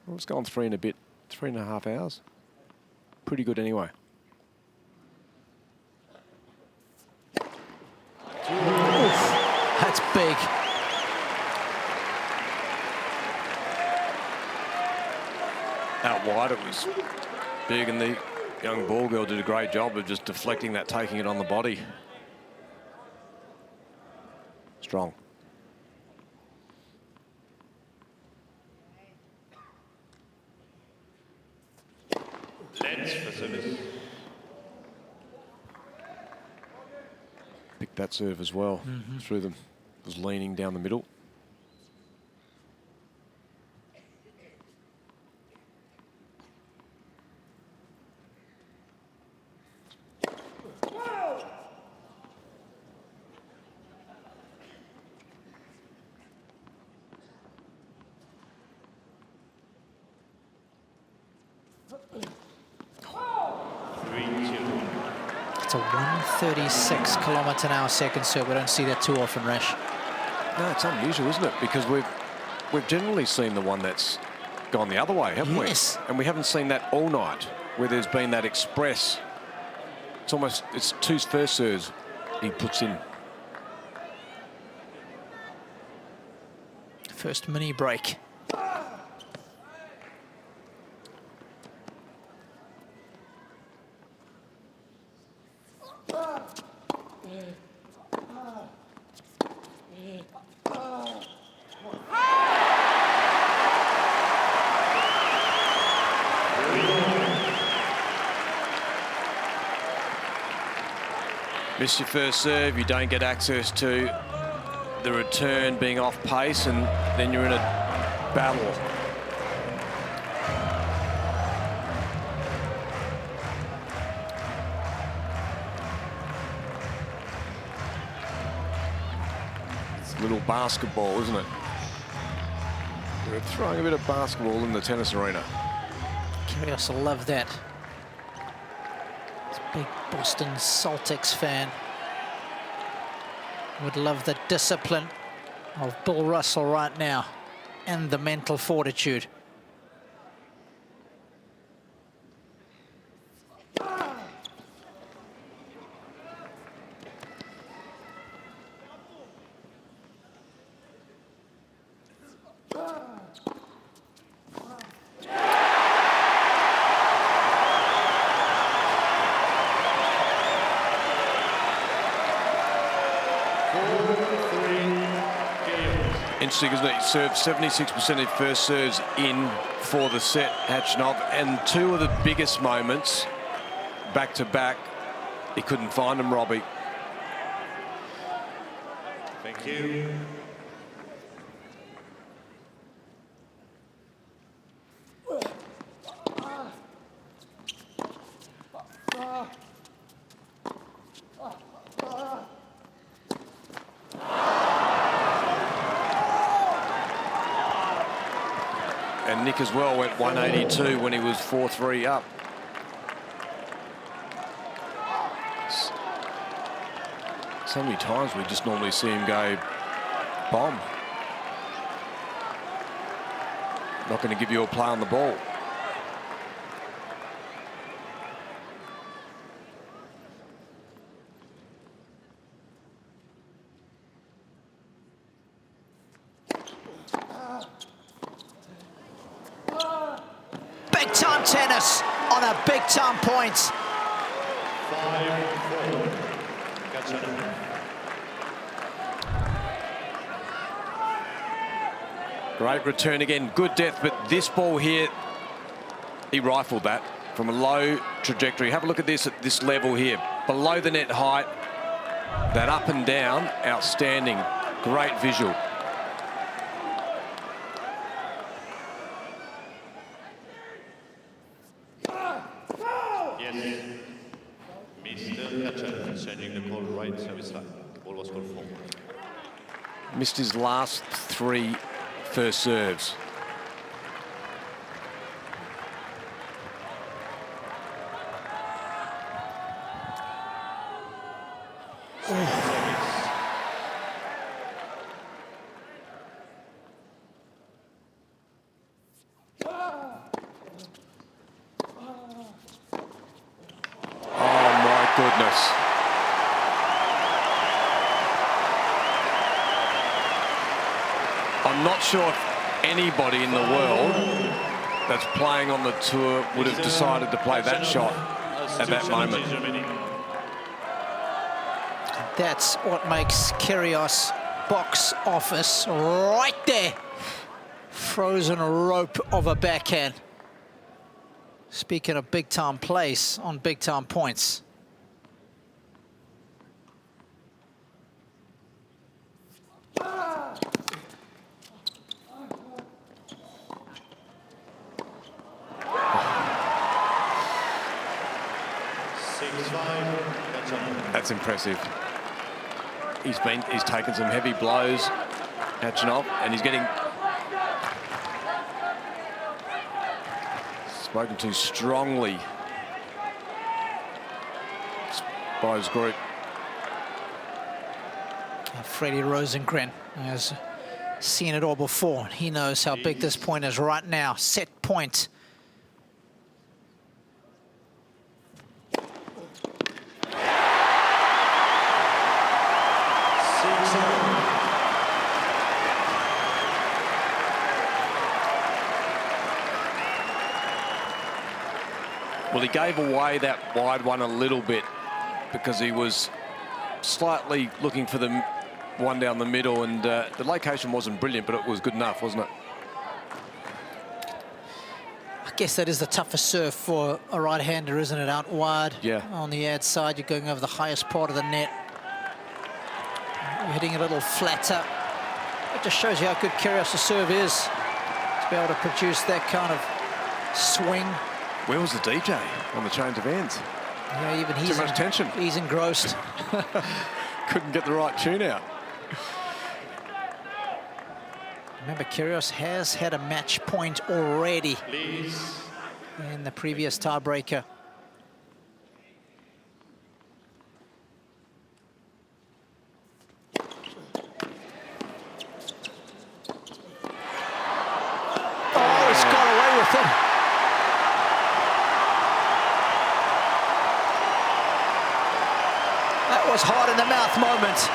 Speaker 1: Well, it's gone 3 and a bit, 3.5 hours. Pretty good anyway.
Speaker 3: Oof, that's big.
Speaker 1: Out wide, it was big, and the young ball girl did a great job of just deflecting that, taking it on the body. Strong.
Speaker 2: Lens for service.
Speaker 1: Picked that serve as well. Through them. Was leaning down the middle.
Speaker 3: It's a 136km/h second serve. We don't see that too often, Rash.
Speaker 1: No, it's unusual, isn't it? Because we've generally seen the one that's gone the other way, haven't we?
Speaker 3: Yes.
Speaker 1: And we haven't seen that all night, where there's been that express. It's 2 first serves he puts in.
Speaker 3: First mini break.
Speaker 1: Miss your first serve, you don't get access to the return being off pace, and then you're in a battle. It's a little basketball, isn't it? We're throwing a bit of basketball in the tennis arena.
Speaker 3: Kyrgios will love that. Big Boston Celtics fan. Would love the discipline of Bill Russell right now and the mental fortitude.
Speaker 1: Interesting, isn't it? He served 76% of first serves in for the set, Khachanov, and 2 of the biggest moments back to back. He couldn't find them, Robbie.
Speaker 2: Thank you.
Speaker 1: And Nick as well went 182 when he was 4-3 up. So many times we just normally see him go bomb. Not going to give you a play on the ball.
Speaker 3: big-time tennis on a big-time point.
Speaker 2: 5-4. Khachanov.
Speaker 1: Great return again, good depth, but this ball here, he rifled that from a low trajectory. Have a look at this at this level here. Below the net height, that up and down, outstanding. Great visual.
Speaker 2: Yes. Mr. Khachanov changing the call right service line. Ball was called forward.
Speaker 1: Missed his last 3 first serves. Goodness. I'm not sure if anybody in the world that's playing on the tour would have decided to play that shot at that moment.
Speaker 3: That's what makes Kyrgios box office right there. Frozen rope of a backhand. Speaking of big-time place on big-time points.
Speaker 1: That's impressive. He's taken some heavy blows, Khachanov, and he's getting spoken to strongly by his group.
Speaker 3: Freddie Rosengren has seen it all before. He knows how big this point is right now. Set point.
Speaker 1: Well, he gave away that wide one a little bit because he was slightly looking for the one down the middle, and the location wasn't brilliant, but it was good enough, wasn't it?
Speaker 3: I guess that is the toughest serve for a right-hander, isn't it? Out wide.
Speaker 1: Yeah.
Speaker 3: On the ad side, you're going over the highest part of the net. You're hitting a little flatter. It just shows you how good Kyrgios' serve is to be able to produce that kind of swing.
Speaker 1: Where was the DJ on the change of hands?
Speaker 3: Yeah, even he's
Speaker 1: too much tension.
Speaker 3: He's engrossed.
Speaker 1: Couldn't get the right tune out.
Speaker 3: Remember, Kyrgios has had a match point already.
Speaker 2: Please.
Speaker 3: In the previous tiebreaker. Oh, he's got away with it. That was hard in the mouth moment.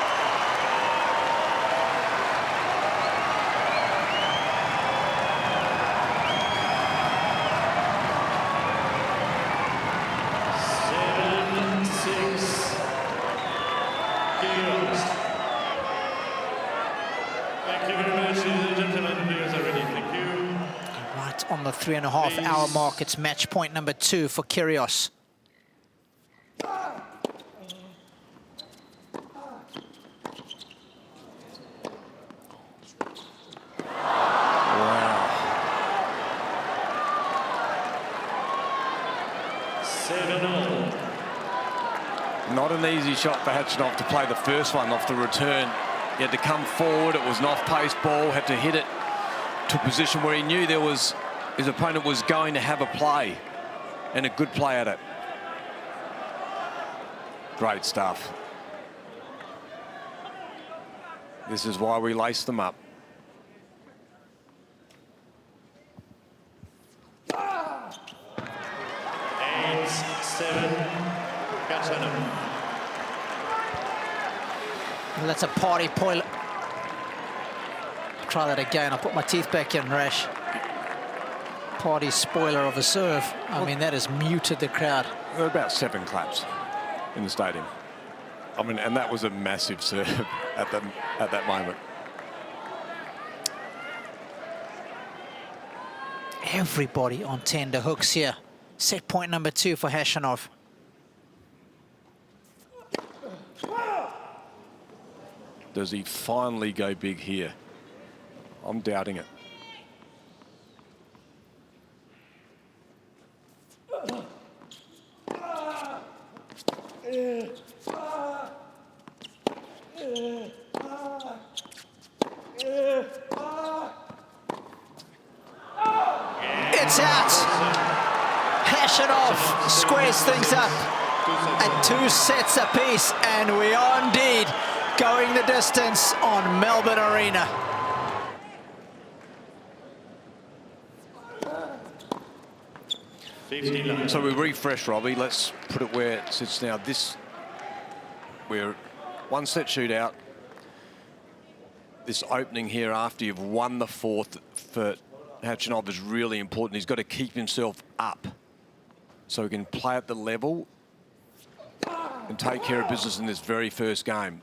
Speaker 3: On the 3.5-hour mark, it's match point number 2 for Kyrgios.
Speaker 1: Wow.
Speaker 2: 7-0.
Speaker 1: Not an easy shot for Khachanov to play the first one off the return. He had to come forward. It was an off-pace ball. Had to hit it to a position where he knew there was his opponent was going to have a play, and a good play at it. Great stuff. This is why we lace them up.
Speaker 3: Well, that's a party point. Try that again. I'll put my teeth back in, Rash. party spoiler of a serve. I mean, that has muted the crowd.
Speaker 1: There were about 7 claps in the stadium. I mean, and that was a massive serve at that moment.
Speaker 3: Everybody on tender hooks here. Set point number 2 for Khachanov.
Speaker 1: Does he finally go big here? I'm doubting it.
Speaker 3: It's out. Khachanov squares things up at 2 sets apiece, and we are indeed going the distance on Melbourne Arena.
Speaker 1: So we refresh, Robbie. Let's put it where it sits now. We're 1 set shootout. This opening here after you've won the 4th for Khachanov is really important. He's got to keep himself up so he can play at the level and take care of business in this very first game.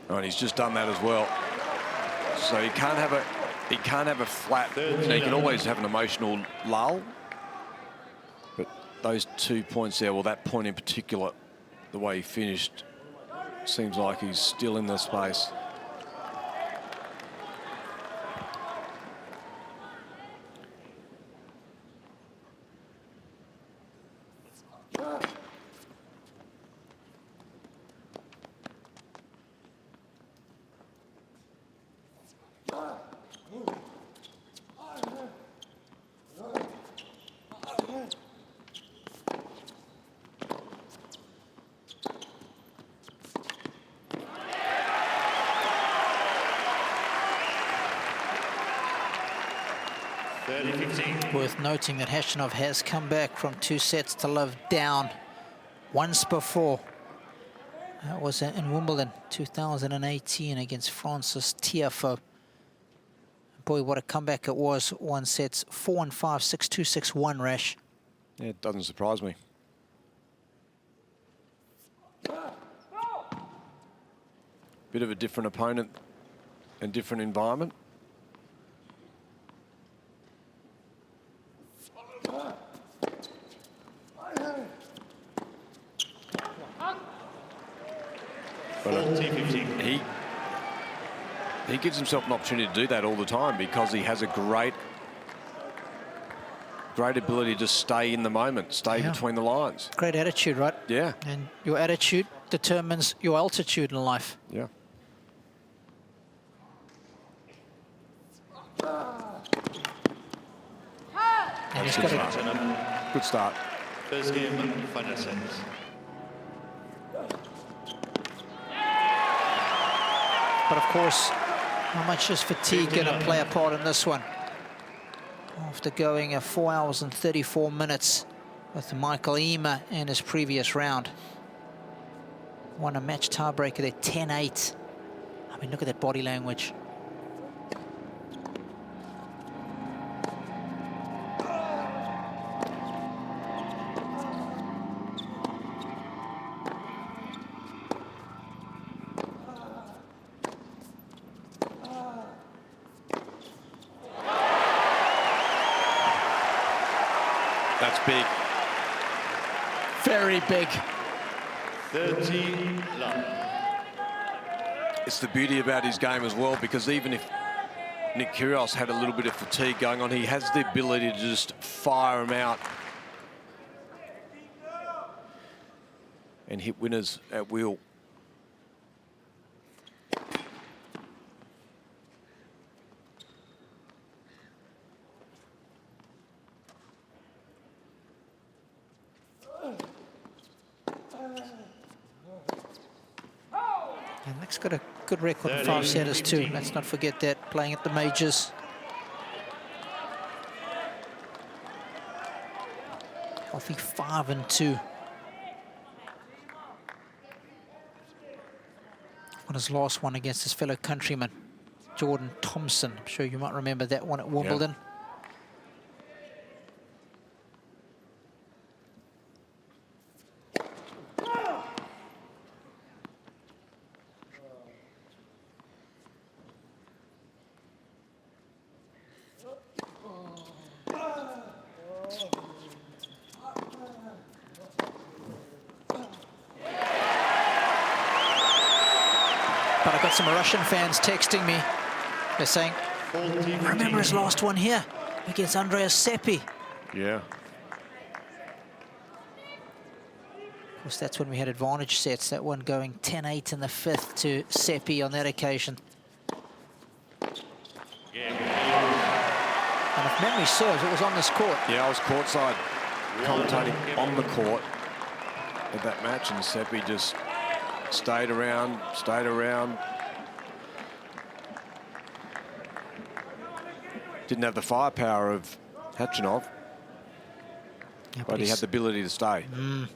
Speaker 1: And he's just done that as well. So he can't have a flat. You know, he can always have an emotional lull. But those 2 points there, well, that point in particular, the way he finished, seems like he's still in the space.
Speaker 3: Worth noting that Khachanov has come back from 2 sets to love down once before. That was in Wimbledon 2018 against Francis Tiafoe. Boy, what a comeback it was. 1 sets, 4-5, 6-2, 6-1, Rash.
Speaker 1: Yeah, it doesn't surprise me. Bit of a different opponent and different environment. But he gives himself an opportunity to do that all the time because he has a great ability to just stay in the moment, stay between the lines.
Speaker 3: Great attitude, right?
Speaker 1: Yeah.
Speaker 3: And your attitude determines your altitude in life.
Speaker 1: Yeah.
Speaker 3: And he's got a
Speaker 1: good start.
Speaker 2: First game, final sets.
Speaker 3: But of course, how much is fatigue going to play a part in this one? After going 4 hours and 34 minutes with Michael Ymer in his previous round. Won a match tiebreaker there, 10-8. I mean, look at that body language.
Speaker 1: That's big.
Speaker 3: Very big.
Speaker 2: 30 love.
Speaker 1: It's the beauty about his game as well, because even if Nick Kyrgios had a little bit of fatigue going on, he has the ability to just fire him out and hit winners at will.
Speaker 3: And Nick's got a good record in 5-setters too. Let's not forget that, playing at the majors. Healthy 5-2. On his last one against his fellow countryman, Jordan Thompson. I'm sure you might remember that one at Wimbledon. But I've got some Russian fans texting me. They're saying, I remember his last one here against Andreas Seppi.
Speaker 1: Yeah.
Speaker 3: Of course, that's when we had advantage sets. That one going 10-8 in the 5th to Seppi on that occasion. And if memory serves, it was on this court.
Speaker 1: Yeah, I was courtside commentating on the court at that match, and Seppi just stayed around. Didn't have the firepower of Khachanov,
Speaker 3: Yeah,
Speaker 1: but he had the ability to stay.
Speaker 3: He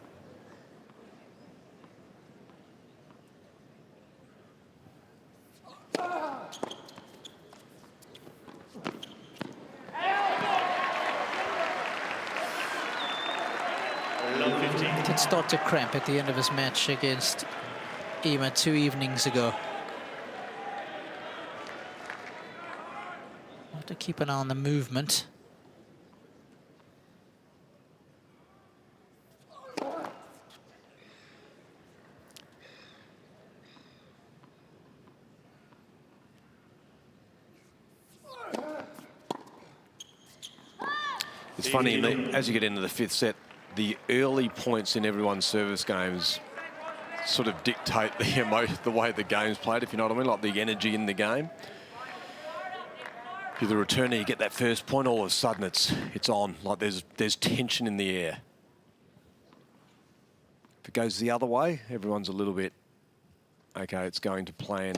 Speaker 3: did start to cramp at the end of his match against Ema 2 evenings ago. Have to keep an eye on the movement.
Speaker 1: It's funny, as you get into the 5th set, the early points in everyone's service games sort of dictate the way the game's played, if you know what I mean, like the energy in the game. If you're the returner, you get that first point, all of a sudden it's on, like there's tension in the air. If it goes the other way, everyone's a little bit, okay, it's going to plan.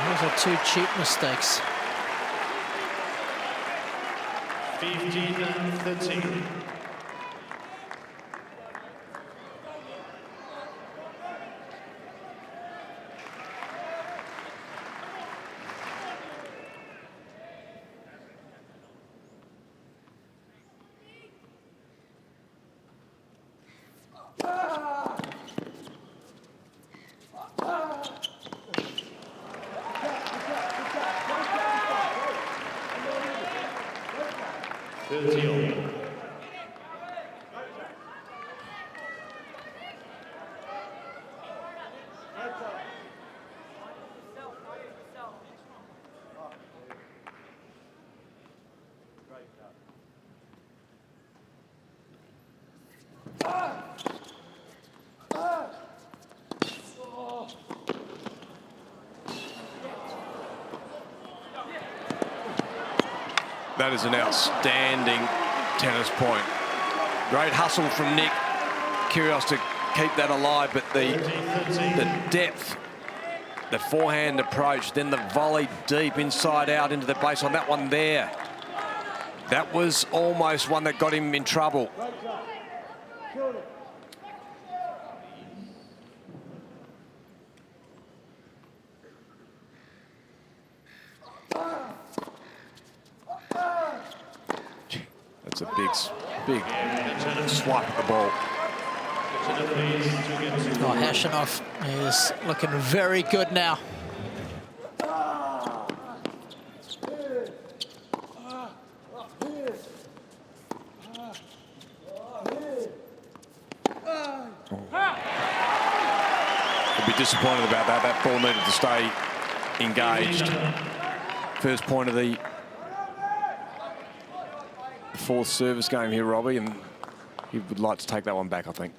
Speaker 3: Those are 2 cheap mistakes.
Speaker 2: 15-13.
Speaker 1: That is an outstanding tennis point. Great hustle from Nick Kyrgios to keep that alive, but the depth, the forehand approach, then the volley deep inside out into the baseline. That one there, that was almost one that got him in trouble. That's a big swipe at the ball.
Speaker 3: Oh, Khachanov is looking very good now.
Speaker 1: I'd be disappointed about that. That ball needed to stay engaged. First point of the 4th service game here, Robbie, and he would like to take that one back, I think.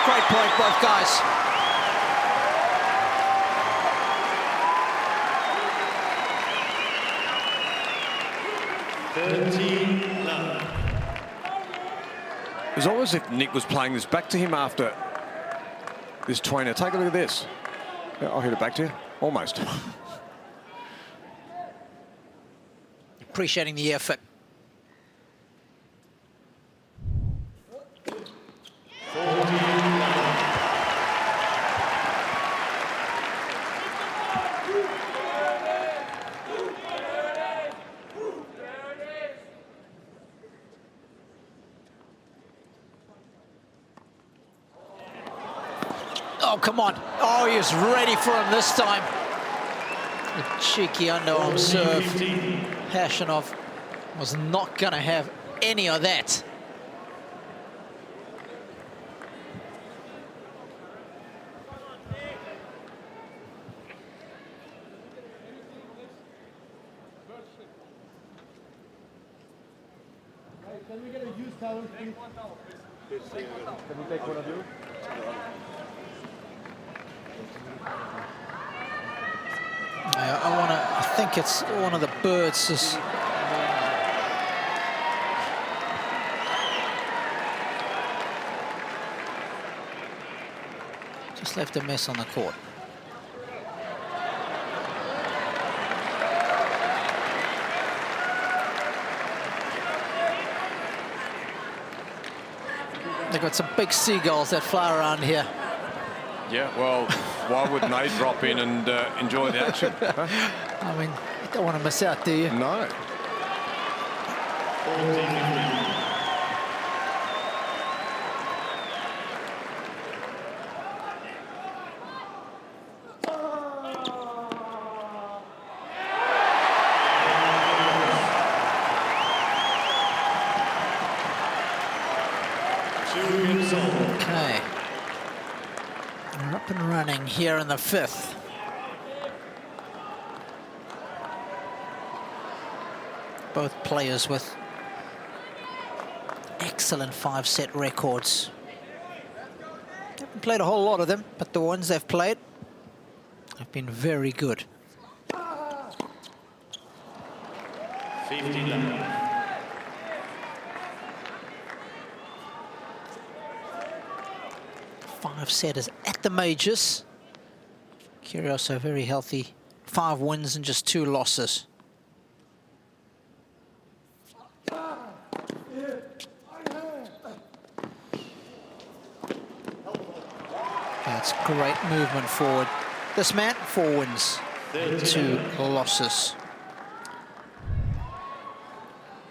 Speaker 3: Great point, both guys.
Speaker 1: It was almost as if Nick was playing this back to him after this tweener. Take a look at this. Yeah, I'll hit it back to you. Almost.
Speaker 3: Appreciating the effort. Oh, come on. Oh, he was ready for him this time. A cheeky underarm serve. Khachanov was not going to have any of that.
Speaker 4: Can we get a used towel, please? Can we take one of you?
Speaker 3: Yeah, I think it's one of the birds is just left a mess on the court. They've got some big seagulls that fly around here.
Speaker 1: Yeah, well, why wouldn't they drop in and enjoy the action? Huh?
Speaker 3: I mean, you don't want to miss out, do you?
Speaker 1: No.
Speaker 3: Okay. We're up and running here in the fifth. Both players with excellent five-set records. Haven't played a whole lot of them, but the ones they've played have been very good.
Speaker 2: 50 love.
Speaker 3: Five-setters at the majors. Kyrgios are very healthy. 5 wins and just 2 losses. That's great movement forward. This man, 4 wins, 2 losses.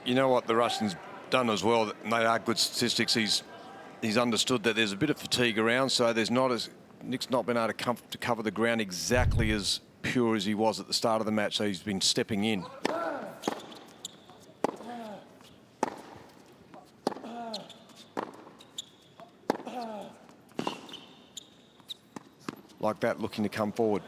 Speaker 1: You know what the Russian's done as well, and they are good statistics. He's understood that there's a bit of fatigue around, so Nick's not been able to cover the ground exactly as pure as he was at the start of the match, so he's been stepping in. Like that, looking to come forward.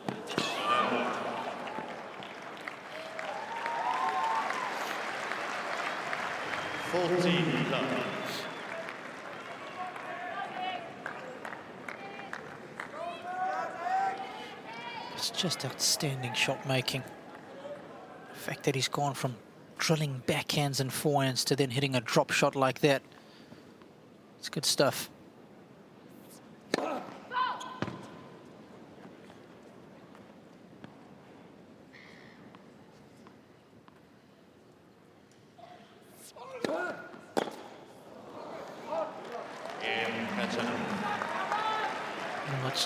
Speaker 3: It's just outstanding shot making. The fact that he's gone from drilling backhands and forehands to then hitting a drop shot like that. It's good stuff.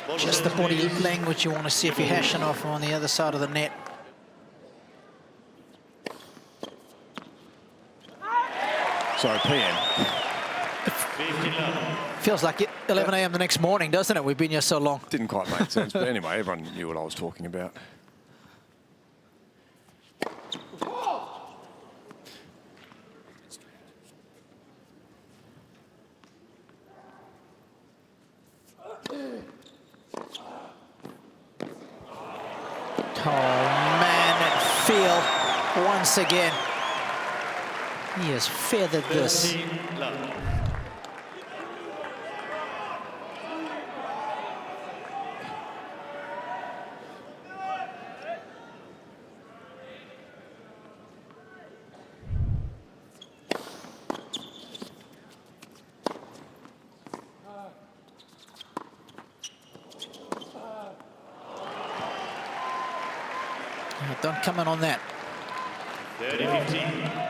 Speaker 3: It's just the body language you want to see if you're Khachanov on the other side of the net.
Speaker 1: Sorry, PM.
Speaker 3: Feels like 11 a.m. the next morning, doesn't it? We've been here so long.
Speaker 1: Didn't quite make sense, but anyway, everyone knew what I was talking about.
Speaker 3: Oh man, that feel once again. He has feathered this. Don't come in on that.
Speaker 2: 30-15.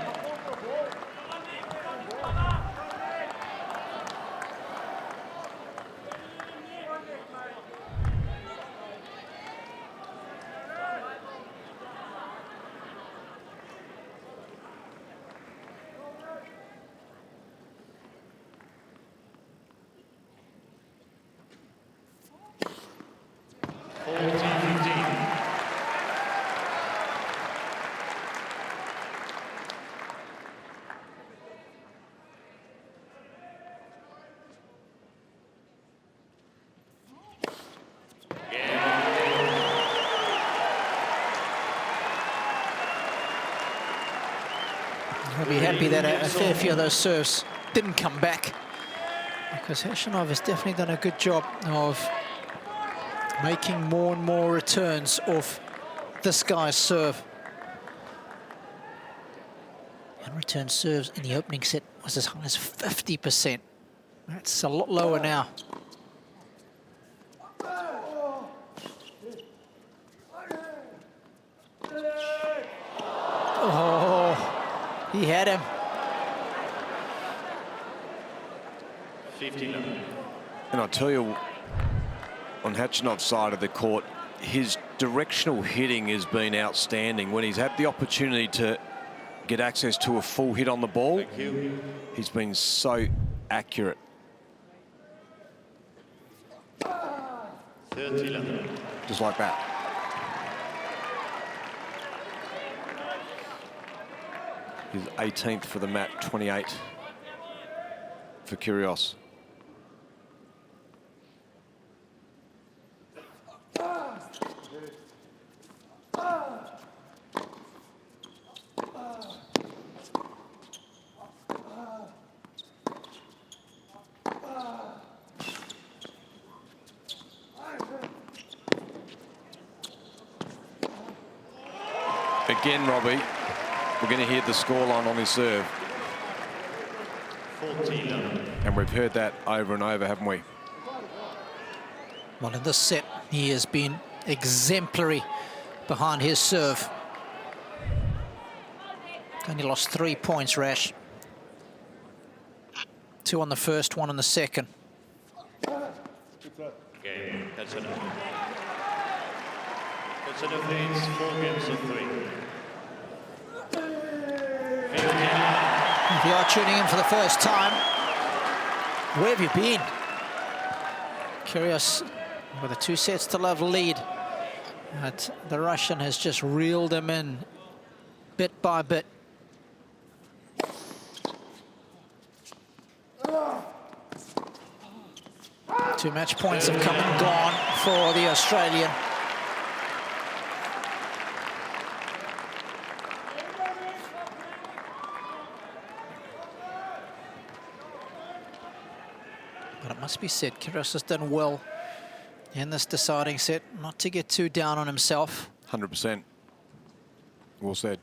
Speaker 3: He'll be happy that a fair few of those serves didn't come back, because Khachanov has definitely done a good job of making more and more returns off this guy's serve. And return serves in the opening set was as high as 50%. That's a lot lower now. Oh, he had him.
Speaker 2: 50 love.
Speaker 1: And I'll tell you, on Khachanov's side of the court, his directional hitting has been outstanding. When he's had the opportunity to get access to a full hit on the ball,
Speaker 2: Thank you.
Speaker 1: he's been so accurate.
Speaker 2: 30 love.
Speaker 1: Just like that. His 18th for the match, 28 for Kyrgios. Again, Robbie, we're going to hear the scoreline on his serve.
Speaker 2: 14 love.
Speaker 1: And we've heard that over and over, haven't we?
Speaker 3: Well, in this set, he has been exemplary behind his serve. Only lost 3 points, Rash. 2 on the first, 1 on the second.
Speaker 2: Game. That's enough. Khachanov leads 4 games to 3. 15 love.
Speaker 3: If you are tuning in for the first time, where have you been? Kyrgios with a 2-sets-to-love lead. But the Russian has just reeled him in bit by bit. Two match points have come and gone for the Australian. But it must be said, Kyrgios has done well in this deciding set, not to get too down on himself.
Speaker 1: 100%. Well said.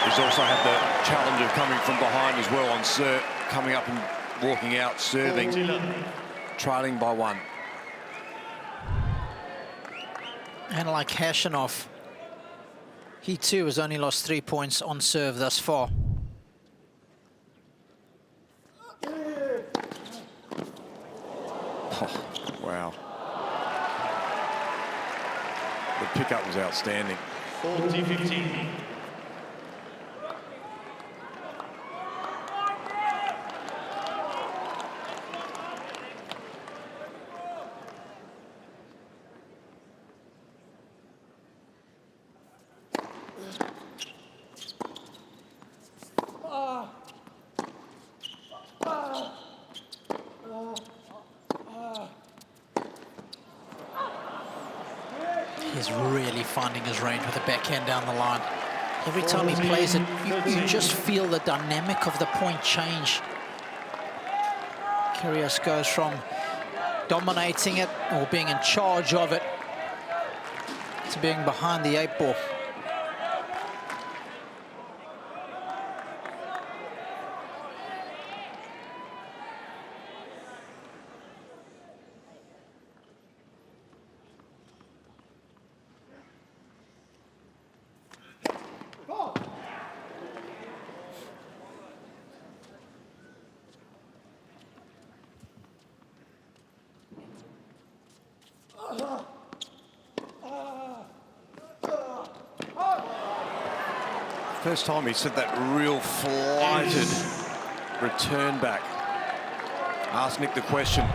Speaker 1: He's also had the challenge of coming from behind as well on serve, coming up and walking out, serving,
Speaker 2: 40 love.
Speaker 1: trailing by 1.
Speaker 3: And like Khachanov, he too has only lost 3 points on serve thus far.
Speaker 1: Oh, wow. The pickup was outstanding.
Speaker 2: 40-15.
Speaker 3: He's really finding his range with the backhand down the line. Every time he plays it, you just feel the dynamic of the point change. Kyrgios goes from dominating it or being in charge of it to being behind the 8 ball.
Speaker 1: First time he said that real flighted return back. Ask Nick the question.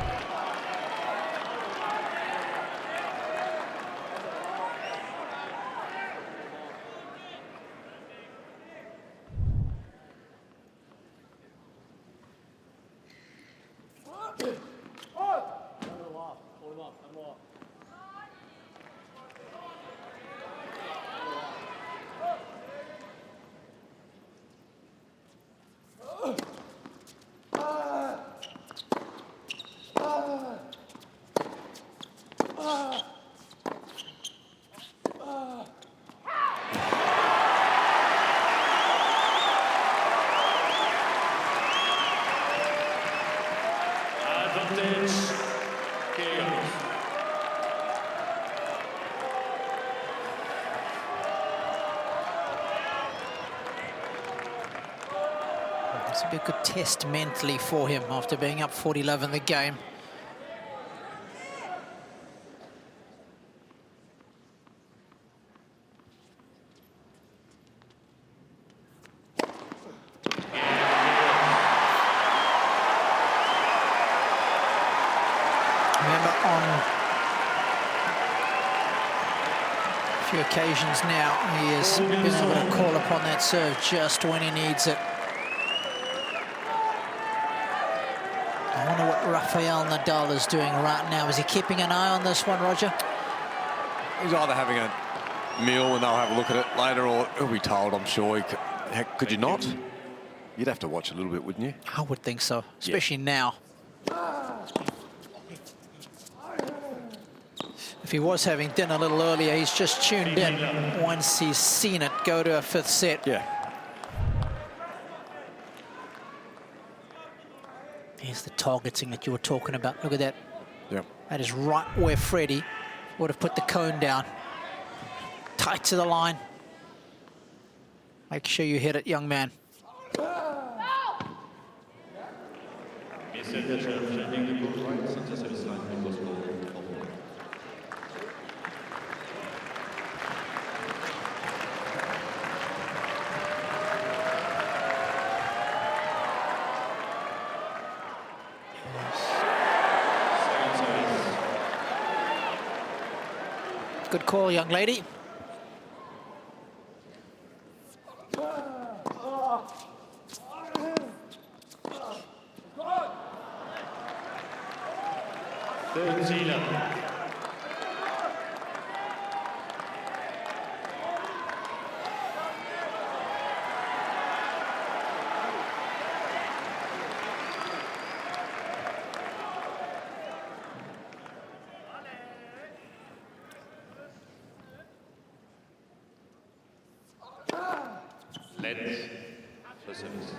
Speaker 3: It's a bit good test mentally for him after being up 40-love in the game. Remember, on a few occasions now, he has been able to call upon that serve just when he needs it. I wonder what Rafael Nadal is doing right now. Is he keeping an eye on this one, Roger?
Speaker 1: He's either having a meal and they'll have a look at it later, or he'll be told, I'm sure. Heck, could you not? You'd have to watch a little bit, wouldn't you?
Speaker 3: I would think so, especially now. If he was having dinner a little earlier, he's just tuned in once he's seen it go to a fifth set.
Speaker 1: Yeah.
Speaker 3: Here's the targeting that you were talking about. Look at that.
Speaker 1: Yeah.
Speaker 3: That is right where Freddie would have put the cone down. Tight to the line. Make sure you hit it, young man. Good call, young lady.
Speaker 2: Let's for service.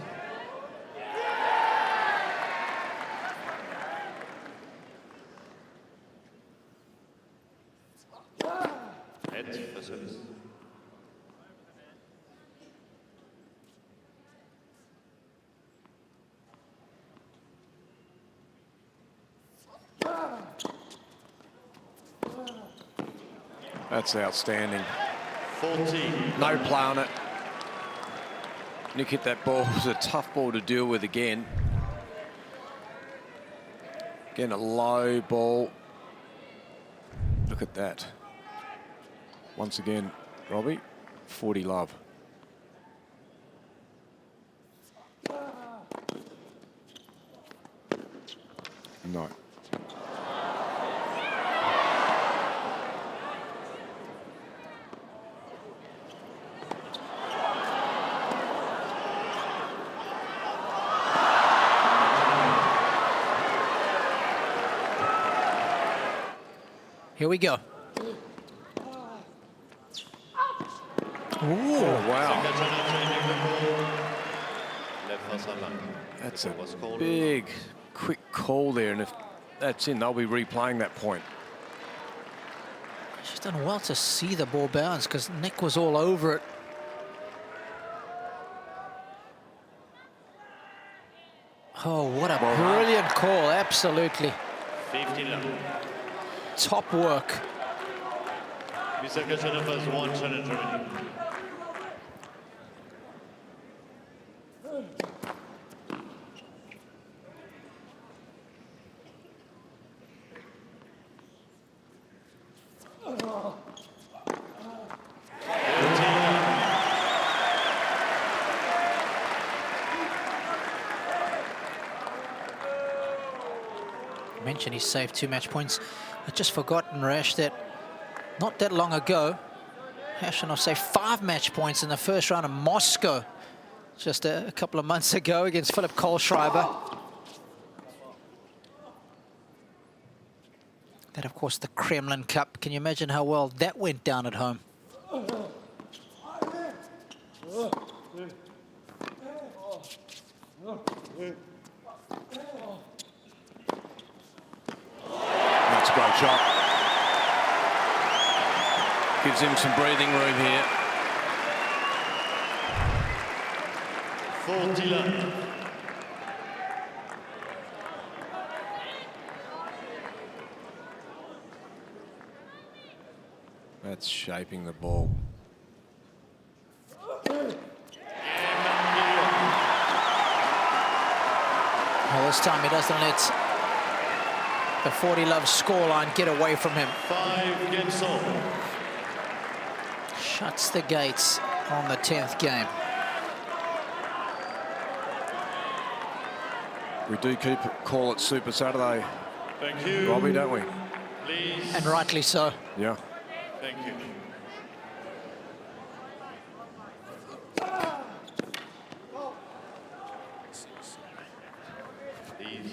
Speaker 2: Let's for service.
Speaker 1: That's outstanding.
Speaker 2: 14.
Speaker 1: No play on it. Nick hit that ball. It was a tough ball to deal with again. Again, a low ball. Look at that. Once again, Robbie, 40-love. No.
Speaker 3: Here we go. Ooh,
Speaker 1: wow. That's a big, quick call there, and if that's in, they'll be replaying that point.
Speaker 3: She's done well to see the ball bounce because Nick was all over it. Oh, what a brilliant call, absolutely.
Speaker 2: 15-love.
Speaker 3: Top work.
Speaker 2: Mr. Khachanov has one challenge remaining.
Speaker 3: mentioned he saved 2 match points. I'd just forgotten, Rash, that not that long ago, Khachanov saved 5 match points in the first round of Moscow, just a couple of months ago against Philip Kohlschreiber. That, of course, the Kremlin Cup. Can you imagine how well that went down at home?
Speaker 1: That's a great shot. Gives him some breathing room here.
Speaker 2: 40 love.
Speaker 1: That's shaping the ball.
Speaker 3: Well, this time he doesn't let the 40-love scoreline get away from him.
Speaker 2: 5 games all.
Speaker 3: Shuts the gates on the 10th game.
Speaker 1: We do call it Super Saturday,
Speaker 2: Thank you.
Speaker 1: Robbie, don't we?
Speaker 2: Please.
Speaker 3: And rightly so.
Speaker 1: Yeah.
Speaker 2: Thank you. Please.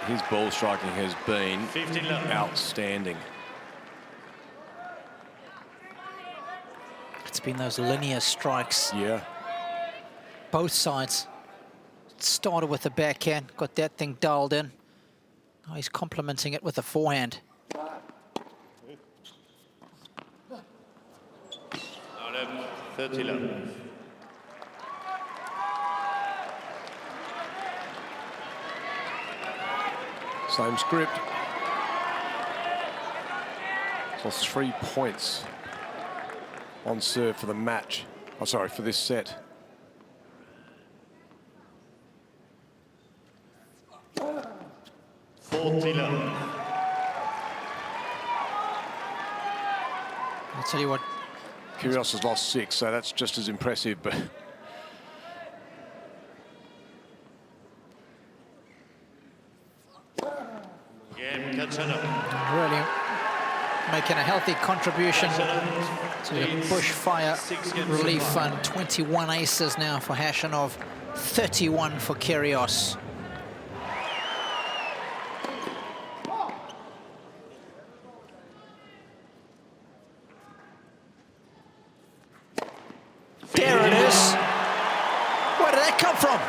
Speaker 1: His ball striking has been
Speaker 2: 15 love.
Speaker 1: outstanding.
Speaker 3: It's been those linear strikes,
Speaker 1: Yeah.
Speaker 3: both sides. Started with the backhand, got that thing dialed in. Now he's complementing it with the forehand.
Speaker 2: 30 love.
Speaker 1: Same script. So 3 points on serve for the match. Oh, sorry, for this set.
Speaker 3: I'll tell you what,
Speaker 1: Kyrgios has lost 6, so that's just as impressive. But
Speaker 3: really making a healthy contribution to the bushfire relief fund. 21 aces now for Khachanov, 31 for Kyrgios. There it is. Where did that come from?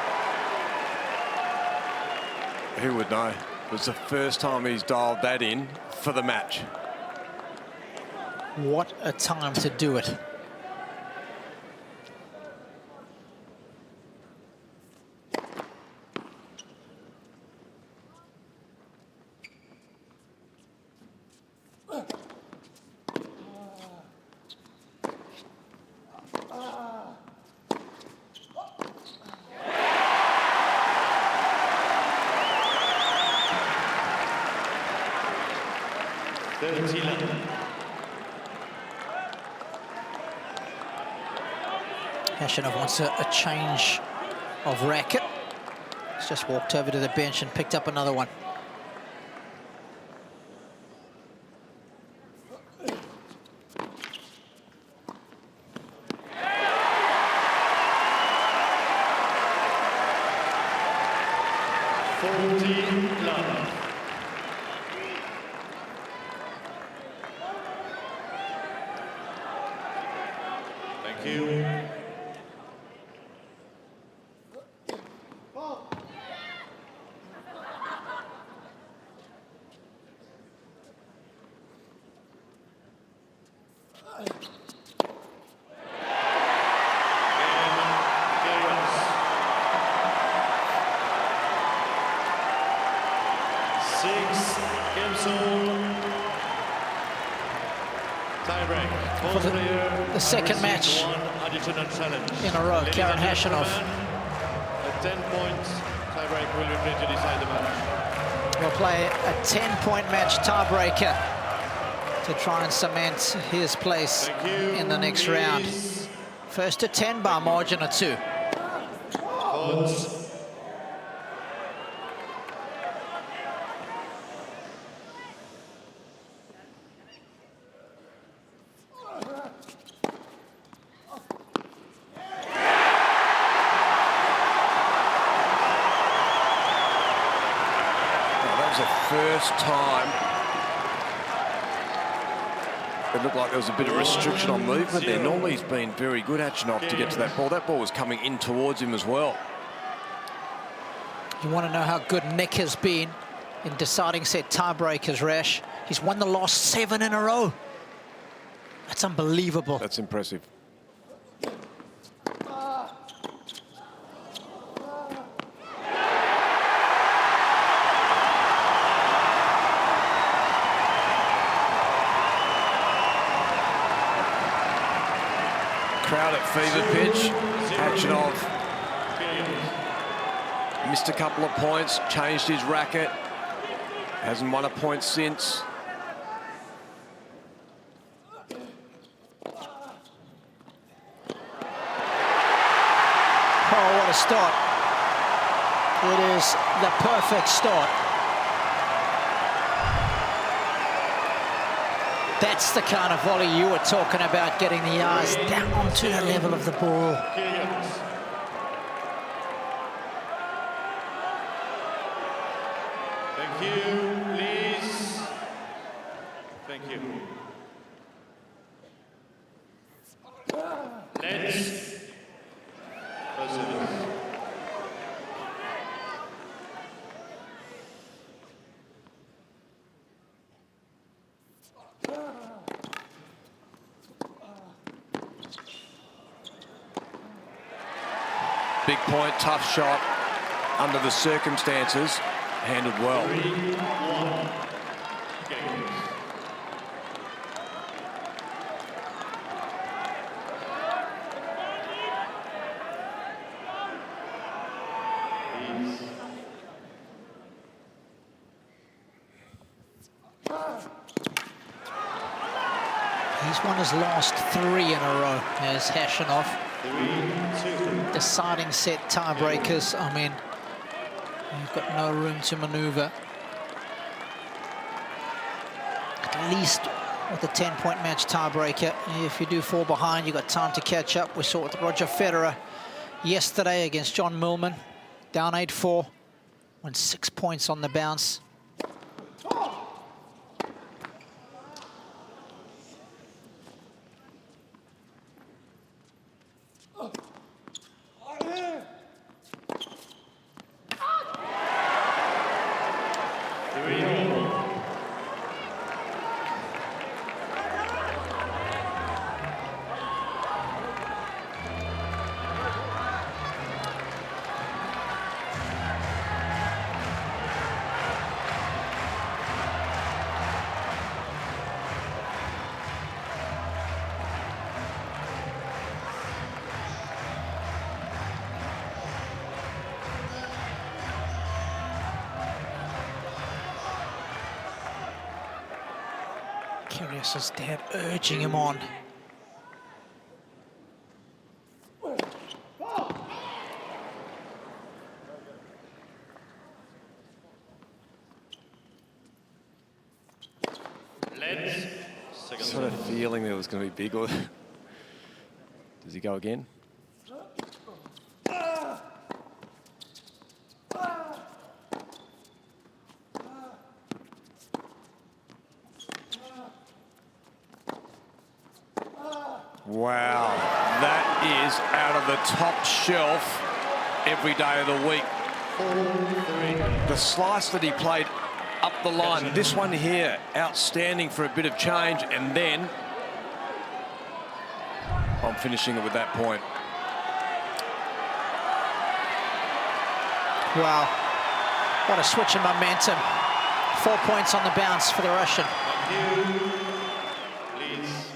Speaker 1: who would know? It was the first time he's dialed that in for the match.
Speaker 3: What a time to do it. Khachanov wants a change of racket. He's just walked over to the bench and picked up another one.
Speaker 2: Thank you.
Speaker 3: For the second match in a row, Karen Khachanov.
Speaker 2: A 10-point tiebreak will be played to decide the match.
Speaker 3: Will play a 10-point match tiebreaker to try and cement his place in the next round. First to 10 by a margin of 2.
Speaker 2: Court.
Speaker 1: First time it looked like there was a bit of restriction on movement there. Normally he's been very good, Khachanov, to get to that ball. That ball was coming in towards him as well.
Speaker 3: You want to know how good Nick has been in deciding set tiebreakers, Rash. He's won the last 7 in a row. That's unbelievable.
Speaker 1: That's impressive. Crowd at fever pitch. Khachanov missed a couple of points, changed his racket, hasn't won a point since.
Speaker 3: Oh, what a start. It is the perfect start. That's the kind of volley you were talking about, getting the eyes down to the level of the ball.
Speaker 2: Thank you, please. Thank you. Let's proceed.
Speaker 1: Big point, tough shot, under the circumstances, handled well.
Speaker 2: 3-1. Game. Please.
Speaker 3: He's won his last 3 in a row as Khachanov.
Speaker 2: 3-2.
Speaker 3: Deciding set tiebreakers. I mean, you've got no room to maneuver. At least with a 10-point match tiebreaker. If you do fall behind, you've got time to catch up. We saw it with Roger Federer yesterday against John Millman. Down 8-4. Won 6 points on the bounce. Kyrgios' dad urging him on.
Speaker 2: Let's second
Speaker 1: Sort of feeling there was going to be big. Or does he go again? Wow, that is out of the top shelf every day of the week.
Speaker 2: 4-3.
Speaker 1: The slice that he played up the line, this one here, outstanding for a bit of change, and then I'm finishing it with that point.
Speaker 3: Wow, what a switch in momentum. 4 points on the bounce for the Russian.
Speaker 2: Thank you. Please.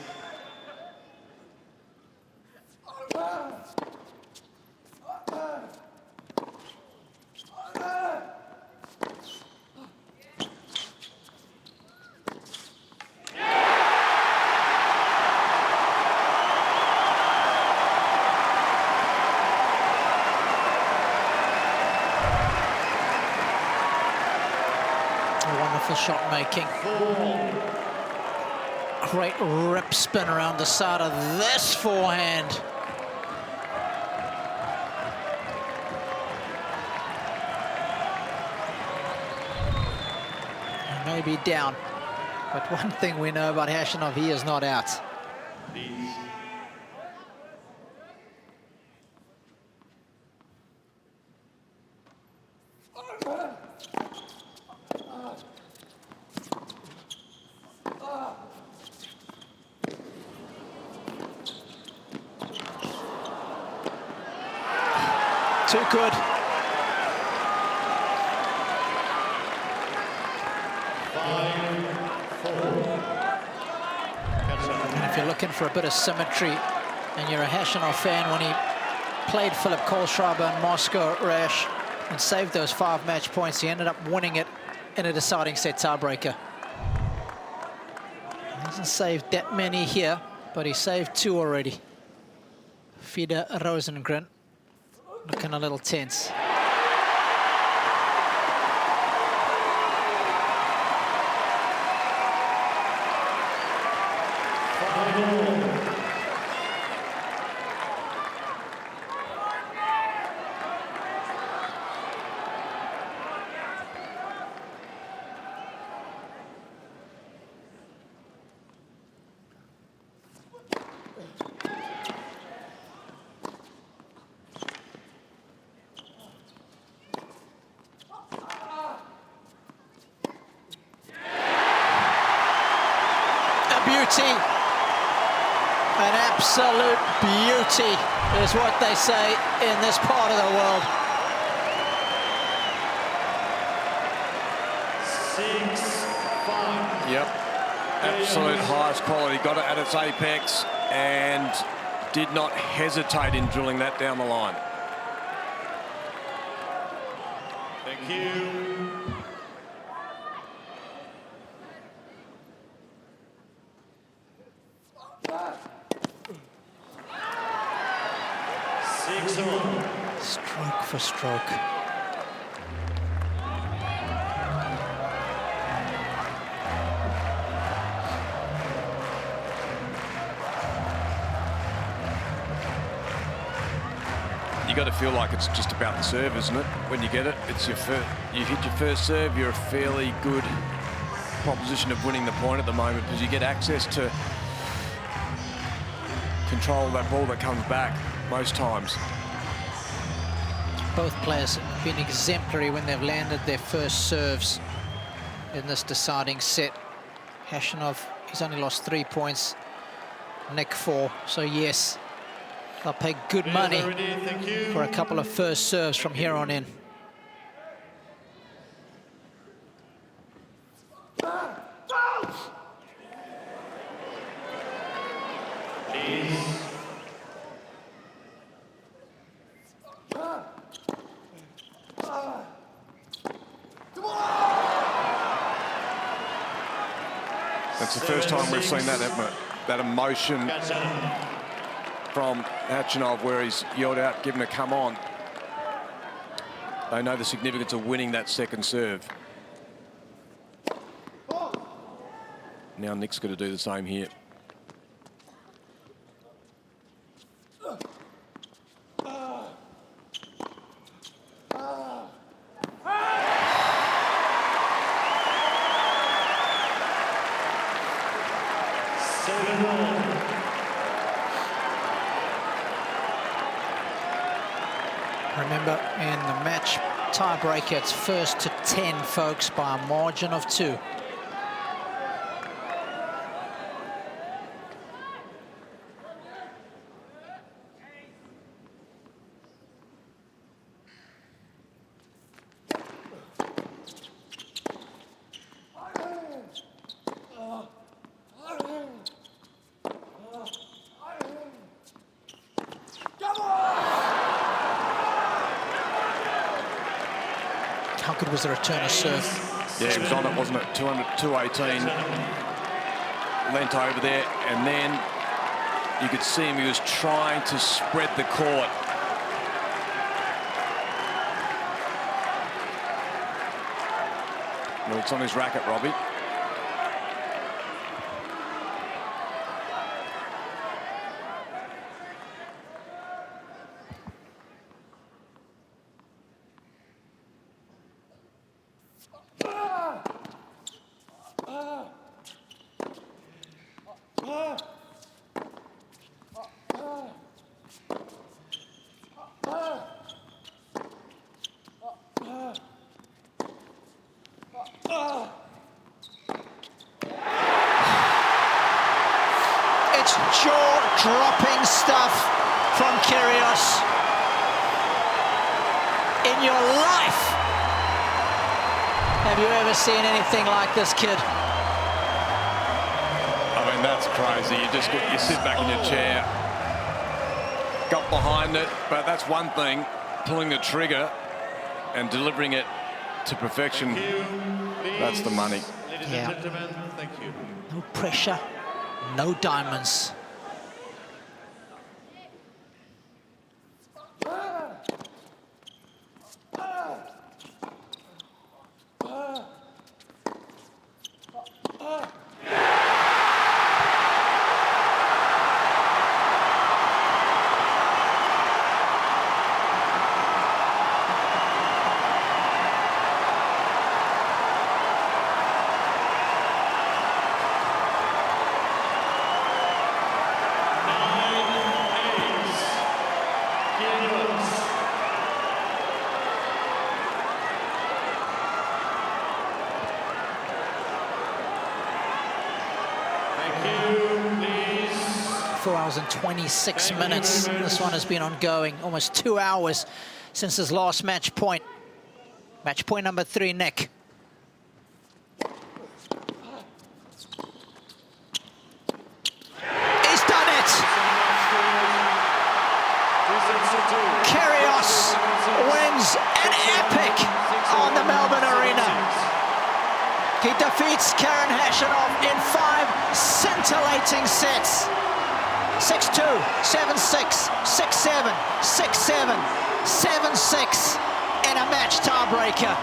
Speaker 3: Beautiful shot making. Great rip spin around the side of this forehand. He may be down, but one thing we know about Khachanov, he is not out. Too good. And if you're looking for a bit of symmetry and you're a Khachanov fan, when he played Philip Kohlschreiber in Moscow, Rash, and saved those 5 match points, he ended up winning it in a deciding set tiebreaker. He hasn't saved that many here, but he saved 2 already. Fida Rosengren looking a little tense. Beauty, an absolute beauty is what they say in this part of the world.
Speaker 2: 6-5.
Speaker 1: Yep, absolute highest quality. Got it at its apex and did not hesitate in drilling that down the line.
Speaker 2: Thank you.
Speaker 3: Stroke for stroke.
Speaker 1: You got to feel like it's just about the serve, isn't it? When you get it, it's your first. You hit your first serve, you're a fairly good proposition of winning the point at the moment because you get access to control that ball that comes back most times.
Speaker 3: Both players have been exemplary when they've landed their first serves in this deciding set. Khachanov, he's only lost 3 points. Nick 4. So yes, they'll pay good money for a couple of first serves from here on in.
Speaker 1: That's the first time we've seen that, haven't we? That emotion from Khachanov where he's yelled out, given a come on. They know the significance of winning that second serve. Now Nick's got to do the same here.
Speaker 3: Remember, in the match tiebreaker, it's first to 10, folks, by a margin of 2. How good was the return of serve?
Speaker 1: Yeah, he was on it, wasn't it? 218. Leant over there, and then you could see him, he was trying to spread the court. Well, it's on his racket, Robbie.
Speaker 3: It's jaw-dropping stuff from Kyrgios. In your life, have you ever seen anything like this, kid?
Speaker 1: I mean, that's crazy. You sit back in your chair, got behind it, but that's one thing, pulling the trigger and delivering it to perfection. That's the money.
Speaker 2: Ladies
Speaker 3: Yeah.
Speaker 2: and gentlemen, thank you.
Speaker 3: No pressure, no diamonds.
Speaker 2: Thank you, please.
Speaker 3: 4 hours and 26 minutes. This one has been ongoing, almost 2 hours since his last match point. Match point number 3, Nick. He's done it! Kyrgios wins an epic on the Melbourne Arena. He defeats Karen Khachanov in 5 scintillating sets. 6-2, 7-6, 6-7, 6-7, 7-6 in a match tiebreaker.